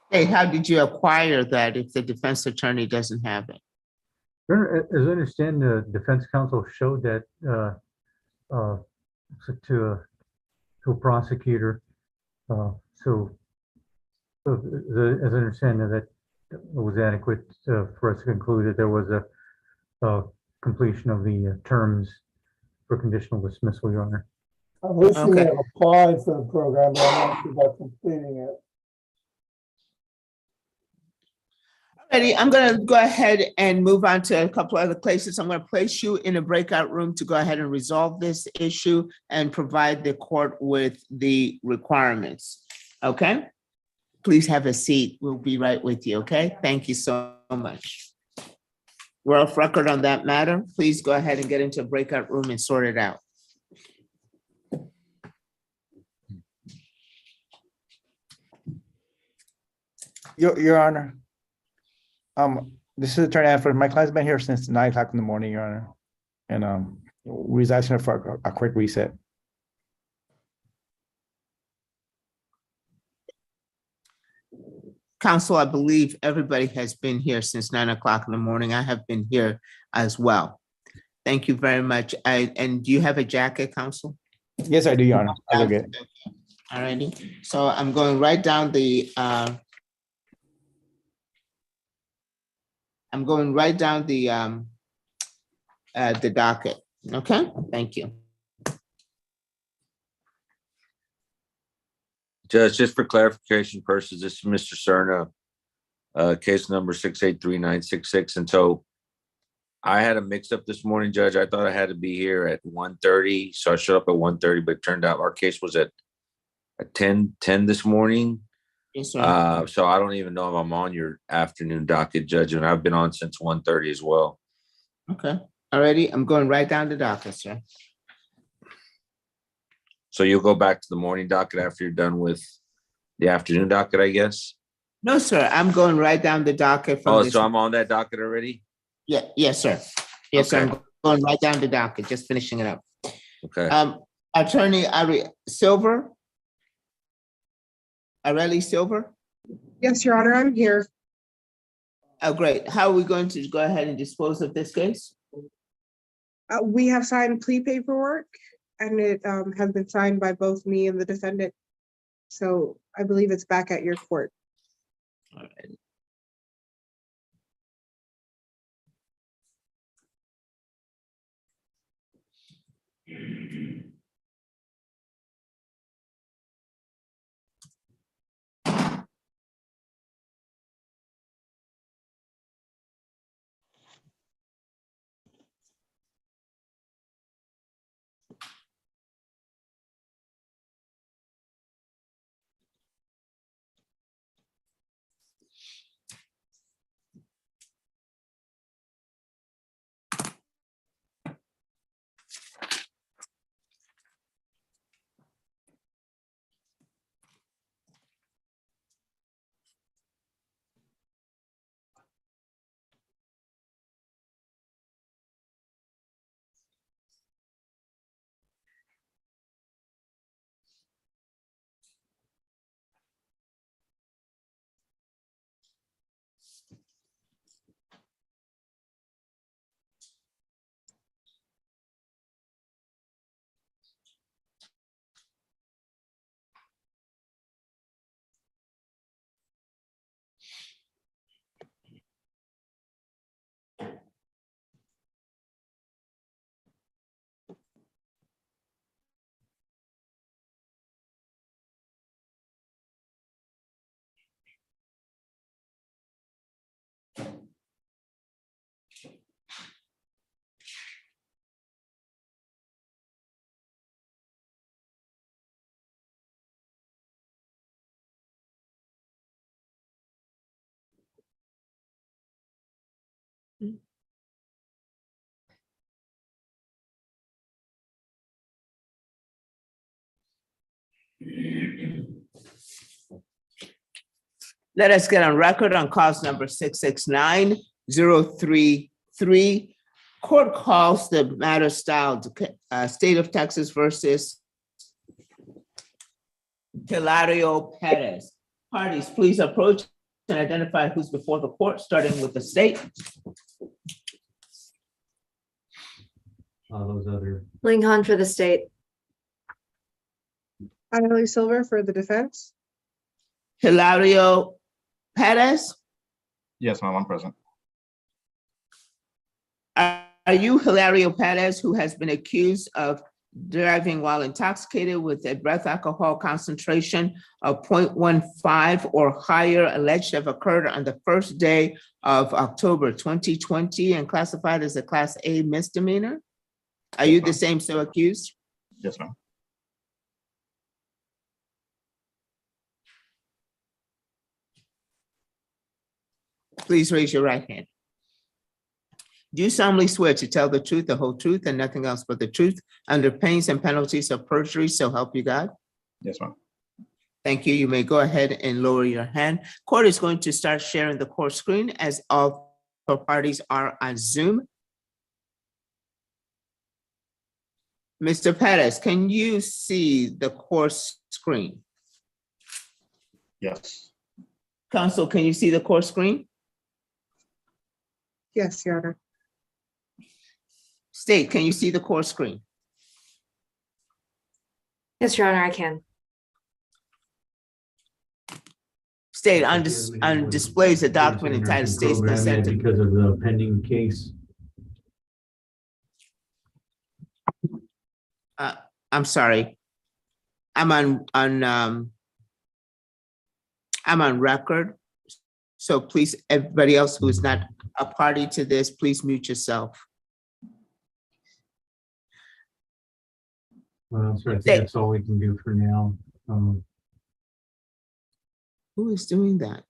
hey, how did you acquire that if the defense attorney doesn't have it? As I understand, the defense counsel showed that to a prosecutor. So as I understand that was adequate for us to conclude that there was a completion of the terms for conditional dismissal, Your Honor. I wish you Okay. have applied for the program, but I'm not sure about completing it. Alrighty, I'm gonna go ahead and move on to a couple other places. I'm gonna place you in a breakout room to go ahead and resolve this issue and provide the court with the requirements. Okay? Please have a seat. We'll be right with you, okay? Thank you so much. We're off record on that matter. Please go ahead and get into a breakout room and sort it out. Your Honor. This is Attorney Alfred. My client's been here since 9 o'clock in the morning, Your Honor. And we're asking for a quick reset. Counsel, I believe everybody has been here since 9 o'clock in the morning. I have been here as well. Thank you very much. And do you have a jacket, Counsel? Yes, I do, Your Honor. I'll go get it. All righty. So I'm going right down the docket. Okay, thank you. Judge, just for clarification purposes, this is Mr. Cerna, case number 683-966. And so I had a mix up this morning, Judge. I thought I had to be here at 1:30. So I showed up at 1:30, but it turned out our case was at 10 this morning. Yes, sir. So I don't even know if I'm on your afternoon docket, Judge, and I've been on since 1:30 as well. Okay, already. I'm going right down the docket, sir. So you'll go back to the morning docket after you're done with the afternoon docket, I guess? No, sir, I'm going right down the docket. From Oh, this- so I'm on that docket already? Yeah, yes, sir. Yes, sir, Okay. I'm going right down the docket, just finishing it up. Okay. Attorney Silver? Areli Silver? Yes, Your Honor, I'm here. Oh, great. How are we going to go ahead and dispose of this case? We have signed plea paperwork and it has been signed by both me and the defendant. So I believe it's back at your court. All right. Let us get on record on cause number 669-033. Court calls the matter styled State of Texas versus Hilario Perez. Parties, please approach and identify who's before the court, starting with the state. Those other, Lincoln for the state. Annalee Silver for the defense. Hilario Perez, Yes, ma'am, I'm present. are you Hilario Perez, who has been accused of driving while intoxicated with a breath alcohol concentration of 0.15 or higher, alleged to have occurred on the first day of October 2020 and classified as a Class A misdemeanor? Are you the same so accused? Yes, ma'am. Please raise your right hand. Do you solemnly swear to tell the truth, the whole truth, and nothing else but the truth under pains and penalties of perjury, so help you God? Yes, ma'am. Thank you. You may go ahead and lower your hand. Court is going to start sharing the court screen as all parties are on Zoom. Mr. Perez, can you see the court screen? Yes. Counsel, can you see the court screen? Yes, Your Honor. State, can you see the court screen? Yes, Your Honor, I can. State, on displays a document entitled State's Consent. because of the pending case. I'm sorry. I'm on record. So please, everybody else who is not a party to this, please mute yourself. Well, so I think that's all we can do for now. Who is doing that?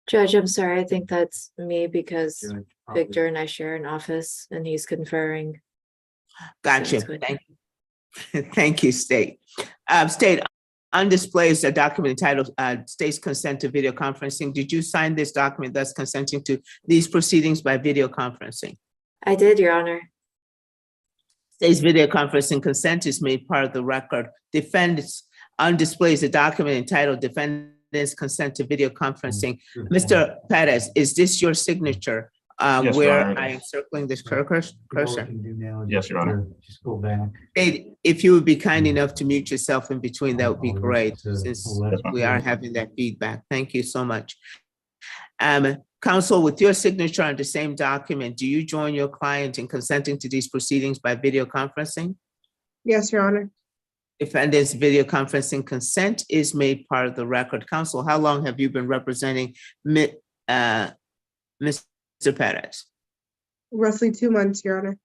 Judge, I'm sorry, I think that's me because Judge, Victor and I share an office and he's conferring. Gotcha. Sounds good. Thank you. Thank you, State. State, on display is a document entitled State's Consent to Video Conferencing. Did you sign this document thus consenting to these proceedings by video conferencing? I did, Your Honor. State's video conferencing consent is made part of the record. Defendants on display is a document entitled Defendant's Consent to Video Conferencing. Mr. Perez, is this your signature? Yes, Your Where Honor, it I am is. circling this All we cursor? can do now is Yes, Your Honor. Just go back. State, if you would be kind enough to mute yourself in between, that would be I'll great, just, since I'll let- we are having that feedback. Thank you so much. Counsel, with your signature on the same document, do you join your client in consenting to these proceedings by video conferencing? Yes, Your Honor. Defendant's video conferencing consent is made part of the record. Counsel, how long have you been representing Mr. Perez? Roughly 2 months, Your Honor.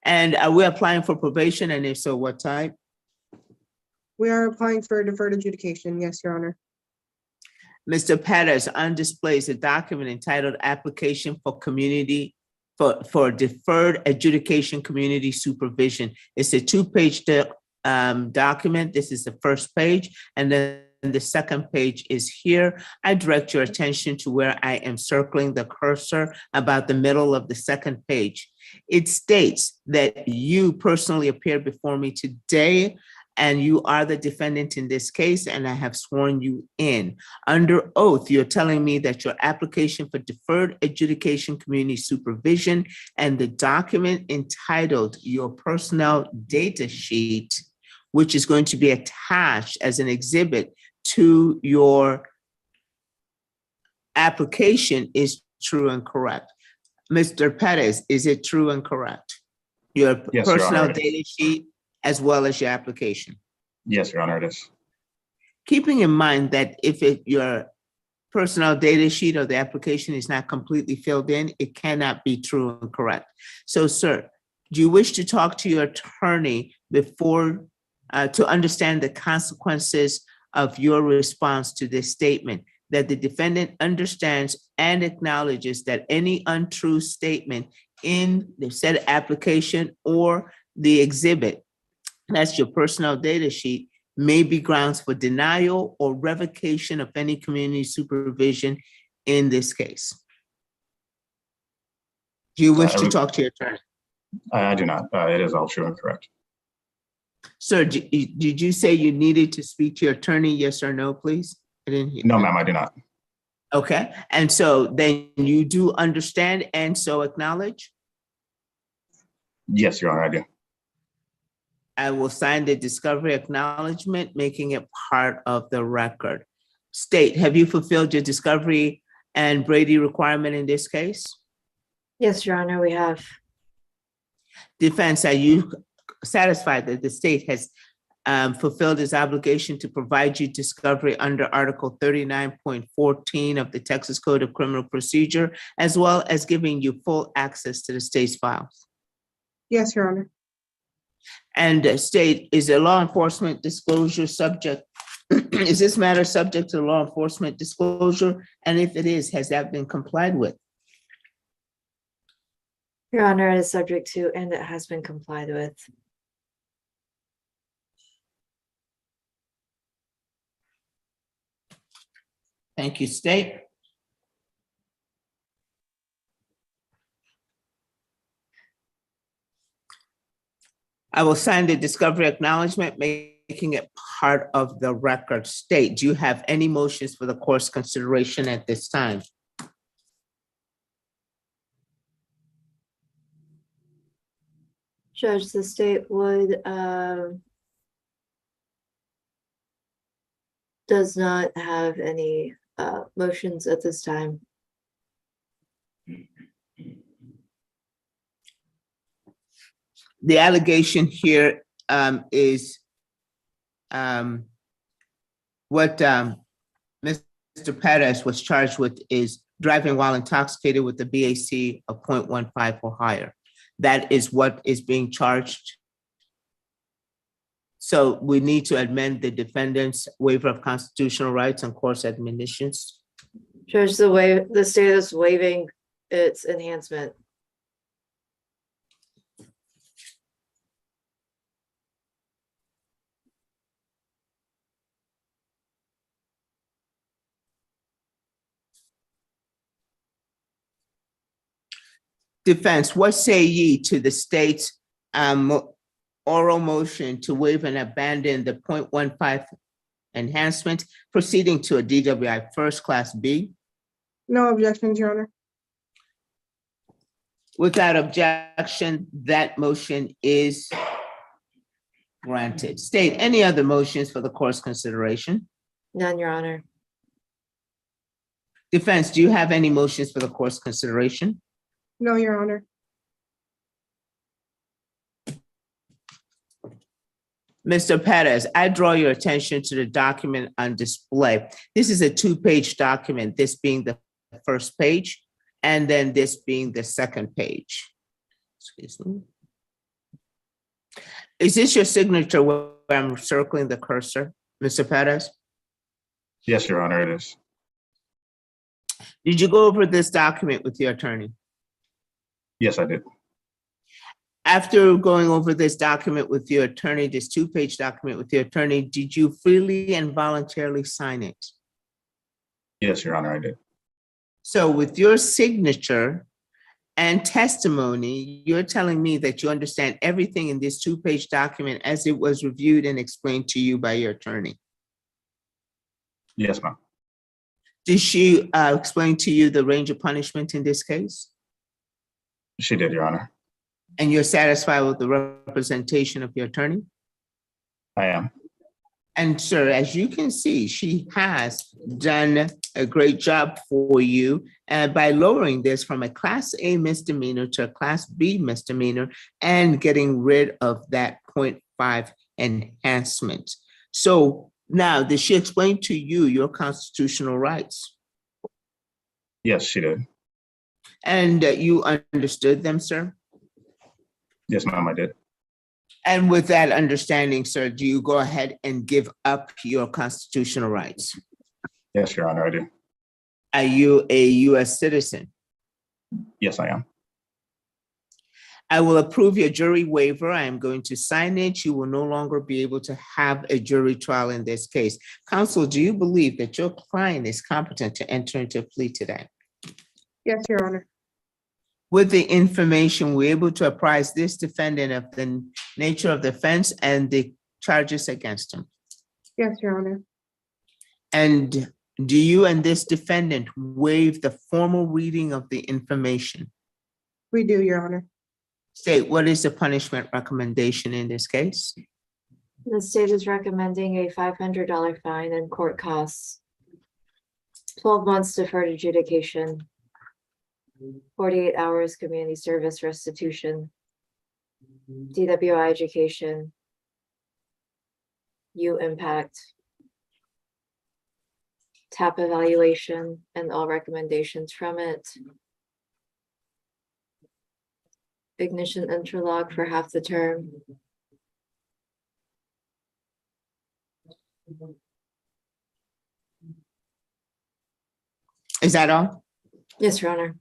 And are we applying for probation? And if so, what type? We are applying for a deferred adjudication. Yes, Your Honor. Mr. Perez, on display is a document entitled Application for Community for Deferred Adjudication Community Supervision. It's a 2-page document. This is the first page, and then the second page is here. I direct your attention to where I am circling the cursor about the middle of the second page. It states that you personally appeared before me today and you are the defendant in this case, and I have sworn you in. Under oath, you're telling me that your application for deferred adjudication community supervision and the document entitled your personnel data sheet, which is going to be attached as an exhibit to your application, is true and correct. Mr. Perez, is it true and correct? Your Yes, Your personnel Honor. data sheet as well as your application. Yes, Your Honor, it is. Keeping in mind that if your personnel data sheet or the application is not completely filled in, it cannot be true and correct. So, sir, do you wish to talk to your attorney before to understand the consequences of your response to this statement, that the defendant understands and acknowledges that any untrue statement in the said application or the exhibit, that's your personnel data sheet, may be grounds for denial or revocation of any community supervision in this case. Do you wish to talk to your attorney? I do not. It is all true and correct. Sir, did you say you needed to speak to your attorney? Yes or no, please? I didn't hear. No, ma'am, I do not. Okay, and so then you do understand and so acknowledge? Yes, Your Honor, I do. I will sign the discovery acknowledgement, making it part of the record. State, have you fulfilled your discovery and Brady requirement in this case? Yes, Your Honor, we have. Defense, are you satisfied that the state has fulfilled its obligation to provide you discovery under Article 39.14 of the Texas Code of Criminal Procedure, as well as giving you full access to the state's files? Yes, Your Honor. And state, is a law enforcement disclosure subject, is this matter subject to law enforcement disclosure? And if it is, has that been complied with? Your Honor, it is subject to and it has been complied with. Thank you, state. I will sign the discovery acknowledgement, making it part of the record. State, do you have any motions for the court's consideration at this time? Judge, the state would, does not have any motions at this time. The allegation here is what Mr. Perez was charged with is driving while intoxicated with a BAC of 0.15 or higher. That is what is being charged. So we need to amend the defendant's waiver of constitutional rights and course admonitions. Judge, the state is waiving its enhancement. Defense, what say ye to the state's oral motion to waive and abandon the 0.15 enhancement, proceeding to a DWI first class B? No objections, Your Honor. Without objection, that motion is granted. State, any other motions for the court's consideration? None, Your Honor. Defense, do you have any motions for the court's consideration? No, Your Honor. Mr. Perez, I draw your attention to the document on display. This is a two-page document, this being the first page, and then this being the second page. Excuse me. Is this your signature where I'm circling the cursor, Mr. Perez? Yes, Your Honor, it is. Did you go over this document with your attorney? Yes, I did. After going over this document with your attorney, this two-page document with your attorney, did you freely and voluntarily sign it? Yes, Your Honor, I did. So with your signature and testimony, you're telling me that you understand everything in this two-page document as it was reviewed and explained to you by your attorney? Yes, ma'am. Did she explain to you the range of punishment in this case? She did, Your Honor. And you're satisfied with the representation of your attorney? I am. And sir, as you can see, she has done a great job for you by lowering this from a Class A misdemeanor to a Class B misdemeanor and getting rid of that 0.5 enhancement. So now, did she explain to you your constitutional rights? Yes, she did. And you understood them, sir? Yes, ma'am, I did. And with that understanding, sir, do you go ahead and give up your constitutional rights? Yes, Your Honor, I do. Are you a U.S. citizen? Yes, I am. I will approve your jury waiver. I am going to sign it. You will no longer be able to have a jury trial in this case. Counsel, do you believe that your client is competent to enter into a plea today? Yes, Your Honor. With the information, we're able to apprise this defendant of the nature of the offense and the charges against him. Yes, Your Honor. And do you and this defendant waive the formal reading of the information? We do, Your Honor. State, what is the punishment recommendation in this case? The state is recommending a $500 fine and court costs, 12 months deferred adjudication, 48 hours community service restitution, DWI education, U impact, TAP evaluation, and all recommendations from it. Ignition interlock for half the term. Is that all? Yes, Your Honor.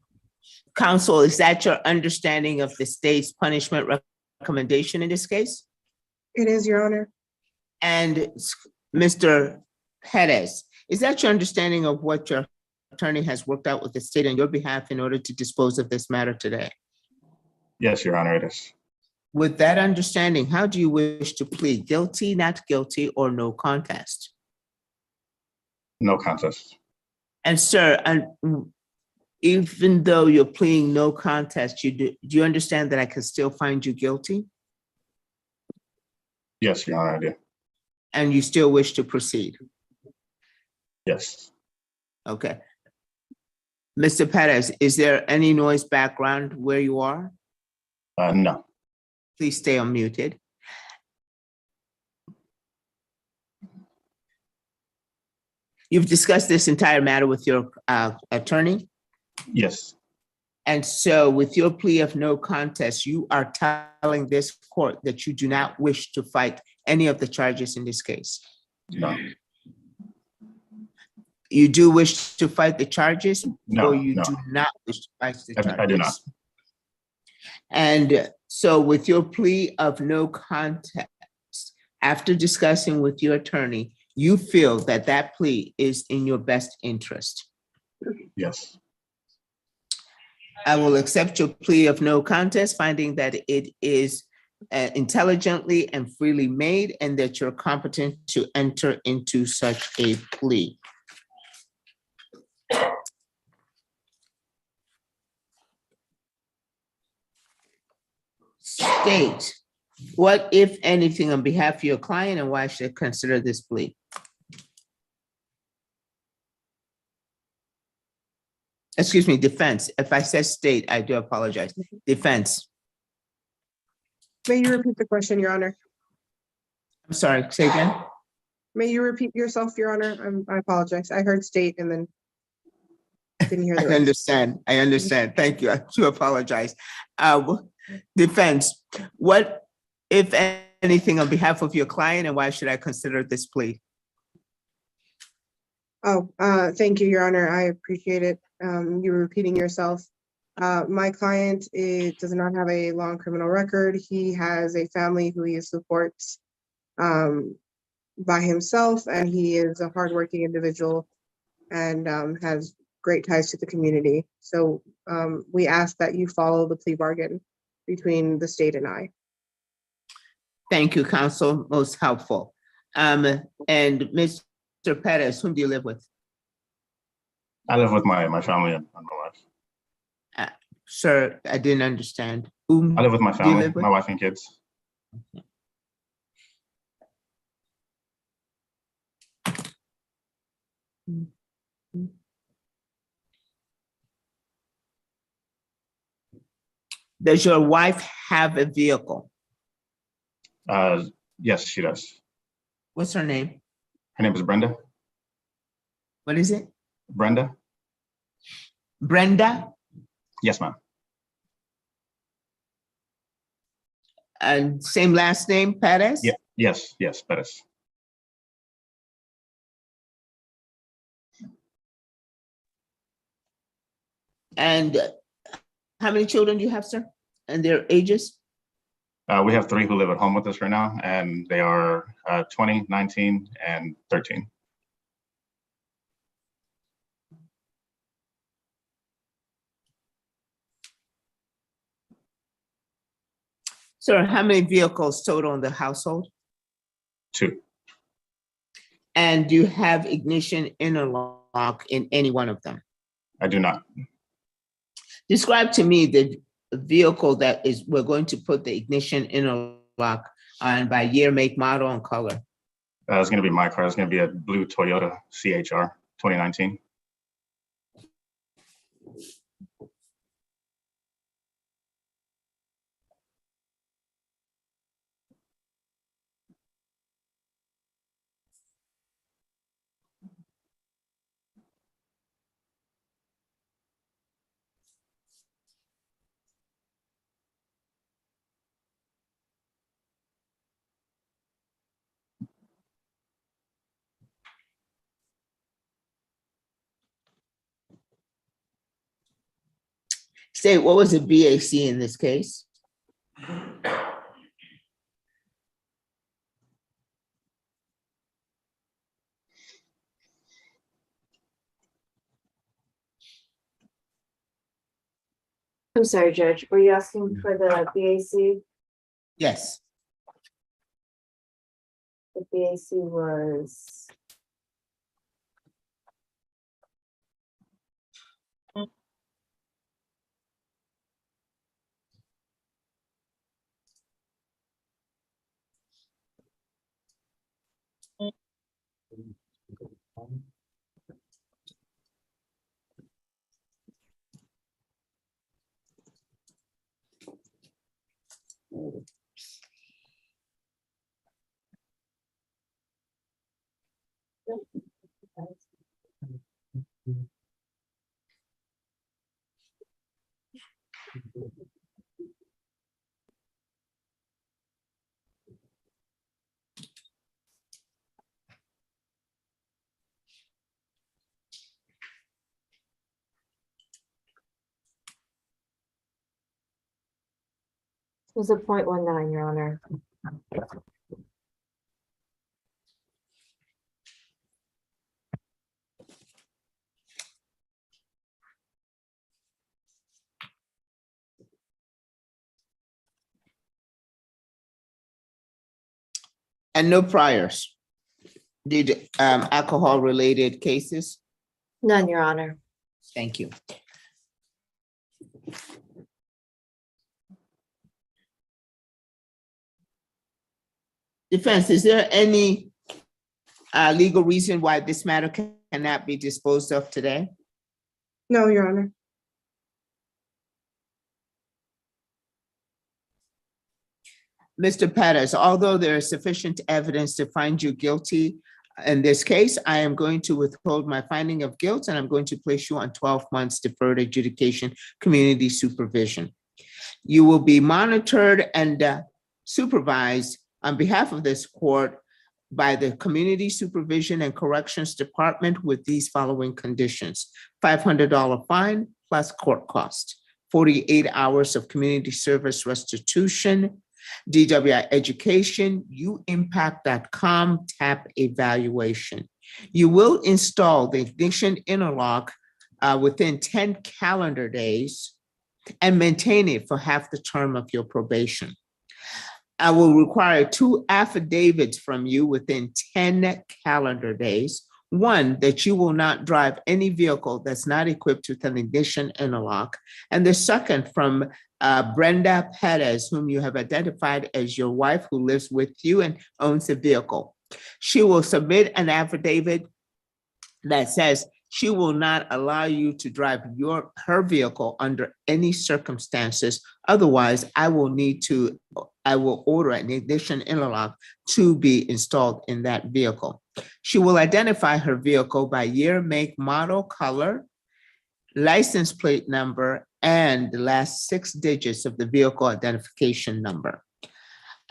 Counsel, is that your understanding of the state's punishment recommendation in this case? It is, Your Honor. And Mr. Perez, is that your understanding of what your attorney has worked out with the state on your behalf in order to dispose of this matter today? Yes, Your Honor, it is. With that understanding, how do you wish to plead? Guilty, not guilty, or no contest? No contest. And sir, even though you're pleading no contest, do you understand that I can still find you guilty? Yes, Your Honor, I do. And you still wish to proceed? Yes. Okay. Mr. Perez, is there any noise background where you are? No. Please stay unmuted. You've discussed this entire matter with your attorney? Yes. And so with your plea of no contest, you are telling this court that you do not wish to fight any of the charges in this case? No. You do wish to fight the charges? No, or you no. do not wish to fight the charges? I do not. And so with your plea of no contest, after discussing with your attorney, you feel that that plea is in your best interest? Yes. I will accept your plea of no contest, finding that it is intelligently and freely made and that you're competent to enter into such a plea. State, what, if anything, on behalf of your client, and why should I consider this plea? Excuse me, defense. If I said state, I do apologize. Defense. May you repeat the question, Your Honor? I'm sorry, say again? May you repeat yourself, Your Honor? I apologize. I heard state and then didn't hear the I rest. understand. I understand. Thank you. I do apologize. Defense, what, if anything, on behalf of your client, and why should I consider this plea? Oh, thank you, Your Honor. I appreciate it. You were repeating yourself. My client does not have a long criminal record. He has a family who he supports by himself, and he is a hardworking individual and has great ties to the community. So we ask that you follow the plea bargain between the state and I. Thank you, counsel. Most helpful. And Mr. Perez, whom do you live with? I live with my family and my wife. Sir, I didn't understand. Whom I live with my do you family, live with? my wife and kids. Does your wife have a vehicle? Yes, she does. What's her name? Her name is Brenda. What is it? Brenda? Brenda? Yes, ma'am. And same last name, Perez? Yeah, yes, Perez. And how many children do you have, sir? and their ages? We have 3 who live at home with us right now, and they are 20, 19, and 13. Sir, how many vehicles total in the household? 2. And do you have ignition interlock in any one of them? I do not. Describe to me the vehicle that is, we're going to put the ignition interlock on by year, make, model, and color. It's going to be my car. It's going to be a blue Toyota CHR 2019. State, what was the BAC in this case? I'm sorry, Judge, were you asking for the BAC? Yes. The BAC was. It was a 0.19, Your Honor. And no priors? Did alcohol-related cases? None, Your Honor. Thank you. Defense, is there any legal reason why this matter cannot be disposed of today? No, Your Honor. Mr. Pettis, although there is sufficient evidence to find you guilty in this case, I am going to withhold my finding of guilt and I'm going to place you on 12 months deferred adjudication community supervision. You will be monitored and supervised on behalf of this court by the Community Supervision and Corrections Department with these following conditions: $500 fine plus court cost, 48 hours of community service restitution, DWI education, uimpact.com tap evaluation. You will install the ignition interlock within 10 calendar days and maintain it for half the term of your probation. I will require 2 affidavits from you within 10 calendar days. One, that you will not drive any vehicle that's not equipped with an ignition interlock. And the second from Brenda Perez, whom you have identified as your wife who lives with you and owns a vehicle. She will submit an affidavit that says she will not allow you to drive her vehicle under any circumstances. Otherwise, I will order an ignition interlock to be installed in that vehicle. She will identify her vehicle by year, make, model, color, license plate number, and the last 6 digits of the vehicle identification number.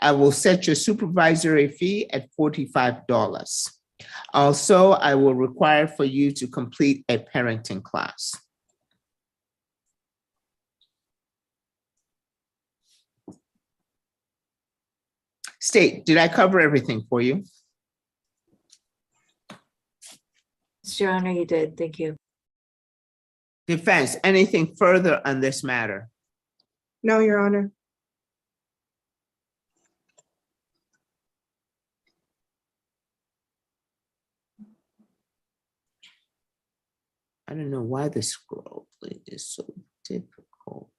I will set your supervisory fee at $45. Also, I will require for you to complete a parenting class. State, did I cover everything for you? Mr. Honor, you did. Thank you. Defense, anything further on this matter? No, Your Honor. I don't know why the scroll is so difficult.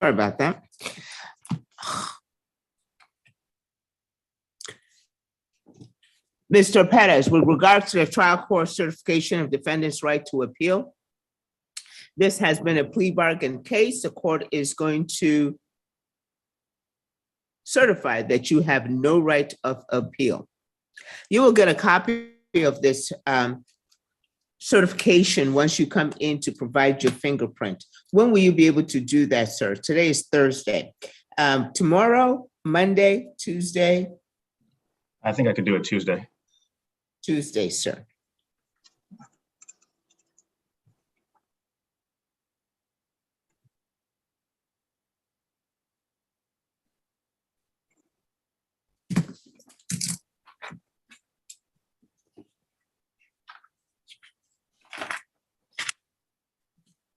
Sorry about that. Mr. Perez, with regards to the trial court certification of defendant's right to appeal, this has been a plea bargain case. The court is going to certify that you have no right of appeal. You will get a copy of this certification once you come in to provide your fingerprint. When will you be able to do that, sir? Today is Thursday. Tomorrow, Monday, Tuesday? I think I could do it Tuesday. Tuesday, sir.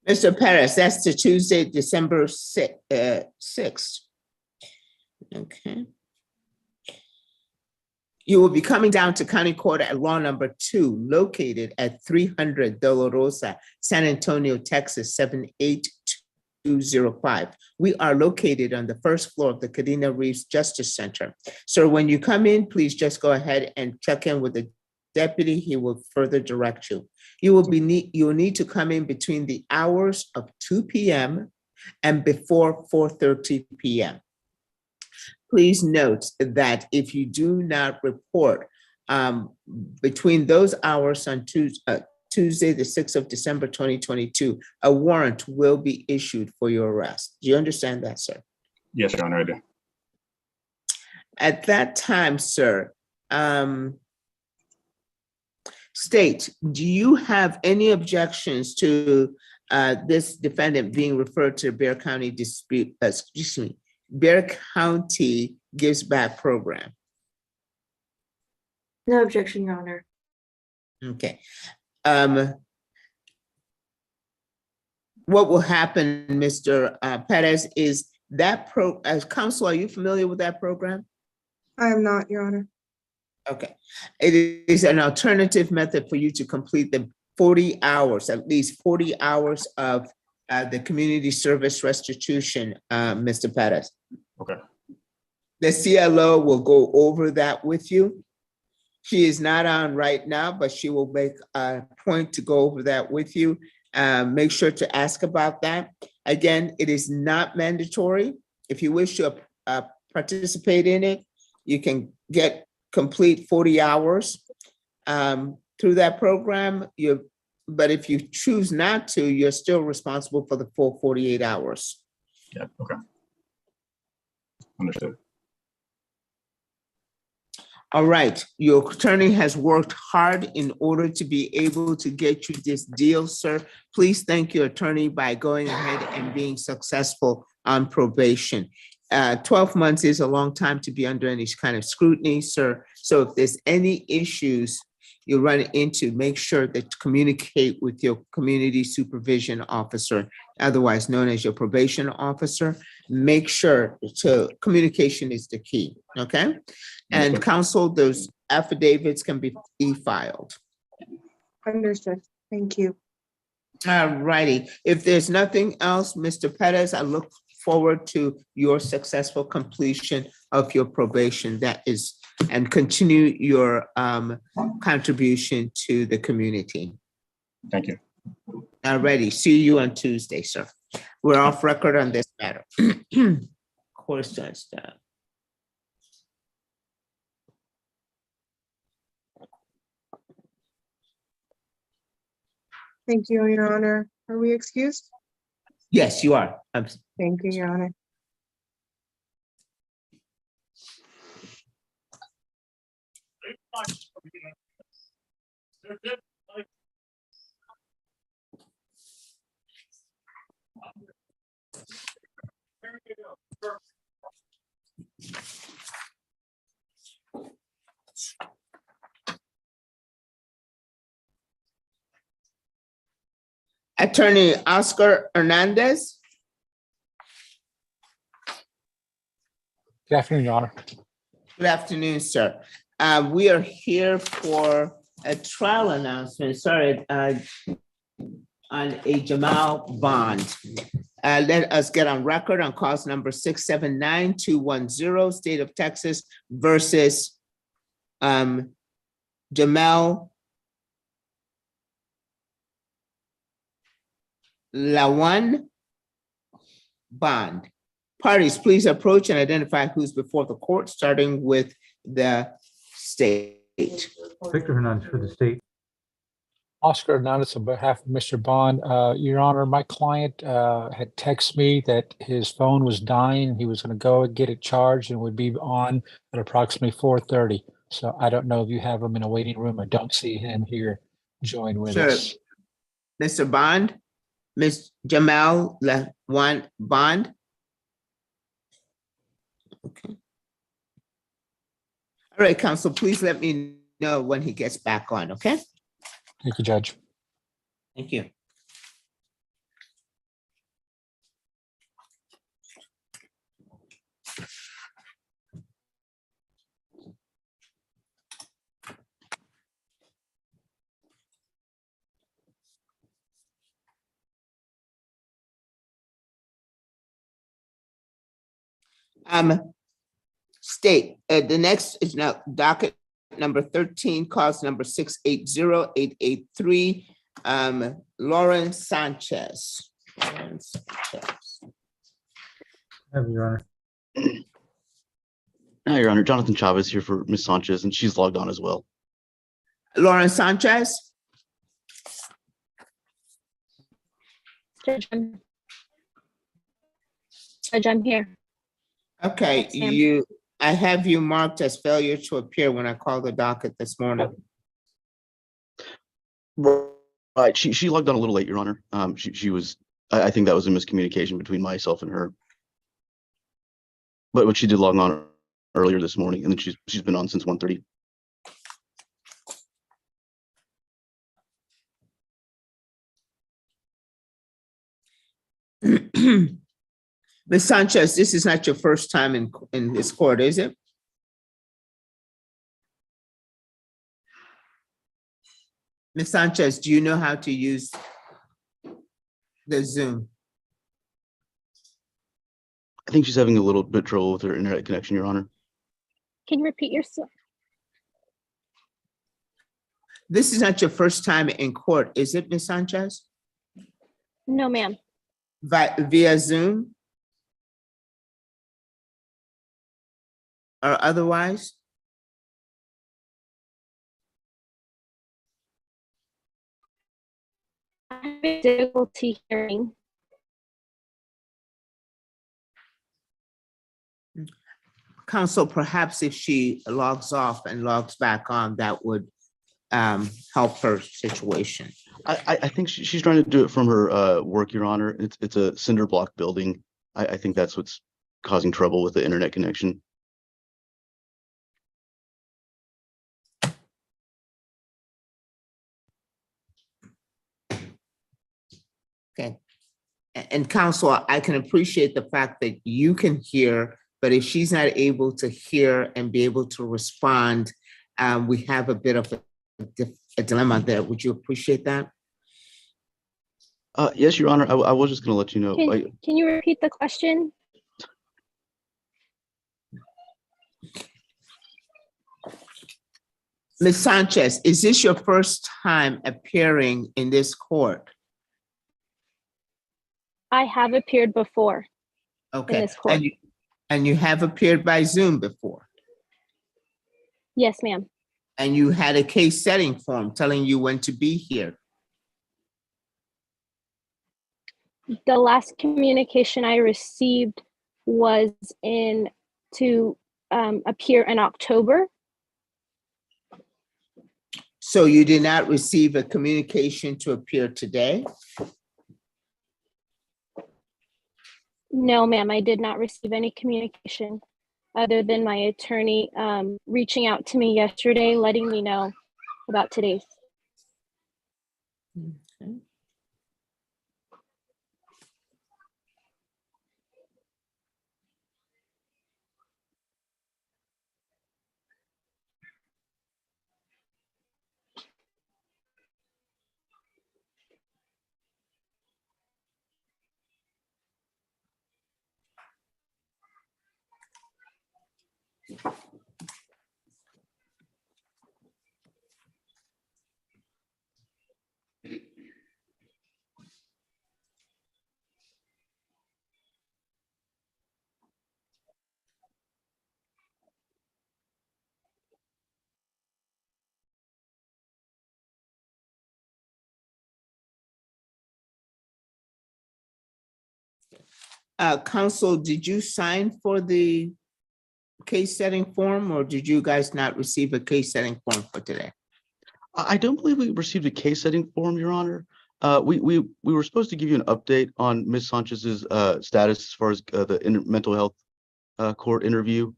Mr. Perez, that's the Tuesday, December 6th. Okay. You will be coming down to County Court at Law Number 2, located at 300 De La Rosa, San Antonio, Texas, 78205. We are located on the first floor of the Kadena Reeves Justice Center. So when you come in, please just go ahead and check in with the deputy. He will further direct you. You will need to come in between the hours of 2 p.m. and before 4:30 p.m. Please note that if you do not report between those hours on Tuesday, the 6th of December, 2022, a warrant will be issued for your arrest. Do you understand that, sir? Yes, Your Honor, I do. At that time, sir, State, do you have any objections to this defendant being referred to Bexar County Bexar County Gives Back program? No objection, Your Honor. Okay. What will happen, Mr. Perez, is that as counsel, are you familiar with that program? I am not, Your Honor. Okay. It is an alternative method for you to complete the 40 hours, at least 40 hours of the community service restitution, Mr. Perez. Okay. The CLO will go over that with you. She is not on right now, but she will make a point to go over that with you. Make sure to ask about that. Again, it is not mandatory. If you wish to participate in it, you can complete 40 hours through that program. But if you choose not to, you're still responsible for the full 48 hours. Yeah, okay. Understood. All right, your attorney has worked hard in order to be able to get you this deal, sir. Please thank your attorney by going ahead and being successful on probation. 12 months is a long time to be under any kind of scrutiny, sir. So if there's any issues you run into, make sure that you communicate with your community supervision officer, otherwise known as your probation officer. Make sure communication is the key, okay? And counsel, those affidavits can be e-filed. Understood. Thank you. All righty. If there's nothing else, Mr. Perez, I look forward to your successful completion of your probation and continue your contribution to the community. Thank you. Alrighty, see you on Tuesday, sir. We're off record on this matter. Correspondence staff. Thank you, Your Honor. Are we excused? Yes, you are. Thank you, Your Honor. Attorney Oscar Hernandez. Good afternoon, Your Honor. Good afternoon, sir. We are here for a trial announcement, sorry, on a Jamal Bond. Let us get on record on cause number 679-210, State of Texas versus Jamal Lawan Bond. Parties, please approach and identify who's before the court, starting with the state. Victor Hernandez for the state. Oscar Hernandez on behalf of Mr. Bond. Your Honor, my client had texted me that his phone was dying. He was going to go and get it charged and would be on at approximately 4:30. So I don't know if you have him in a waiting room. I don't see him here join with Sure. us. Mr. Bond, Ms. Jamal Lawan Bond. Okay. All right, counsel, please let me know when he gets back on, okay? Thank you, Judge. Thank you. State, the next is now docket number 13, cause number 680-883, Lauren Sanchez. Have Your Honor. No, Your Honor, Jonathan Chavez here for Ms. Sanchez, and she's logged on as well. Lauren Sanchez? Judge, I'm here. Okay, Yes, ma'am. I have you marked as failure to appear when I called the docket this morning. Right, she logged on a little late, Your Honor. She was, I think that was a miscommunication between myself and her. But she did log on earlier this morning, and then she's been on since 1:30. Ms. Sanchez, this is not your first time in this court, is it? Ms. Sanchez, do you know how to use the Zoom? I think she's having a little bit trouble with her internet connection, Your Honor. Can you repeat yourself? This is not your first time in court, is it, Ms. Sanchez? No, ma'am. Via Zoom? Or otherwise? I have difficulty hearing. Counsel, perhaps if she logs off and logs back on, that would help her situation. I think she's trying to do it from her work, Your Honor. It's a cinder block building. I think that's what's causing trouble with the internet connection. Okay. And counsel, I can appreciate the fact that you can hear, but if she's not able to hear and be able to respond, we have a bit of a dilemma there. Would you appreciate that? Yes, Your Honor. I was just going to let you know. Can you repeat the question? Ms. Sanchez, is this your first time appearing in this court? I have appeared before in Okay, this court. and you have appeared by Zoom before, Yes, ma'am. and you had a case setting form telling you when to be here. The last communication I received was to appear in October. So you did not receive a communication to appear today? No, ma'am, I did not receive any communication other than my attorney reaching out to me yesterday, letting me know about today's. Okay. Counsel, did you sign for the case setting form, or did you guys not receive a case setting form for today? I don't believe we received a case setting form, Your Honor. We were supposed to give you an update on Ms. Sanchez's status as far as the mental health court interview,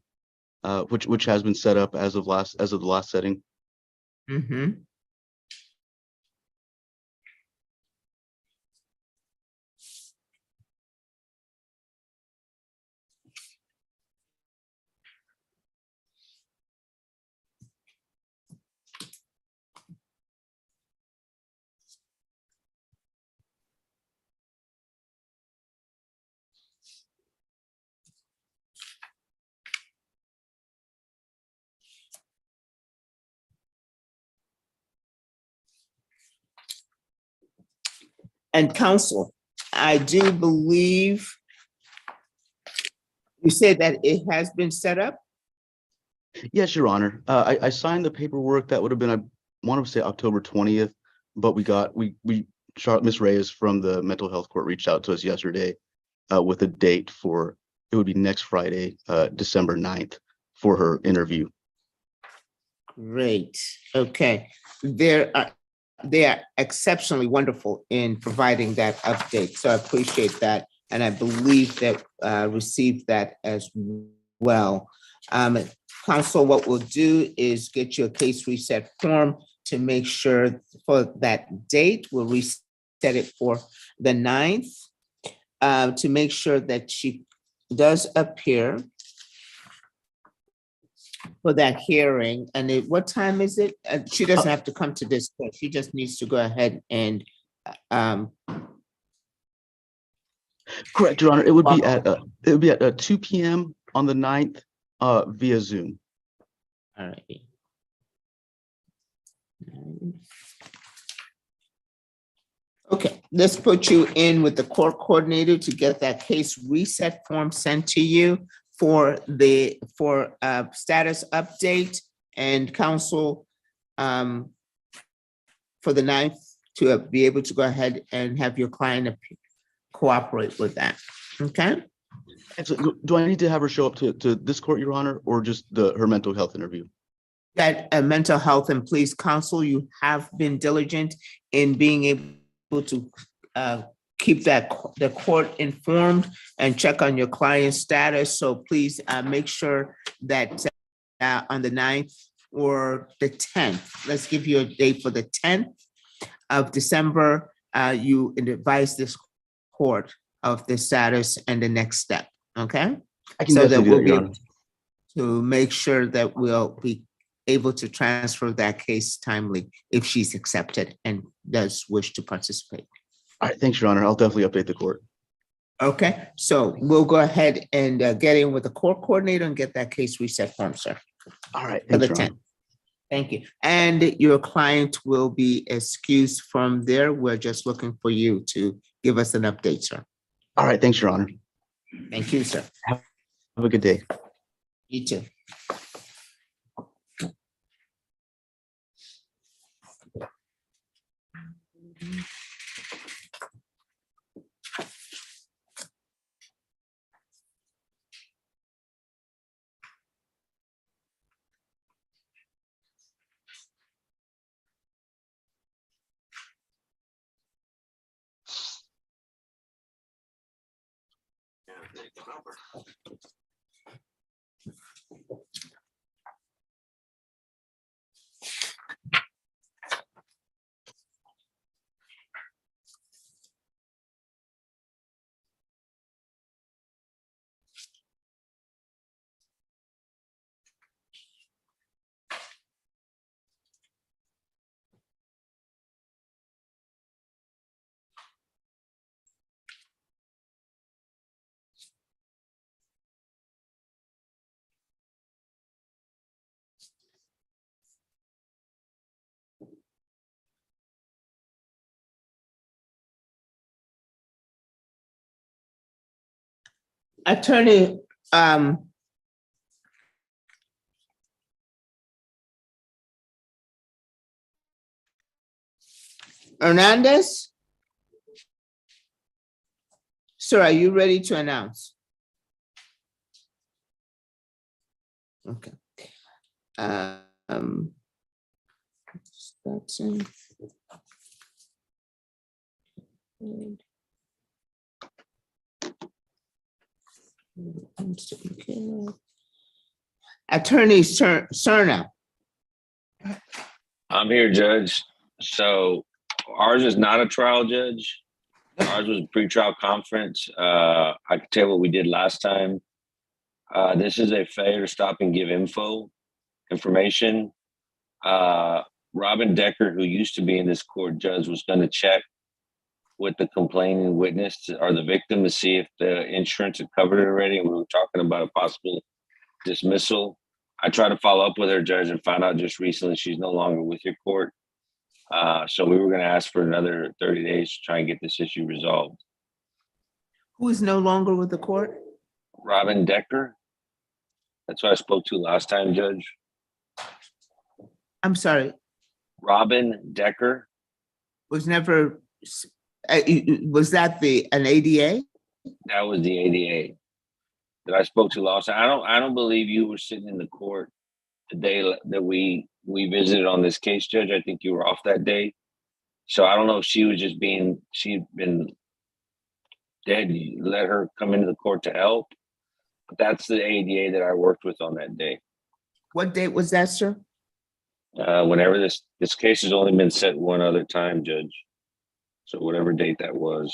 which has been set up as of the last setting. Mm-hmm. And counsel, I do believe you said that it has been set up? Yes, Your Honor. I signed the paperwork. That would have been, I want to say October 20th, but Ms. Reyes from the mental health court reached out to us yesterday with a date for, it would be next Friday, December 9th for her interview. Great. Okay. They are exceptionally wonderful in providing that update. So I appreciate that. And I believe that received that as well. Counsel, what we'll do is get you a case reset form to make sure for that date. We'll reset it for the 9th to make sure that she does appear for that hearing. And what time is it? She doesn't have to come to this court. She just needs to go ahead and Correct, Your Honor. It would be at 2 p.m. on the 9th via Zoom. All right. Okay, let's put you in with the court coordinator to get that case reset form sent to you for status update, and counsel for the 9th to be able to go ahead and have your client cooperate with that. Okay. So do I need to have her show up to this court, Your Honor, or just her mental health interview? That mental health, and please, counsel, you have been diligent in being able to keep the court informed and check on your client's status. So please make sure that on the 9th or the 10th, let's give you a date for the 10th of December, you advise this court of the status and the next step, okay? I can so that definitely we'll do that, be Your able Honor. to make sure that we'll be able to transfer that case timely if she's accepted and does wish to participate. All right, thanks, Your Honor. I'll definitely update the court. Okay, so we'll go ahead and get in with the court coordinator and get that case reset form, sir. All right, For thanks, the Your Honor. 10th. Thank you. And your client will be excused from there. We're just looking for you to give us an update, sir. All right, thanks, Your Honor. Thank you, sir. Have a good day. You too. Attorney, Hernandez? Sir, are you ready to announce? Okay. That's in. Attorney Serna. I'm here, Judge. So ours is not a trial, Judge. Ours was a pretrial conference. I can tell you what we did last time. This is a failure to stop and give information. Robin Decker, who used to be in this court, Judge, was going to check with the complaining witness or the victim to see if the insurance had covered it already. And we were talking about a possible dismissal. I tried to follow up with her, Judge, and found out just recently she's no longer with your court. So we were going to ask for another 30 days to try and get this issue resolved. Who is no longer with the court? Robin Decker. That's what I spoke to last time, Judge. I'm sorry. Robin Decker. Was never, was that an ADA? That was the ADA that I spoke to last time. I don't believe you were sitting in the court the day that we visited on this case, Judge. I think you were off that day. So I don't know if she was just she'd been dead. You let her come into the court to help. But that's the ADA that I worked with on that day. What date was that, sir? Whenever this case has only been set one other time, Judge. So whatever date that was.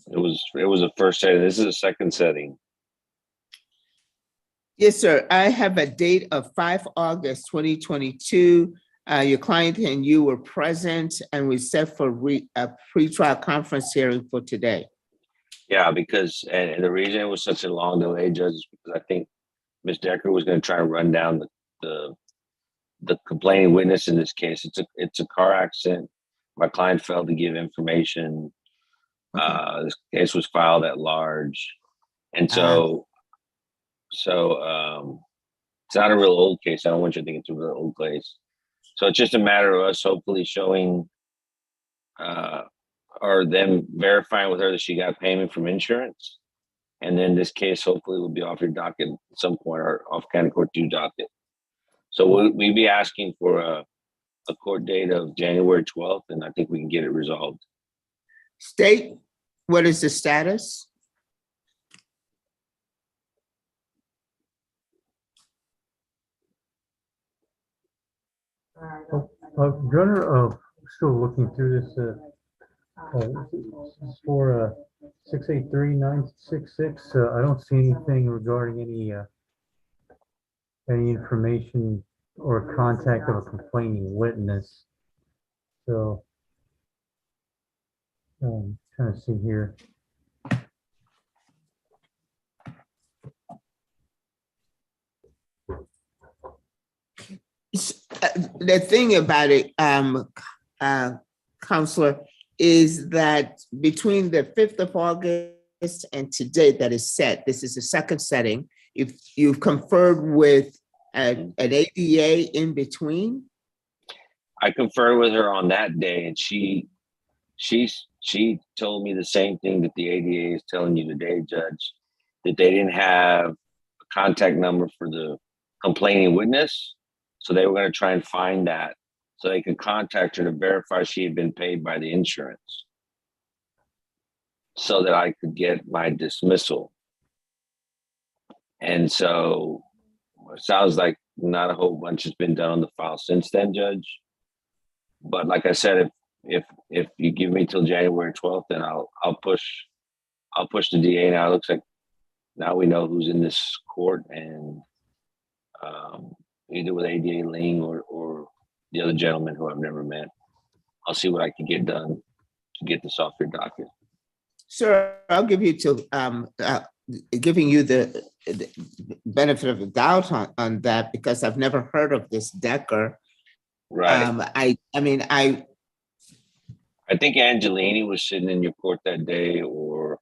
It was a first setting. This is a second setting. Yes, sir. I have a date of 5 August 2022. Your client and you were present, and we set for a pretrial conference hearing for today. Yeah, because and the reason it was such a long delay, Judge, is because I think Ms. Decker was going to try and run down the complaining witness in this case. It's a car accident. My client failed to give information. This case was filed at large, and so it's not a real old case. I don't want you to think it's a real old case. So it's just a matter of us hopefully showing or them verifying with her that she got payment from insurance. And then this case hopefully will be off your docket at some point, or off county court 2 docket. So we'll be asking for a court date of January 12th, and I think we can get it resolved. State, what is the status? Gunner, still looking through this, this is for 683-966. I don't see anything regarding any information or contact of a complaining witness. So trying to see here. The thing about it, Counselor, is that between the 5th of August and today that is set, this is the second setting. If you've conferred with an ADA in between, I conferred with her on that day, and she told me the same thing that the ADA is telling you today, Judge, that they didn't have a contact number for the complaining witness. So they were going to try and find that so they could contact her to verify she had been paid by the insurance so that I could get my dismissal. And so it sounds like not a whole bunch has been done on the file since then, Judge. But like I said, if you give me till January 12th, then I'll push the DA. Now it looks like now we know who's in this court, and either with ADA Ling or the other gentleman who I've never met. I'll see what I can get done to get this off your docket. sir, I'll give you giving you the benefit of the doubt on that, because I've never heard of this Decker. Right. I think Angelini was sitting in your court that day, or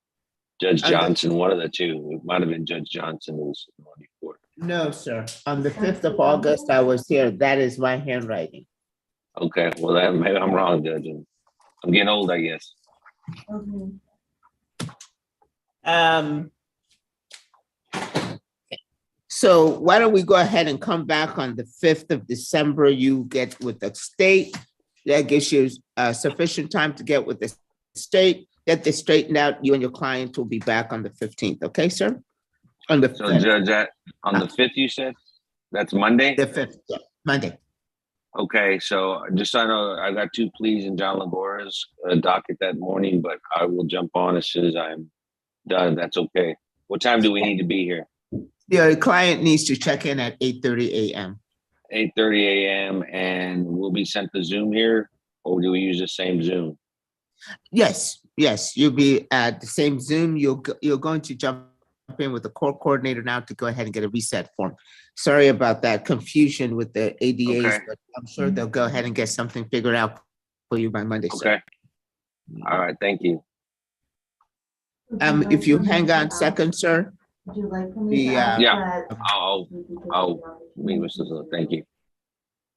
Judge Johnson, one of the two. It might have been Judge Johnson who was sitting on your court. No, sir. On the 5th of August, I was here. That is my handwriting. Okay, well, maybe I'm wrong, Judge. I'm getting old, I guess. So why don't we go ahead and come back on the 5th of December? You get with the state. That gives you sufficient time to get with the state, get this straightened out. You and your client will be back on the 15th. Okay, sir? On the 5th. So, Judge, on the 5th, you said? That's Monday? The 5th, yeah, Monday. Okay, so just so I know, I got 2 pleas in John Lagora's docket that morning, but I will jump on as soon as I'm done. That's okay. What time do we need to be here? Your client needs to check in at 8:30 a.m. 8:30 a.m. and we'll be sent to Zoom here, or do we use the same Zoom? Yes, you'll be at the same Zoom. You're going to jump in with the court coordinator now to go ahead and get a reset form. Sorry about that confusion with the ADAs, Okay. but I'm sure they'll go ahead and get something figured out for you by Monday. Sir. Okay. All right, thank you. If you hang on a second, sir. Would you like for Yeah, I'll meet with Susan. Thank you.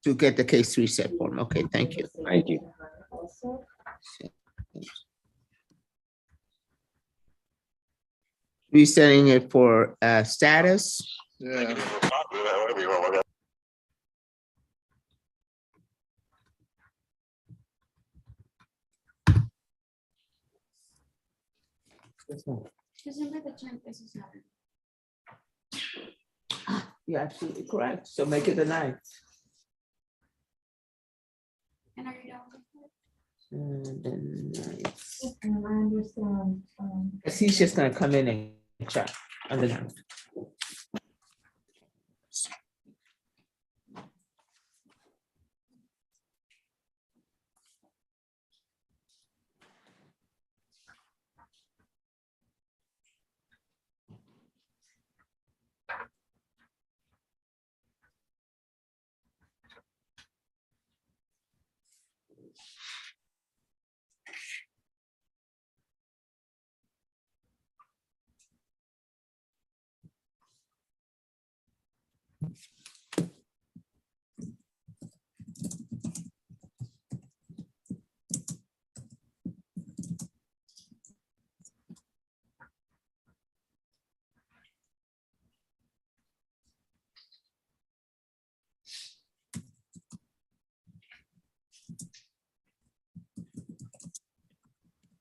To get the case reset form. Okay, thank you. Thank you. Resetting it for status. Yeah. You're absolutely correct. So make it the 9th. And are you done with it? And then 9th. And I understand. 'Cause he's just gonna come in and check on the 9th.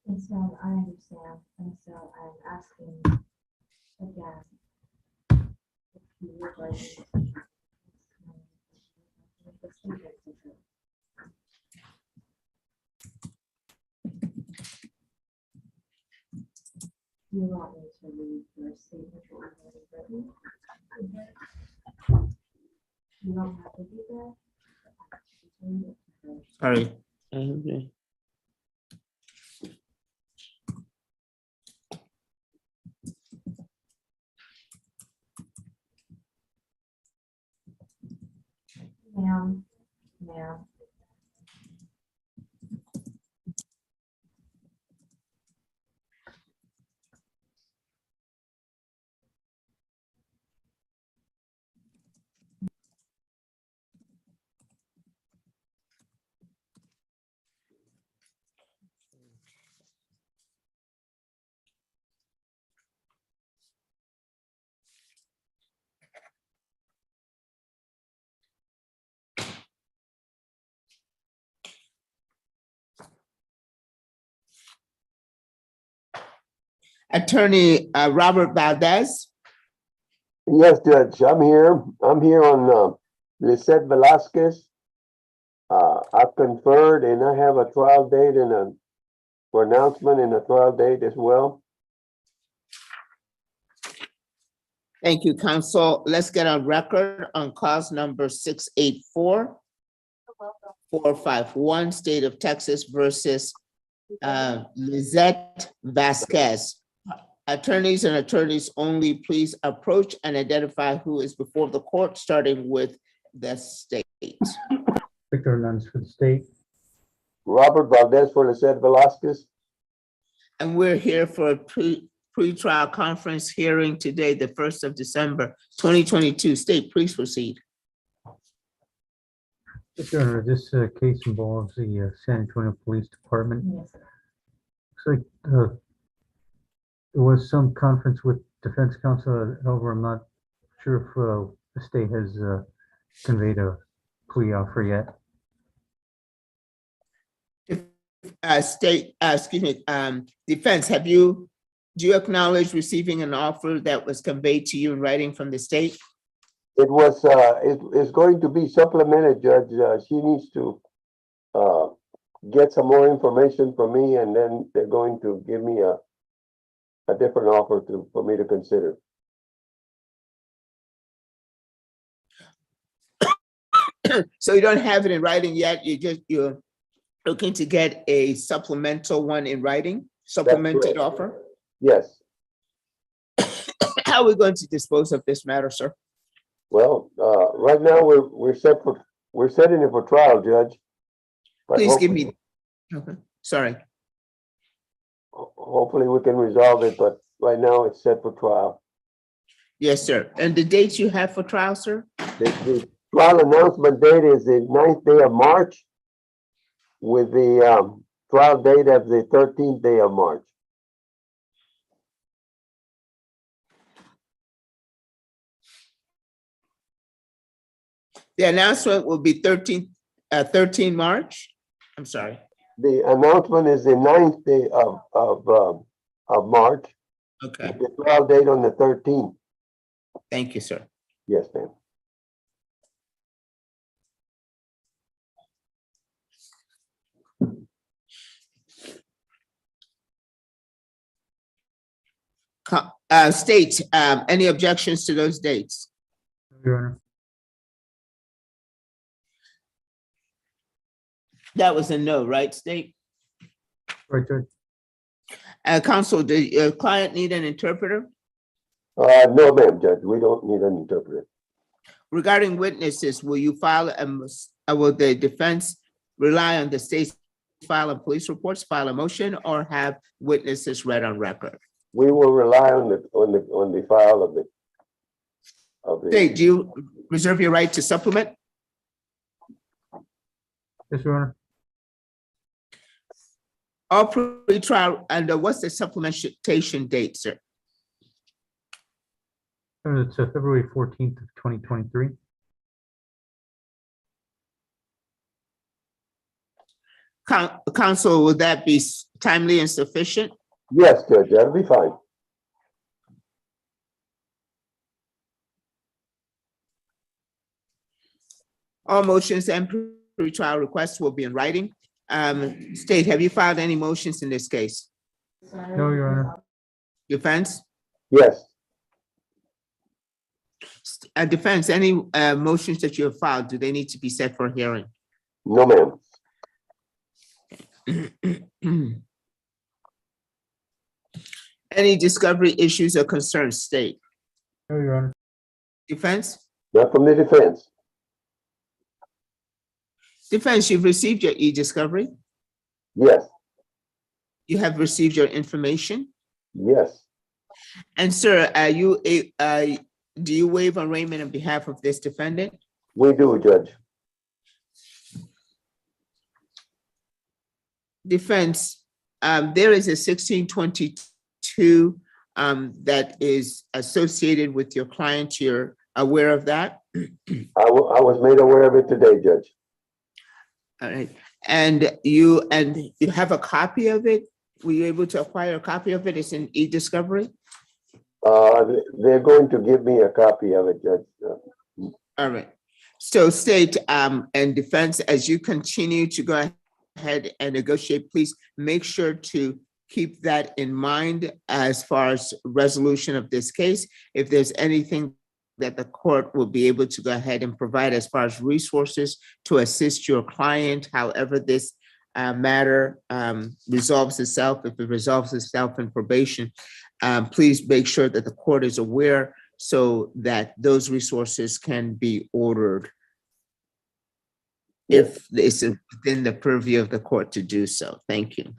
And so I understand, and so I'm asking again. If you would like. You want me to read your statement or written? You don't have to do that. Sorry. Okay. Ma'am, ma'am. Attorney Robert Valdez. Yes, Judge, I'm here. I'm here on Lisette Velasquez. I've conferred and I have a trial date and a pronouncement and a trial date as well. Thank you, counsel. Let's get on record on cause number 684-451, State of Texas versus Lisette Vasquez. Attorneys and attorneys only, please approach and identify who is before the court, starting with the state. Victor Hernandez for the state. Robert Valdez for Lisette Velasquez. And we're here for a pre-trial conference hearing today, the 1st of December, 2022. State, please proceed. Mr. Honor, this case involves the San Antonio Police Department. Looks like there was some conference with defense counsel. However, I'm not sure if the state has conveyed a plea offer yet. Defense, do you acknowledge receiving an offer that was conveyed to you in writing from the state? It was, it's going to be supplemented, Judge. She needs to get some more information from me, and then they're going to give me a different offer for me to consider. So you don't have it in writing yet. You're looking to get a supplemental one in writing, supplemented offer? Yes. How are we going to dispose of this matter, sir? Well, right now we're setting it for trial, Judge. But Please give me, okay, sorry. Hopefully we can resolve it, but right now it's set for trial. Yes, sir. And the dates you have for trial, sir? The trial announcement date is the 9th day of March with the trial date of the 13th day of March. The announcement will be 13 March. I'm sorry. The announcement is the 9th day of March. Okay. The trial date on the 13th. Thank you, sir. Yes, ma'am. State, any objections to those dates? Your Honor. That was a no, right, State? Right, Judge. Counsel, does your client need an interpreter? No, ma'am, Judge. We don't need an interpreter. Regarding witnesses, will you file will the defense rely on the state's file of police reports, file a motion, or have witnesses read on record? We will rely on the file of the State, do you reserve your right to supplement? Yes, Your Honor. All pre-trial, and what's the supplementation date, sir? It's February 14th of 2023. Counsel, would that be timely and sufficient? Yes, Judge, that'll be fine. All motions and pre-trial requests will be in writing. State, have you filed any motions in this case? No, Your Honor. Defense? Yes. Defense, any motions that you have filed, do they need to be set for hearing? No, ma'am. Any discovery issues or concerns, State? No, Your Honor. Defense? Not from the defense. Defense, you've received your e-discovery? Yes, You have received your information? yes, And sir, do you waive arraignment on behalf of this defendant? we do, Judge. Defense, there is a 1622 that is associated with your client. You're aware of that? I was made aware of it today, Judge. All right. And you have a copy of it? Were you able to acquire a copy of it? It's in e-discovery? They're going to give me a copy of it, Judge. All right. So state and defense, as you continue to go ahead and negotiate, please make sure to keep that in mind as far as resolution of this case. If there's anything that the court will be able to go ahead and provide as far as resources to assist your client, however this matter resolves itself, if it resolves itself in probation, please make sure that the court is aware so that those resources can be ordered if it's within the purview of the court to do so. Thank you.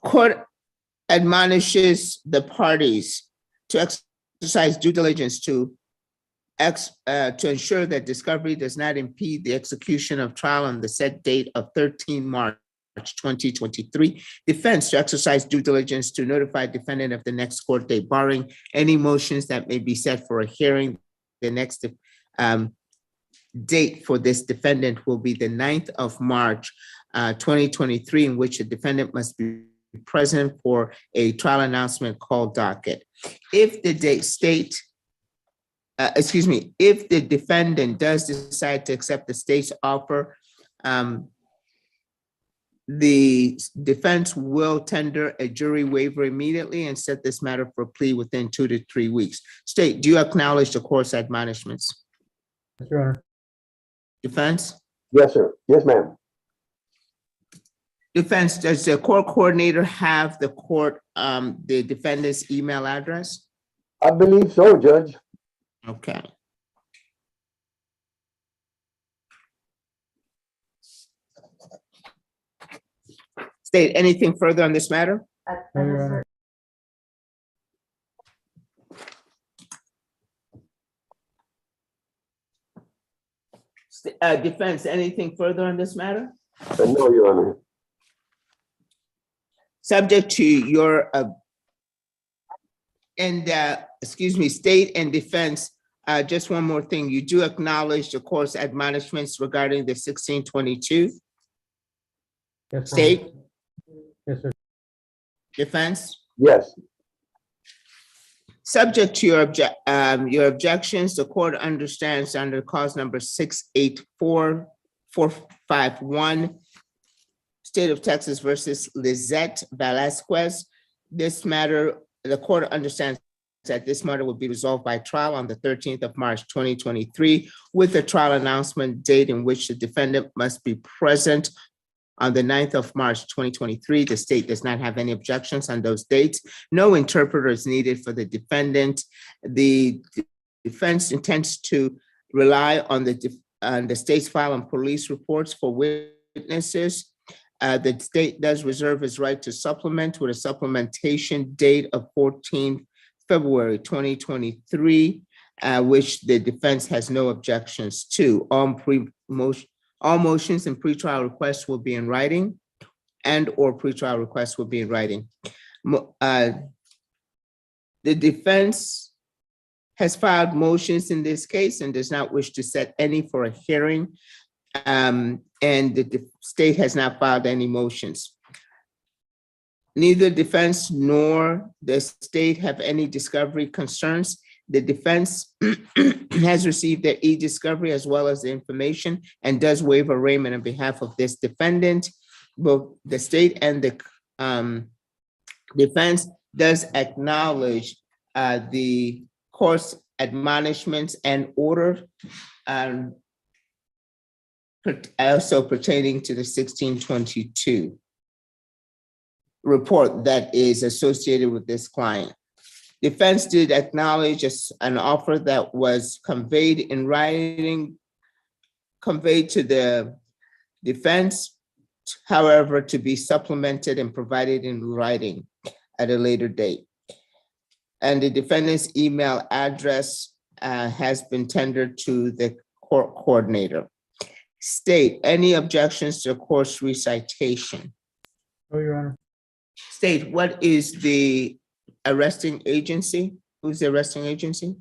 Court admonishes the parties to exercise due diligence to ensure that discovery does not impede the execution of trial on the set date of 13 March 2023. Defense to exercise due diligence to notify defendant of the next court date, barring any motions that may be set for a hearing. The next date for this defendant will be the 9th of March 2023, in which the defendant must be present for a trial announcement called docket. If the if the defendant does decide to accept the state's offer, the defense will tender a jury waiver immediately and set this matter for plea within 2 to 3 weeks. State, do you acknowledge the court's admonishments? Yes, Your Honor. Defense? Yes, sir. Yes, ma'am. Defense, does the court coordinator have the defendant's email address? I believe so, Judge. Okay. State, anything further on this matter? No, Your Honor. Defense, anything further on this matter? No, Your Honor. Subject to your, state and defense, just one more thing. You do acknowledge the court's admonishments regarding the 1622? Yes, sir. State? Yes, sir. Defense? Yes. Subject to your objections, the court understands under cause number 684451, State of Texas versus Lizette Velasquez. This matter, the court understands that this matter will be resolved by trial on the 13th of March 2023 with a trial announcement date in which the defendant must be present on the 9th of March 2023. The state does not have any objections on those dates. No interpreter is needed for the defendant. The defense intends to rely on the state's file and police reports for witnesses. The state does reserve its right to supplement with a supplementation date of 14 February 2023, which the defense has no objections to. All motions and pretrial requests will be in writing and/or pretrial requests will be in writing. The defense has filed motions in this case and does not wish to set any for a hearing. And the state has not filed any motions. Neither defense nor the state have any discovery concerns. The defense has received their e-discovery as well as the information and does waive arraignment on behalf of this defendant. Both the state and the defense does acknowledge the course admonishments and order, also pertaining to the 1622 report that is associated with this client. Defense did acknowledge an offer that was conveyed in writing, conveyed to the defense, however, to be supplemented and provided in writing at a later date. And the defendant's email address has been tendered to the court coordinator. State, any objections to course recitation? Oh, Your Honor. State, what is the arresting agency? Who's the arresting agency?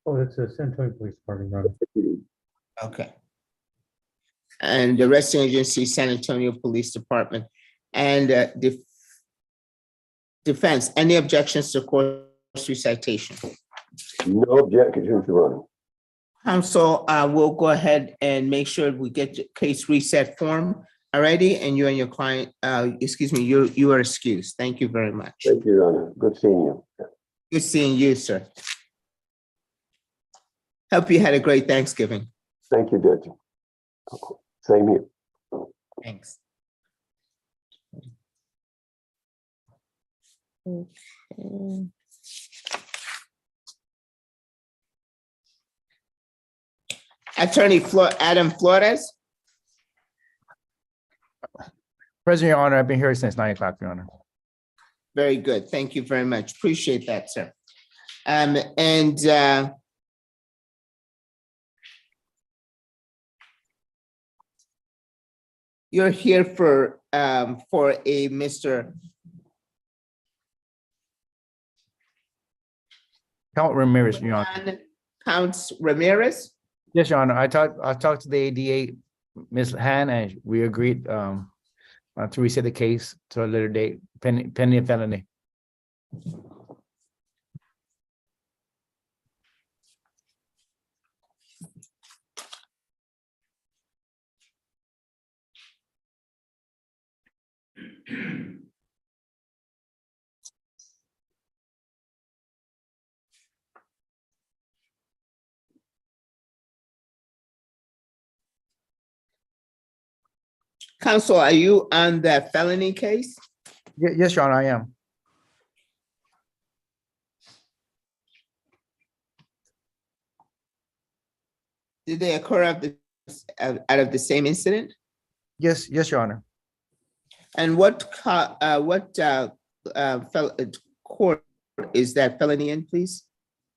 Oh, that's a San Antonio Police Department, Your Honor. Okay. And the arresting agency, San Antonio Police Department. And defense, any objections to course recitation? No objections, Your Honor. Counsel, we'll go ahead and make sure we get the case reset form already, and you and your client, excuse me, you are excused. Thank you very much. Thank you, Your Honor. Good seeing you. Good seeing you, sir. Hope you had a great Thanksgiving. Thank you, Judge. Same here. Thanks. Okay. Attorney Adam Flores. President, Your Honor, I've been here since 9 o'clock, Your Honor. Very good. Thank you very much. Appreciate that, sir. You're here for a Mr. Count Ramirez, Your Honor. Counts Ramirez? Yes, Your Honor. I talked to the ADA, Ms. Han, and we agreed to reset the case to a later date, pending a felony. Counsel, are you on that felony case? Yes, Your Honor, I am. Did they occur out of the same incident? Yes, Your Honor. And what court is that felony in, please?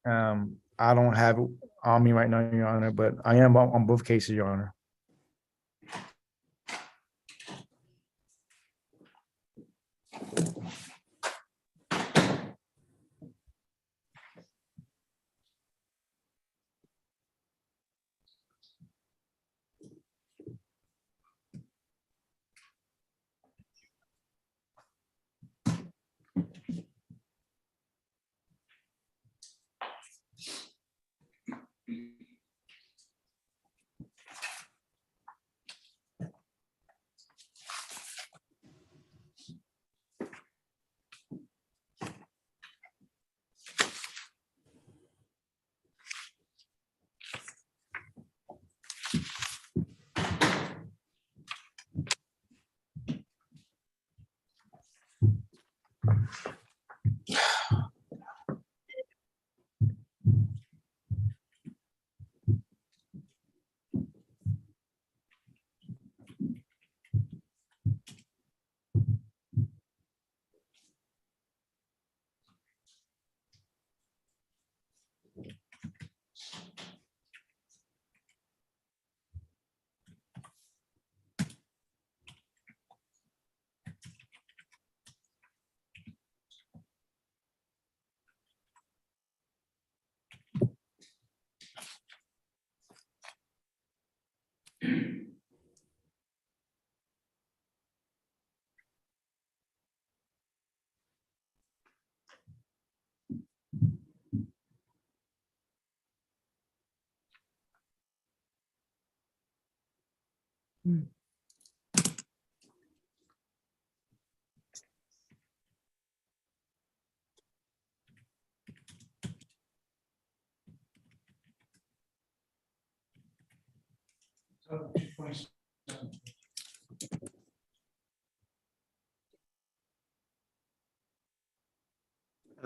I don't have it on me right now, Your Honor, but I am on both cases, Your Honor.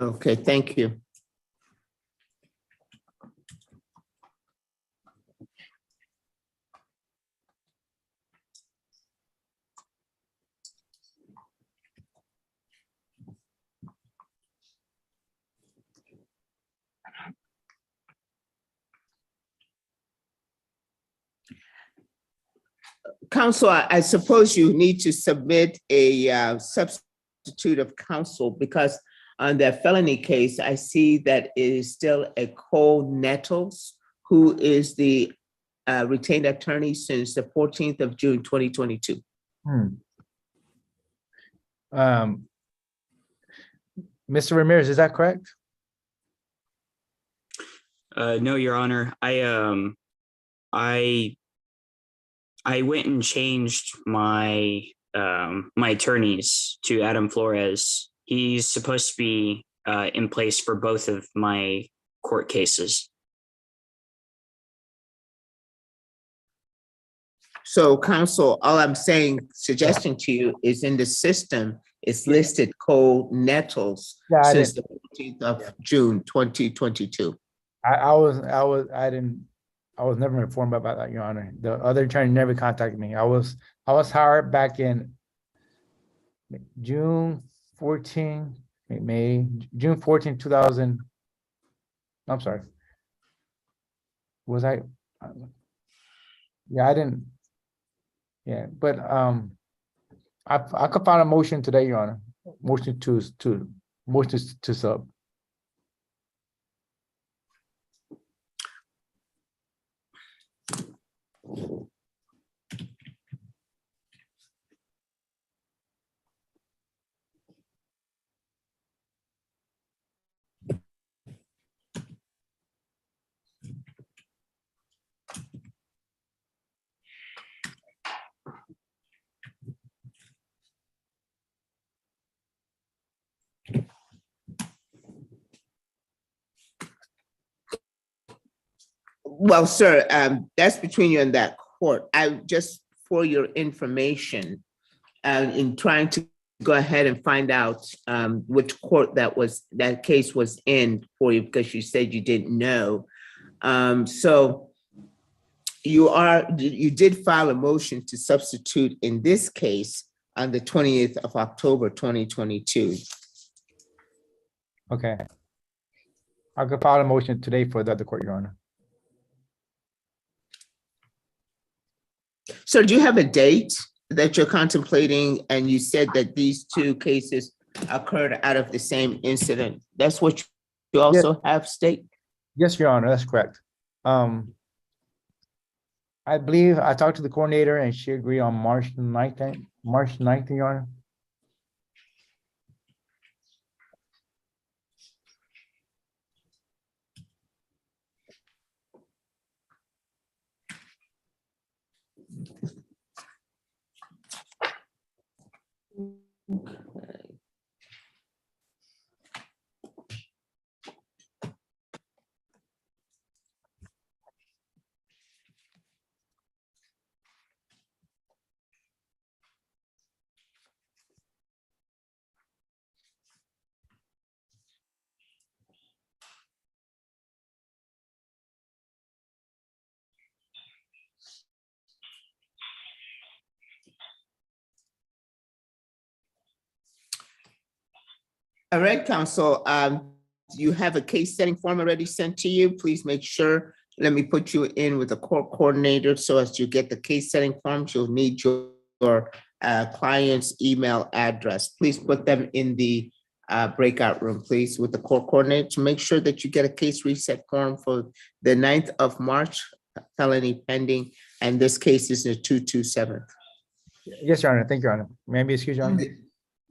Okay, thank you. Counsel, I suppose you need to submit a substitute of counsel because on that felony case, I see that it is still a Cole Nettles, who is the retained attorney since the 14th of June, 2022. Mr. Ramirez, is that correct? No, Your Honor. I went and changed my my attorneys to Adam Flores. He's supposed to be in place for both of my court cases. So counsel, all I'm suggesting to you is in the system, it's listed Cole Nettles since the 14th of June, 2022. I was never informed about that, Your Honor. The other attorney never contacted me. I was hired back in June 14, 2000. I'm sorry. Was I? Yeah, I didn't. Yeah, but I could find a motion today, Your Honor. Motion to sub. Well, sir, that's between you and that court. I just, for your information, in trying to go ahead and find out which court that case was in for you, because you said you didn't know. So you did file a motion to substitute in this case on the 20th of October, 2022. Okay. I could file a motion today for the other court, Your Honor. So do you have a date that you're contemplating? And you said that these two cases occurred out of the same incident. That's what you also have state? Yes, Your Honor, that's correct. I believe I talked to the coordinator and she agreed on March 9th, Your Honor. All right, counsel, you have a case setting form already sent to you. Please make sure, let me put you in with the court coordinator so as you get the case setting forms, you'll need your client's email address. Please put them in the breakout room, please, with the court coordinator to make sure that you get a case reset form for the 9th of March, felony pending, and this case is the 227th. Yes, Your Honor. Thank you, Your Honor. May I be excused, Your Honor?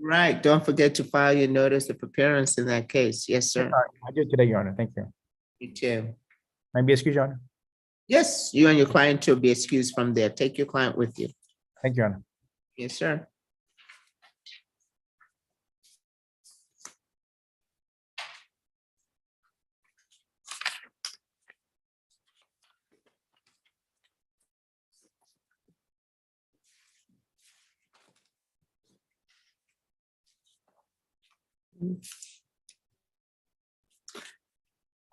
Right. Don't forget to file your notice of appearance in that case. Yes, sir. I did today, Your Honor. Thank you. You too. May I be excused, Your Honor? Yes, you and your client will be excused from there. Take your client with you. Thank you, Your Honor. Yes, sir.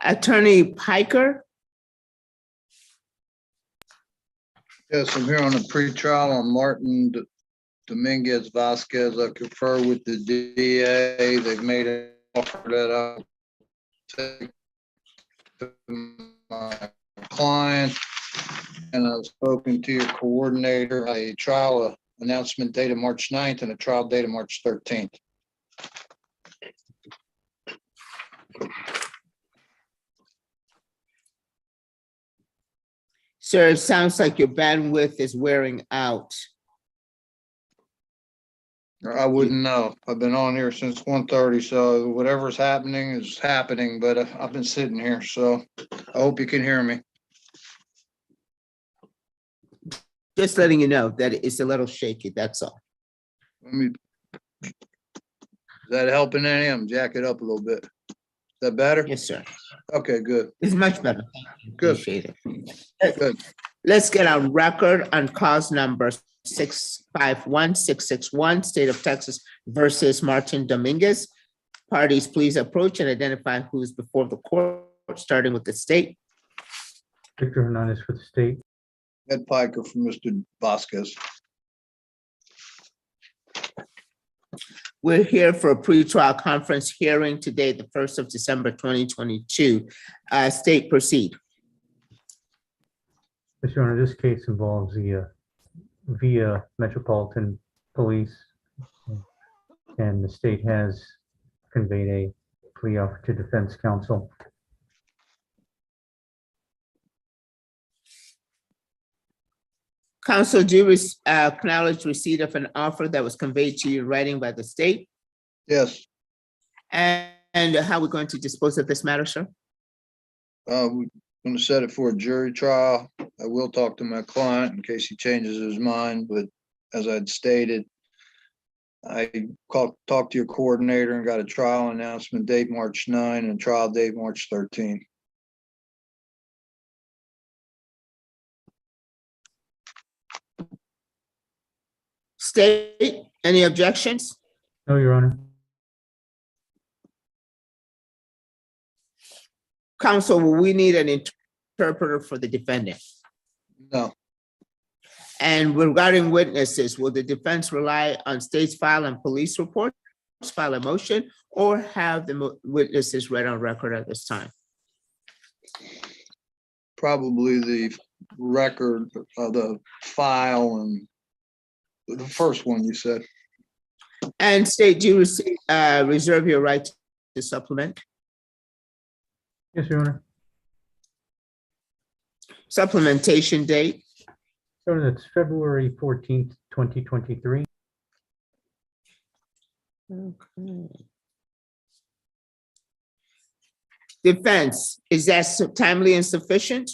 Attorney Piker, Yes, I'm here on the pretrial on Martin Dominguez Vasquez. I confer with the DA. They've made an offer that I'll take to my client. And I've spoken to your coordinator, a trial announcement date of March 9th and a trial date of March 13th. sir, it sounds like your bandwidth is wearing out. I wouldn't know. I've been on here since 1:30, so whatever's happening is happening, but I've been sitting here, so I hope you can hear me. Just letting you know that it's a little shaky, that's all. Let me. Is that helping any? I'm jack it up a little bit. Is that better? Yes, sir. Okay, good. It's much better. Good. Appreciate it. Good. Let's get our record on cause number 651-661, State of Texas versus Martin Dominguez. Parties, please approach and identify who's before the court, starting with the state. Victor Hernandez for the state. Ed Piker for Mr. Vasquez. We're here for a pretrial conference hearing today, the 1st of December, 2022. State, proceed. Mr. Honor, this case involves the Via Metropolitan Police, and the state has conveyed a plea offer to defense counsel. Counsel, do you acknowledge receipt of an offer that was conveyed to you in writing by the state? Yes, And how we're going to dispose of this matter, sir? we're gonna set it for a jury trial. I will talk to my client in case he changes his mind, but as I'd stated, I talked to your coordinator and got a trial announcement date March 9 and trial date March 13. State, any objections? No, Your Honor. Counsel, will we need an interpreter for the defendant? No, And regarding witnesses, will the defense rely on state's file and police reports, file a motion, or have the witnesses read on record at this time? probably the record of the file and the first one you said. And state, do you reserve your right to supplement? Yes, Your Honor. Supplementation date? Your Honor, that's February 14th, 2023. Okay. Defense, is that timely and sufficient?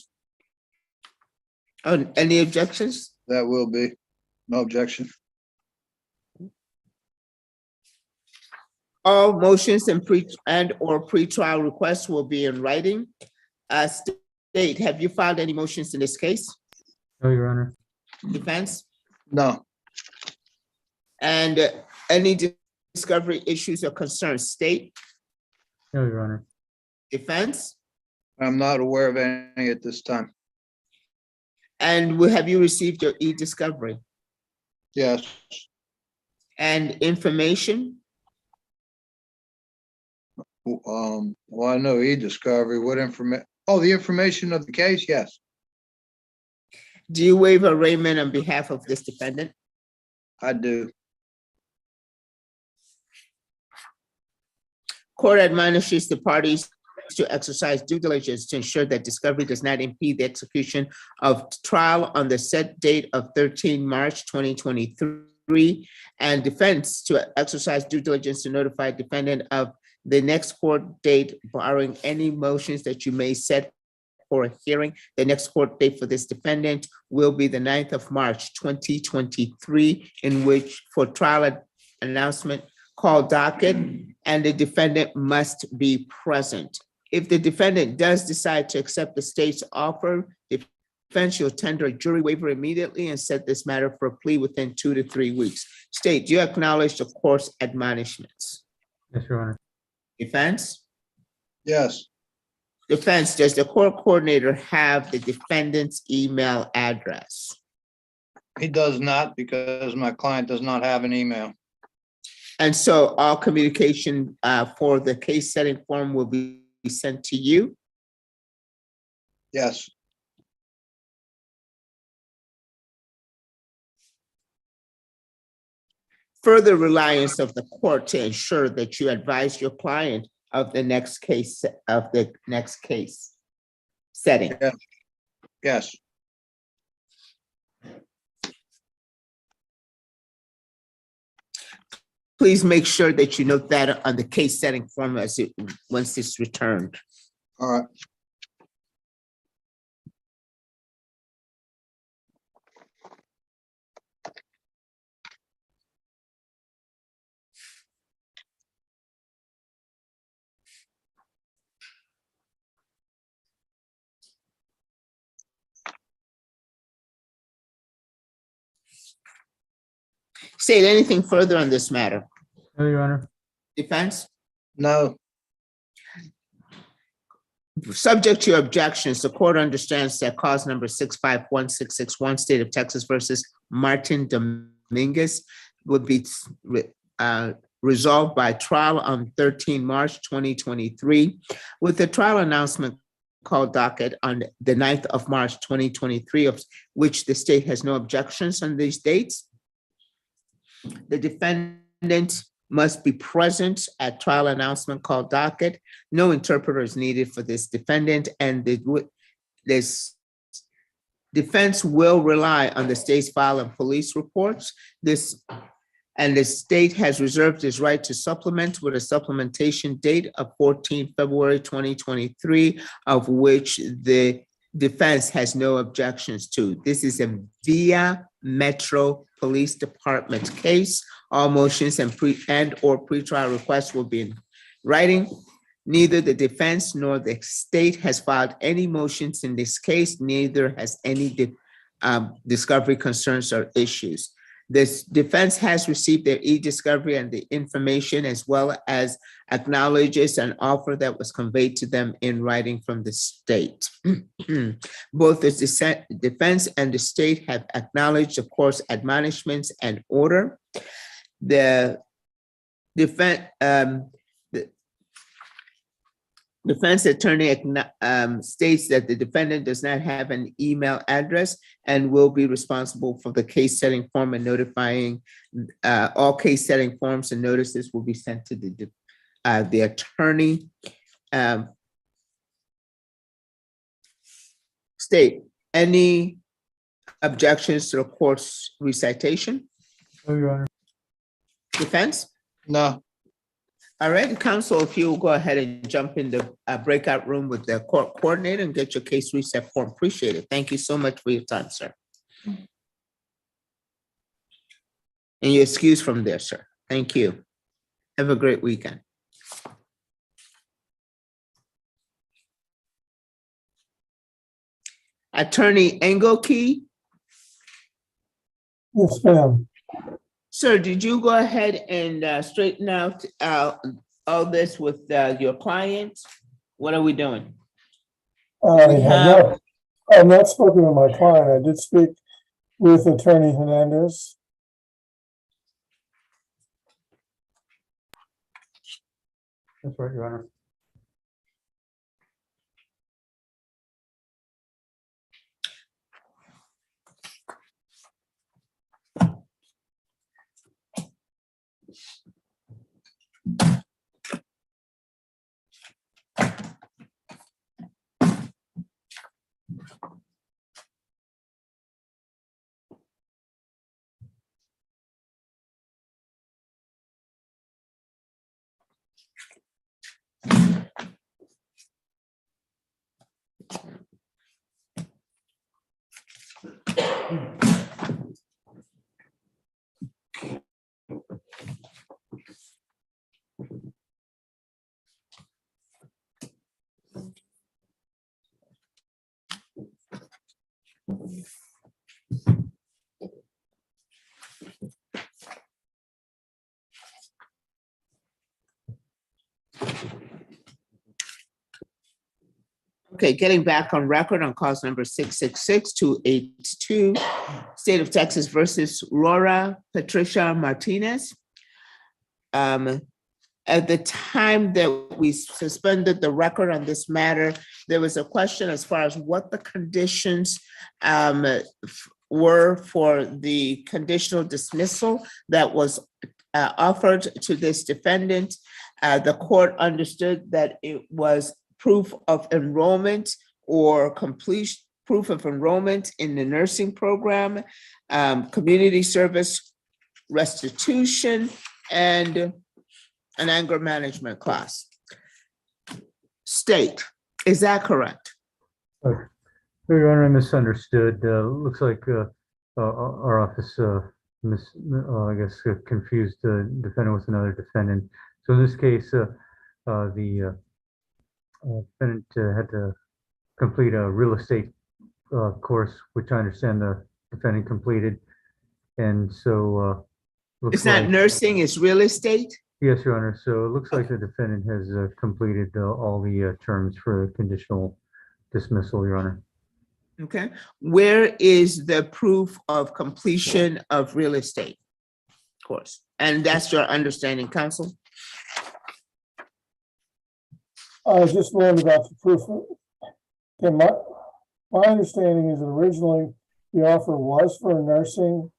Any objections? That will be, no objection. All motions and or pretrial requests will be in writing. State, have you filed any motions in this case? No, Your Honor. Defense? No, And any discovery issues or concerns? State? No, Your Honor. Defense? I'm not aware of any at this time. And have you received your e-discovery? Yes, And information? well, I know e-discovery, what information? Oh, the information of the case, yes. Do you waive arraignment on behalf of this defendant? I do. Court admonishes the parties to exercise due diligence to ensure that discovery does not impede the execution of trial on the set date of 13 March 2023, and defense to exercise due diligence to notify defendant of the next court date, barring any motions that you may set for a hearing. The next court date for this defendant will be the 9th of March 2023, in which for trial announcement called docket, and the defendant must be present. If the defendant does decide to accept the state's offer, the defense will tender a jury waiver immediately and set this matter for a plea within 2 to 3 weeks. State, do you acknowledge the court's admonishments? Yes, Your Honor. Defense? Yes, Defense, does the court coordinator have the defendant's email address? He does not because my client does not have an email. And so all communication for the case setting form will be sent to you? Yes. Further reliance of the court to ensure that you advise your client of the next case, setting. Yeah. Yes. Please make sure that you note that on the case setting form once it's returned. All right. State anything further on this matter? No, Your Honor. Defense? No. Subject to your objections, the court understands that cause number 651661, State of Texas versus Martin Dominguez would be resolved by trial on 13 March 2023, with the trial announcement called docket on the 9th of March 2023, of which the state has no objections on these dates. The defendant must be present at trial announcement called docket. No interpreter is needed for this defendant, and this defense will rely on the state's file and police reports. And the state has reserved its right to supplement with a supplementation date of 14 February 2023, of which the defense has no objections to. This is a Via Metro Police Department case. All motions and or pretrial requests will be in writing. Neither the defense nor the state has filed any motions in this case. Neither has any discovery concerns or issues. This defense has received their e-discovery and the information, as well as acknowledges an offer that was conveyed to them in writing from the state. Both the defense and the state have acknowledged the court's admonishments and order. The defense attorney states that the defendant does not have an email address and will be responsible for the case setting form and notifying all case setting forms and notices will be sent to the attorney. State, any objections to the court's recitation? No, Your Honor. Defense? No. All right, counsel, if you will go ahead and jump in the breakout room with the court coordinator and get your case reset form. Appreciate it. Thank you so much for your time, sir. And your excuse from there, sir. Thank you. Have a great weekend. Attorney Engelke? Yes, ma'am. Sir, did you go ahead and straighten out all this with your client? What are we doing? I have not spoken with my client. I did speak with Attorney Hernandez. That's right, Your Honor. Okay, getting back on record on cause number 666-282, State of Texas versus Laura Patricia Martinez. At the time that we suspended the record on this matter, there was a question as far as what the conditions were for the conditional dismissal that was offered to this defendant. The court understood that it was proof of enrollment or complete proof of enrollment in the nursing program, community service restitution, and an anger management class. State, is that correct? Your Honor, I misunderstood. Looks like our office, I guess, confused the defendant with another defendant. So in this case, the defendant had to complete a real estate course, which I understand the defendant completed. And so It's not nursing, it's real estate? Yes, Your Honor. So it looks like the defendant has completed all the terms for conditional dismissal, Your Honor. Okay. Where is the proof of completion of real estate course? And that's your understanding, counsel? I just learned about the proof. Okay, my understanding is that originally the offer was for a nursing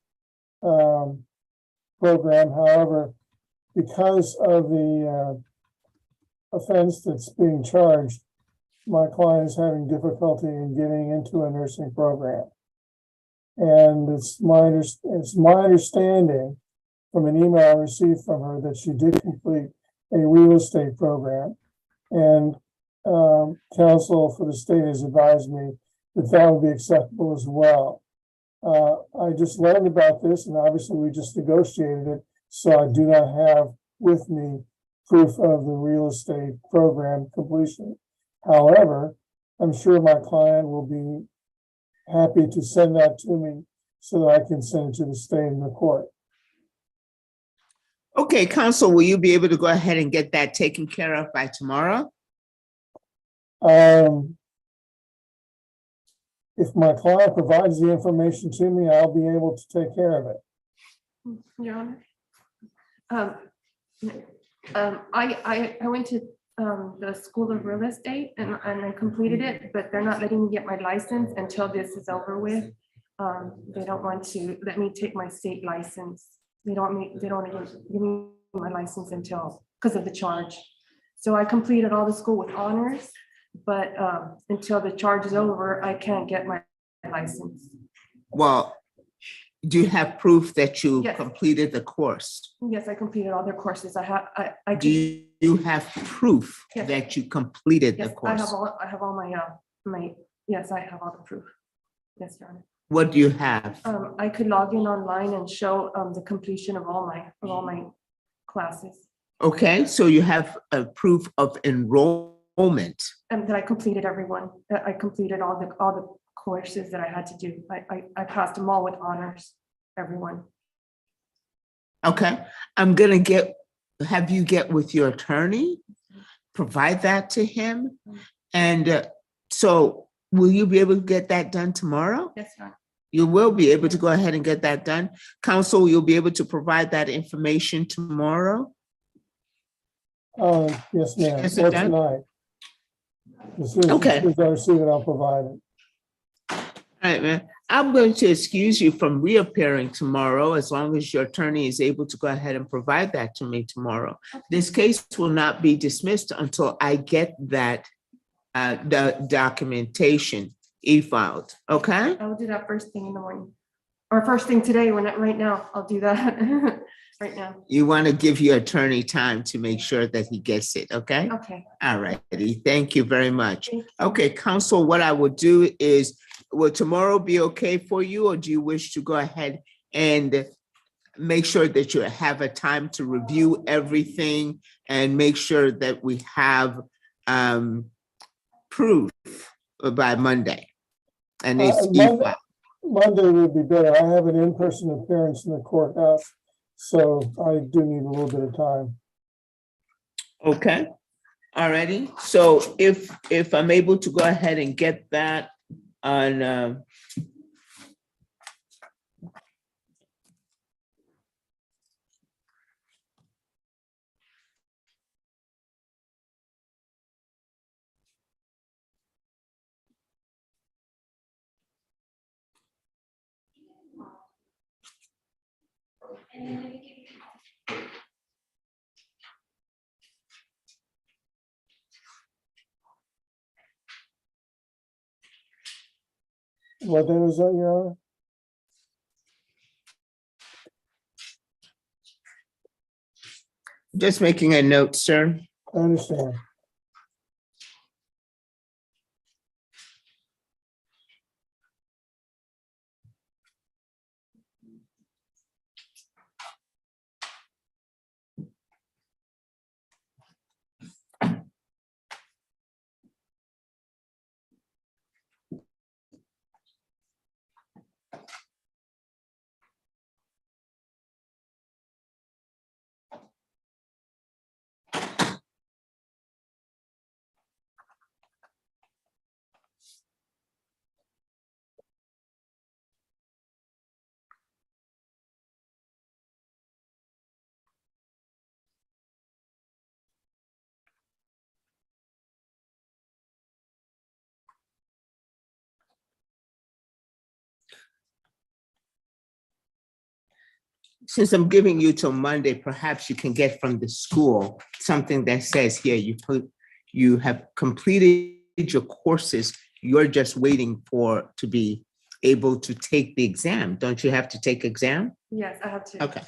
program. However, because of the offense that's being charged, my client is having difficulty in getting into a nursing program. And it's my understanding from an email I received from her that she did complete a real estate program. And counsel for the state has advised me that that would be acceptable as well. I just learned about this, and obviously we just negotiated it, so I do not have with me proof of the real estate program completion. However, I'm sure my client will be happy to send that to me so that I can send it to the state and the court. Okay, counsel, will you be able to go ahead and get that taken care of by tomorrow? If my client provides the information to me, I'll be able to take care of it. Your Honor. I went to the School of Real Estate and I completed it, but they're not letting me get my license until this is over with. They don't want to let me take my state license. They don't even give me my license until, because of the charge. So I completed all the school with honors, but until the charge is over, I can't get my license. Well, do you have proof that you Yes. completed the course? Yes, I completed all their courses. I Do you have proof Yes. that you completed the Yes, course? I have all my, yes, I have all the proof. Yes, Your Honor. What do you have? I could log in online and show the completion of all my classes. Okay, so you have a proof of enrollment. And that I completed everyone, that I completed all the courses that I had to do. I passed them all with honors, everyone. Okay, I'm gonna have you get with your attorney, provide that to him. And so will you be able to get that done tomorrow? Yes, Your Honor. You will be able to go ahead and get that done. Counsel, you'll be able to provide that information tomorrow? Yes, ma'am. Is Or it done? tonight. As soon Okay. as I receive it, I'll provide it. All right, man. I'm going to excuse you from reappearing tomorrow as long as your attorney is able to go ahead and provide that to me tomorrow. This case will not be dismissed until I get that the documentation e-filed, okay? I will do that first thing in the morning. Or first thing today, right now, I'll do that right now. You want to give your attorney time to make sure that he gets it, okay? Okay. All righty, thank you very much. Okay, counsel, what I would do is, will tomorrow be okay for you, or do you wish to go ahead and make sure that you have a time to review everything and make sure that we have proof by Monday? And it's e-filed. Monday would be better. I have an in-person appearance in the courthouse, so I do need a little bit of time. Okay. Alrighty, so if I'm able to go ahead and get that on, What day was that, Your Honor? just making a note, sir. I understand. Since I'm giving you till Monday, perhaps you can get from the school something that says here, you have completed your courses. You're just waiting to be able to take the exam. Don't you have to take exam? Yes, I have to. Okay,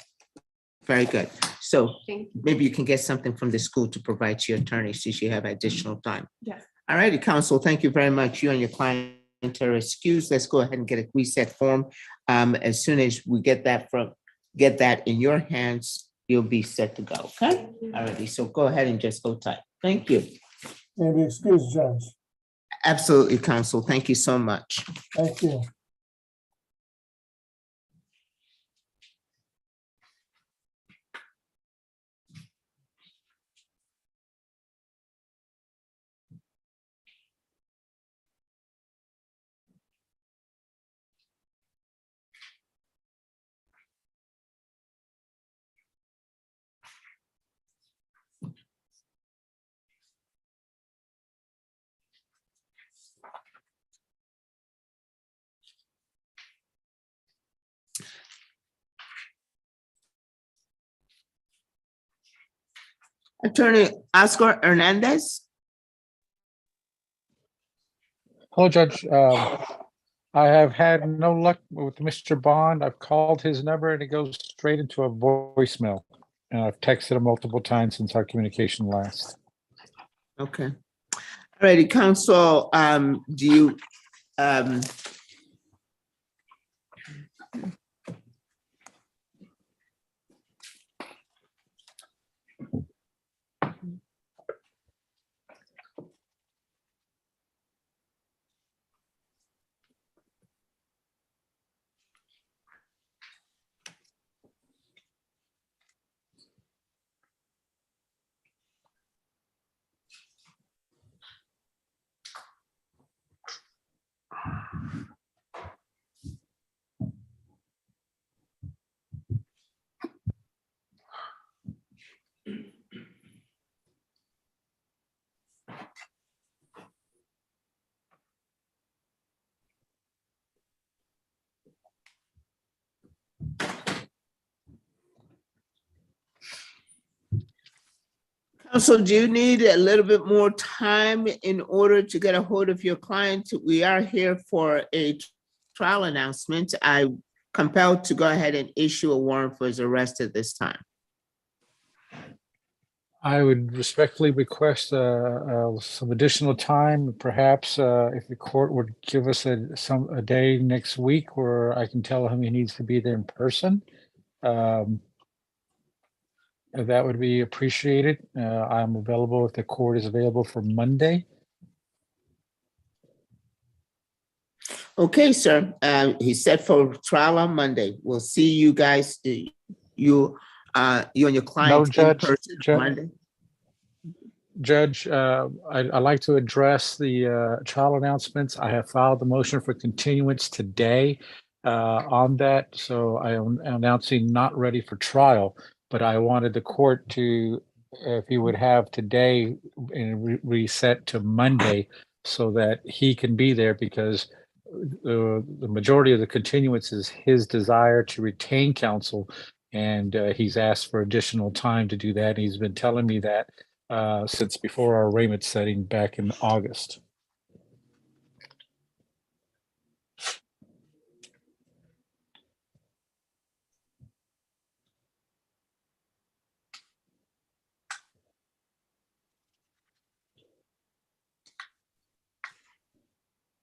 very good. So Thank you. maybe you can get something from the school to provide to your attorney since you have additional time. Yes. All righty, counsel, thank you very much. You and your client are excused. Let's go ahead and get a reset form. As soon as we get that in your hands, you'll be set to go, okay? All righty, so go ahead and just hold tight. Thank you. Maybe excuse, Judge. Absolutely, counsel. Thank you so much. Thank you. Attorney Oscar Hernandez. Hello, Judge. I have had no luck with Mr. Bond. I've called his number and it goes straight into a voicemail. And I've texted him multiple times since our communication last. Okay. All righty, counsel, do you, counsel, do you need a little bit more time in order to get a hold of your client? We are here for a trial announcement. I'm compelled to go ahead and issue a warrant for his arrest at this time. I would respectfully request some additional time, perhaps if the court would give us a day next week where I can tell him he needs to be there in person. That would be appreciated. I'm available if the court is available for Monday. Okay, sir. He's set for trial on Monday. We'll see you guys, you and your client in Judge, person Judge. Monday. Judge, I'd like to address the trial announcements. I have filed the motion for continuance today on that, so I am announcing not ready for trial, but I wanted the court to, if you would have today and reset to Monday so that he can be there, because the majority of the continuance is his desire to retain counsel, and he's asked for additional time to do that. He's been telling me that since before our arraignment setting back in August.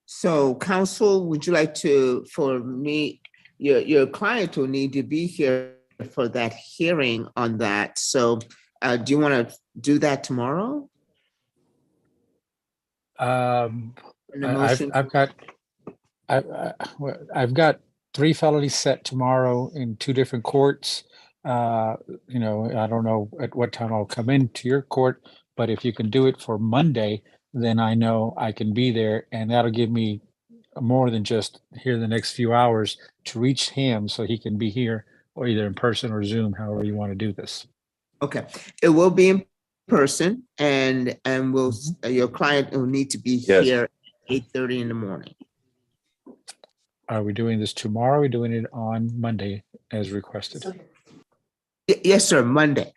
So counsel, would you like to, for me, your client will need to be here for that hearing on that. So do you want to do that tomorrow? I've motion? got 3 felonies set tomorrow in 2 different courts. You know, I don't know at what time I'll come into your court, but if you can do it for Monday, then I know I can be there, and that'll give me more than just here the next few hours to reach him so he can be here, or either in person or Zoom, however you want to do this. Okay, it will be in person, and will your client will need to be Yes. here at 8:30 in the morning. Are we doing this tomorrow? Or are we doing it on Monday as requested? Yes, sir, Monday.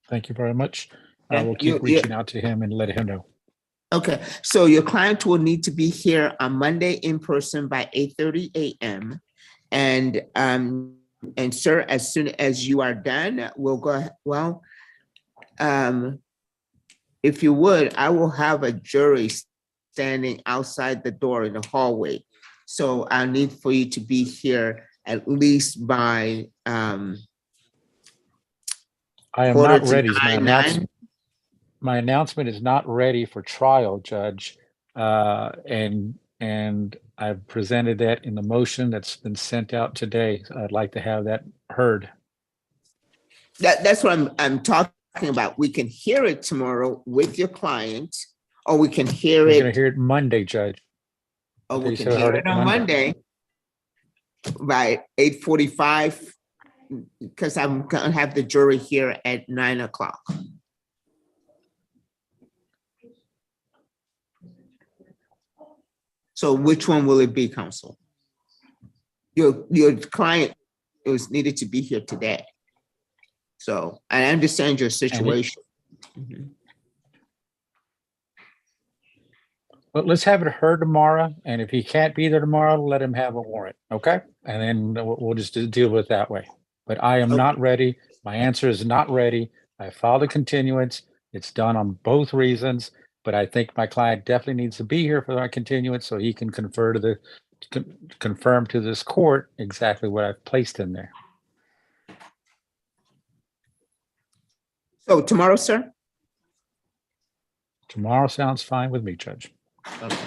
Thank you very much. I Yeah, will keep reaching out to him and let him know. Okay, so your client will need to be here on Monday in person by 8:30 a.m. And sir, as soon as you are done, we'll go, well, if you would, I will have a jury standing outside the door in the hallway. So I need for you to be here at least by I am quarter not to ready. nine. My announcement is not ready for trial, Judge. And I've presented that in the motion that's been sent out today. I'd like to have that heard. That's what I'm talking about. We can hear it tomorrow with your client, or we can hear We're gonna it, hear it Monday, Judge. or we They can said I hear heard it on Monday by 8:45, because I'm gonna have the jury here at 9 o'clock. So which one will it be, counsel? Your client was needed to be here today. So I understand your situation. But let's have it heard tomorrow, and if he can't be there tomorrow, let him have a warrant, okay? And then we'll just deal with it that way. But I am not ready. My answer is not ready. I filed a continuance. It's done on both reasons, but I think my client definitely needs to be here for our continuance so he can confirm to this court exactly what I've placed in there. So tomorrow, sir? Tomorrow sounds fine with me, Judge. Okay.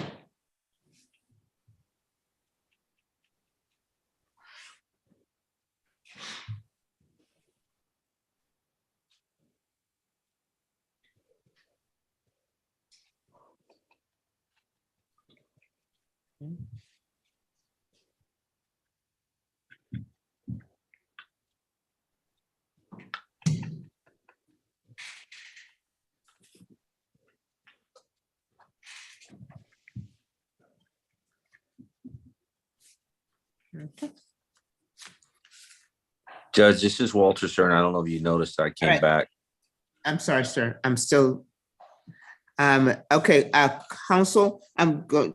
Judge, this is Walter Stern. I don't know if you noticed I came All right. back. I'm sorry, sir. I'm still, okay, counsel, I'm going,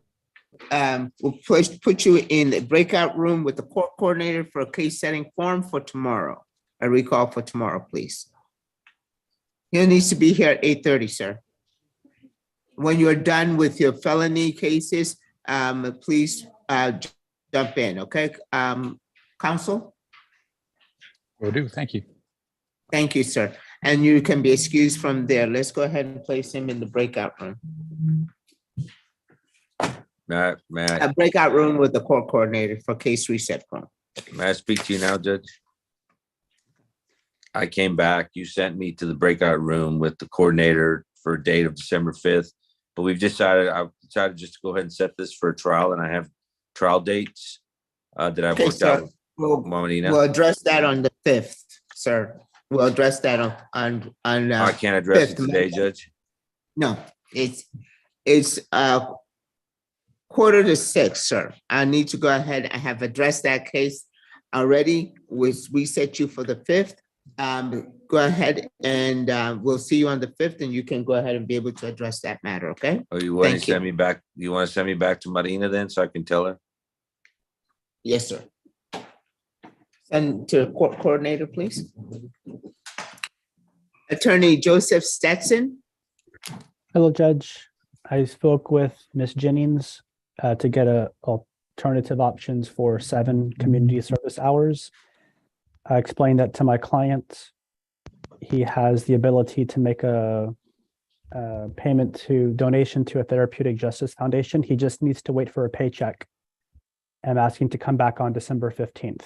we'll put you in the breakout room with the court coordinator for a case setting form for tomorrow. A recall for tomorrow, please. He needs to be here at 8:30, sir. When you're done with your felony cases, please jump in, okay? Counsel? Will do. Thank you. Thank you, sir. And you can be excused from there. Let's go ahead and place him in the breakout room. May A breakout room with the court coordinator for case reset form. I speak to you now, Judge? I came back. You sent me to the breakout room with the coordinator for a date of December 5th. But I've decided just to go ahead and set this for a trial, and I have trial dates that I've Okay, worked out sir. with We'll Marlena. address that on the 5th, sir. We'll address that on I can't address it 5th. today, Judge. No, it's 5:45, sir. I need to go ahead. I have addressed that case already. We set you for the 5th. Go ahead and we'll see you on the 5th, and you can go ahead and be able to address that matter, okay? Oh, you want to Thank you. send me back? You want to send me back to Marina then, so I can tell her? Yes, sir. And to the court coordinator, please. Attorney Joseph Stetson. Hello, Judge. I spoke with Ms. Jennings to get alternative options for 7 community service hours. I explained that to my client. He has the ability to make a donation to a therapeutic justice foundation. He just needs to wait for a paycheck. I'm asking to come back on December 15th.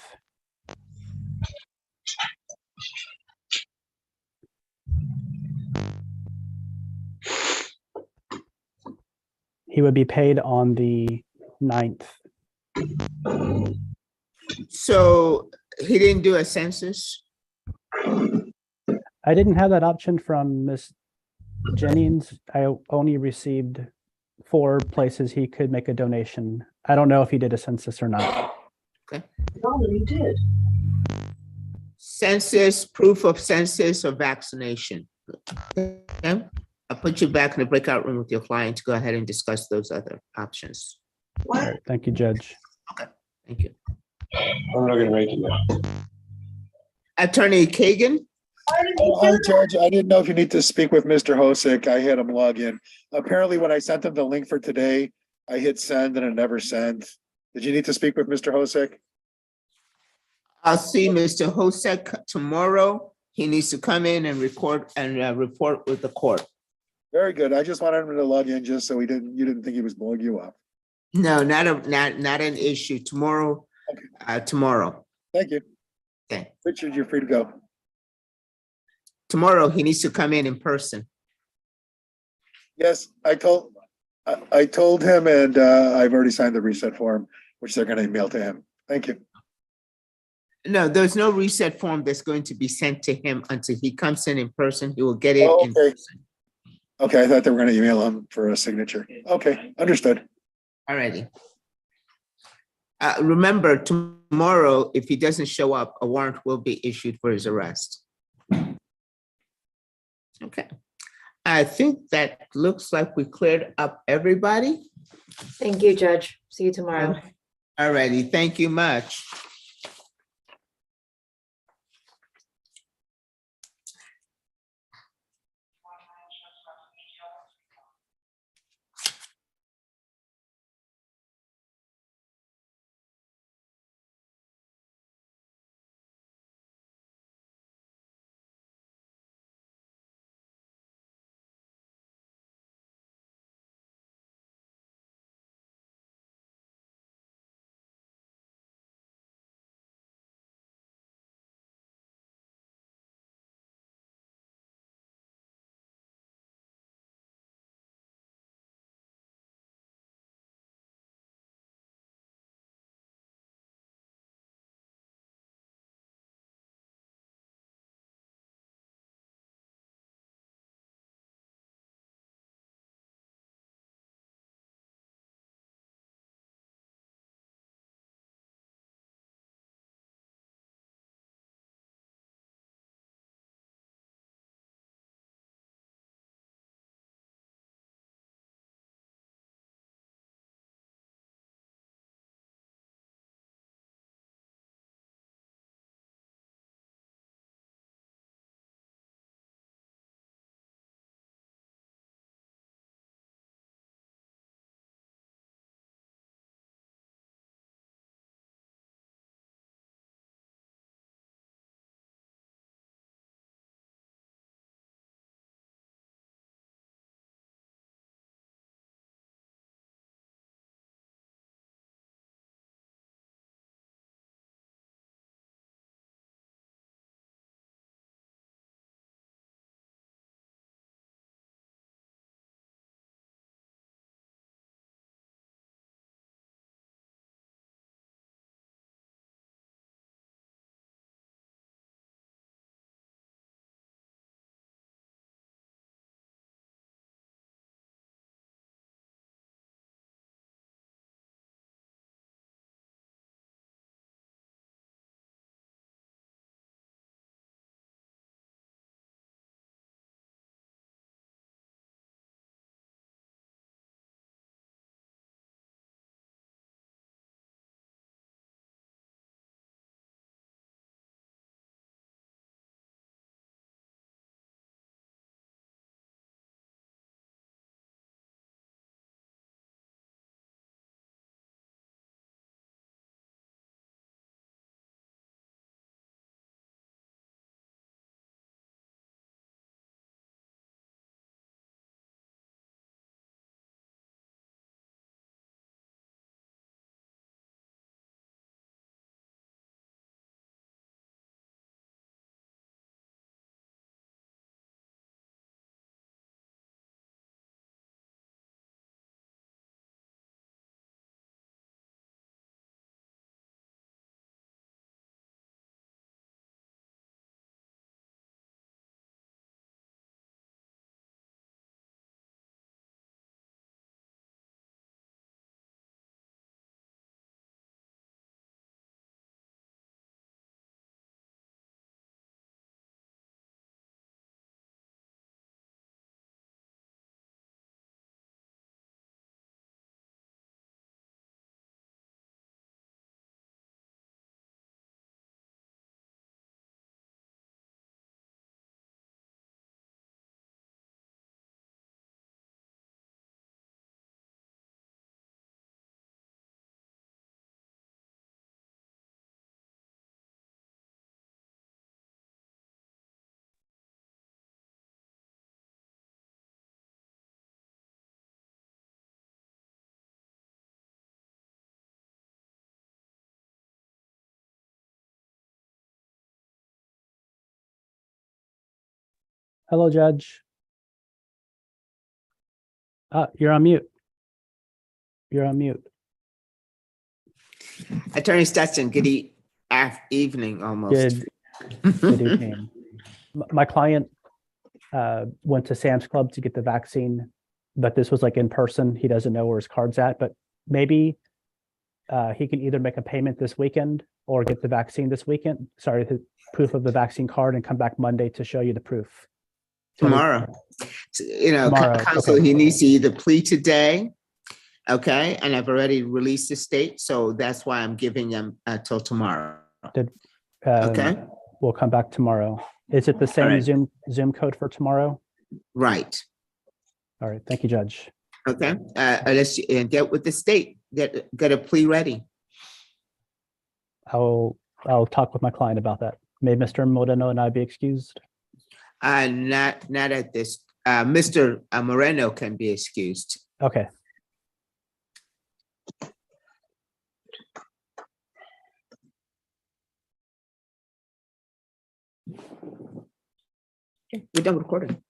He would be paid on the 9th. So he didn't do a census? I didn't have that option from Ms. Jennings. I only received 4 places he could make a donation. I don't know if he did a census or not. Okay. Probably did. Census, proof of census or vaccination. Okay. I'll put you back in the breakout room with your client to go ahead and discuss those other options. All right, thank you, Judge. Okay, thank you. I'm not gonna make it now. Attorney Kagan? Hi, Judge. I didn't know if you need to speak with Mr. Hosick. I had him log in. Apparently, when I sent him the link for today, I hit send and it never sent. Did you need to speak with Mr. Hosick? I'll see Mr. Hosek tomorrow. He needs to come in and report with the court. Very good. I just wanted him to log in just so you didn't think he was blowing you up. No, not an issue. Tomorrow. Tomorrow. Thank you. Okay. Richard, you're free to go. Tomorrow, he needs to come in person. Yes, I told him, and I've already signed the reset form, which they're going to email to him. Thank you. No, there's no reset form that's going to be sent to him until he comes in person. He will get it in Okay. person. Okay, I thought they were going to email him for a signature. Okay, understood. All righty. Remember, tomorrow, if he doesn't show up, a warrant will be issued for his arrest. Okay. I think that looks like we cleared up everybody. Thank you, Judge. See you tomorrow. All righty. Thank you much. Hello, Judge. You're on mute. You're on mute. Attorney Stetson, good evening almost. Good evening. My client went to Sam's Club to get the vaccine, but this was like in person. He doesn't know where his card's at, but maybe he can either make a payment this weekend or get the vaccine this weekend. Sorry, the proof of the vaccine card, and come back Monday to show you the proof. Tomorrow. You know, Tomorrow, counsel, okay. he needs to either plea today, okay, and I've already released the state, so that's why I'm giving him till tomorrow. Okay. We'll come back tomorrow. Is it the same right. Zoom code for tomorrow? Right. All right. Thank you, Judge. Okay. Let's get with the state. Get a plea ready. I'll talk with my client about that. May Mr. Moreno and I be excused? Not at this. Mr. Moreno can be excused. Okay. We're done recording.